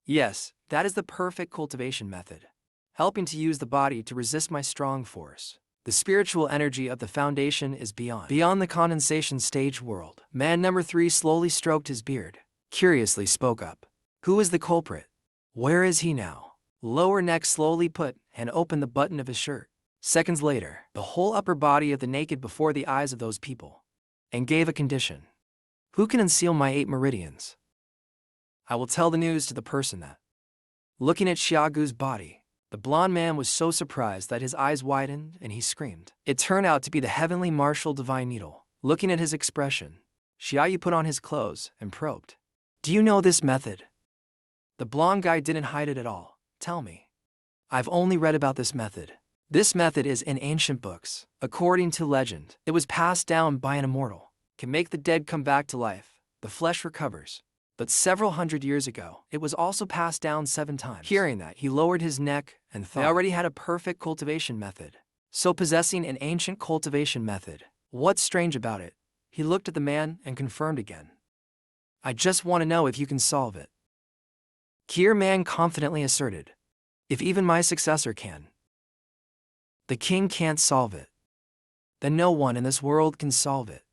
Yes, that is the perfect cultivation method, helping to use the body to resist my strong force. The spiritual energy of the foundation is beyond the condensation stage world. Man number 3 slowly stroked his beard, curiously spoke up. Who is the culprit? Where is he now? Lower neck slowly put and opened the button of his shirt. Seconds later, the whole upper body of the naked before the eyes of those people, and gave a condition. Who can unseal my 8 meridians? I will tell the news to the person that. Looking at Xiaogu's body, the blond man was so surprised that his eyes widened and he screamed. It turned out to be the heavenly martial divine needle. Looking at his expression, Xiaoyu put on his clothes and probed. Do you know this method? The blond guy didn't hide it at all. Tell me. I've only read about this method. This method is in ancient books. According to legend, it was passed down by an immortal. Can make the dead come back to life. The flesh recovers. But several hundred years ago, it was also passed down 7 times. Hearing that, he lowered his neck and thought, they already had a perfect cultivation method. So possessing an ancient cultivation method, what's strange about it? He looked at the man and confirmed again. I just want to know if you can solve it. Kier man confidently asserted. If even my successor can. The king can't solve it. Then no one in this world can solve it.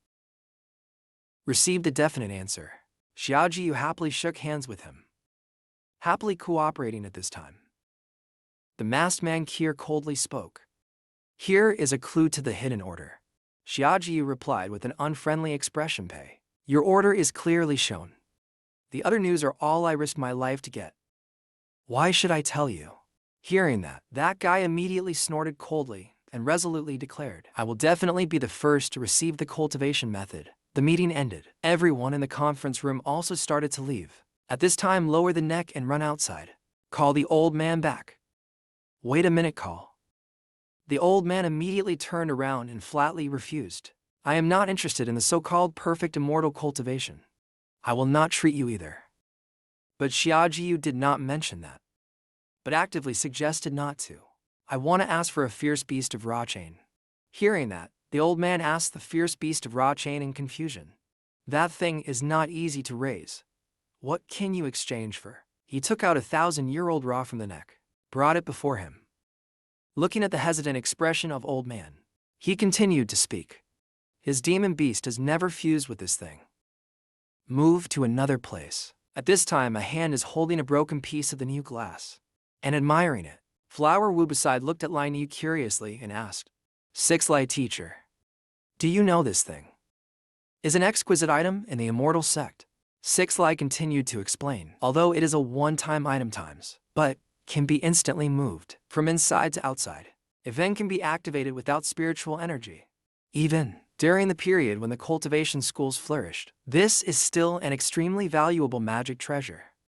Received a definite answer. Xiaojiu happily shook hands with him, happily cooperating at this time. The masked man Kier coldly spoke. Here is a clue to the hidden order. Xiaojiu replied with an unfriendly expression. Pay. Your order is clearly shown. The other news are all I risked my life to get. Why should I tell you? Hearing that guy immediately snorted coldly and resolutely declared, I will definitely be the first to receive the cultivation method. The meeting ended. Everyone in the conference room also started to leave. At this time, lower the neck and run outside. Call the old man back. Wait a minute, call. The old man immediately turned around and flatly refused. I am not interested in the so-called perfect immortal cultivation. I will not treat you either. But Xiaojiu did not mention that, but actively suggested not to. I want to ask for a fierce beast of raw chain. Hearing that, the old man asked the fierce beast of raw chain in confusion. That thing is not easy to raise. What can you exchange for? He took out 1,000-year-old raw from the neck, brought it before him. Looking at the hesitant expression of old man, he continued to speak. His demon beast has never fused with this thing. Move to another place. At this time, a hand is holding a broken piece of the new glass and admiring it. Flower Wu beside looked at Lai Niu curiously and asked, 6 Lai teacher, do you know this thing? Is an exquisite item in the immortal sect. 6 Lai continued to explain, although it is a one-time item but can be instantly moved from inside to outside. It then can be activated without spiritual energy. Even during the period when the cultivation schools flourished, this is still an extremely valuable magic treasure.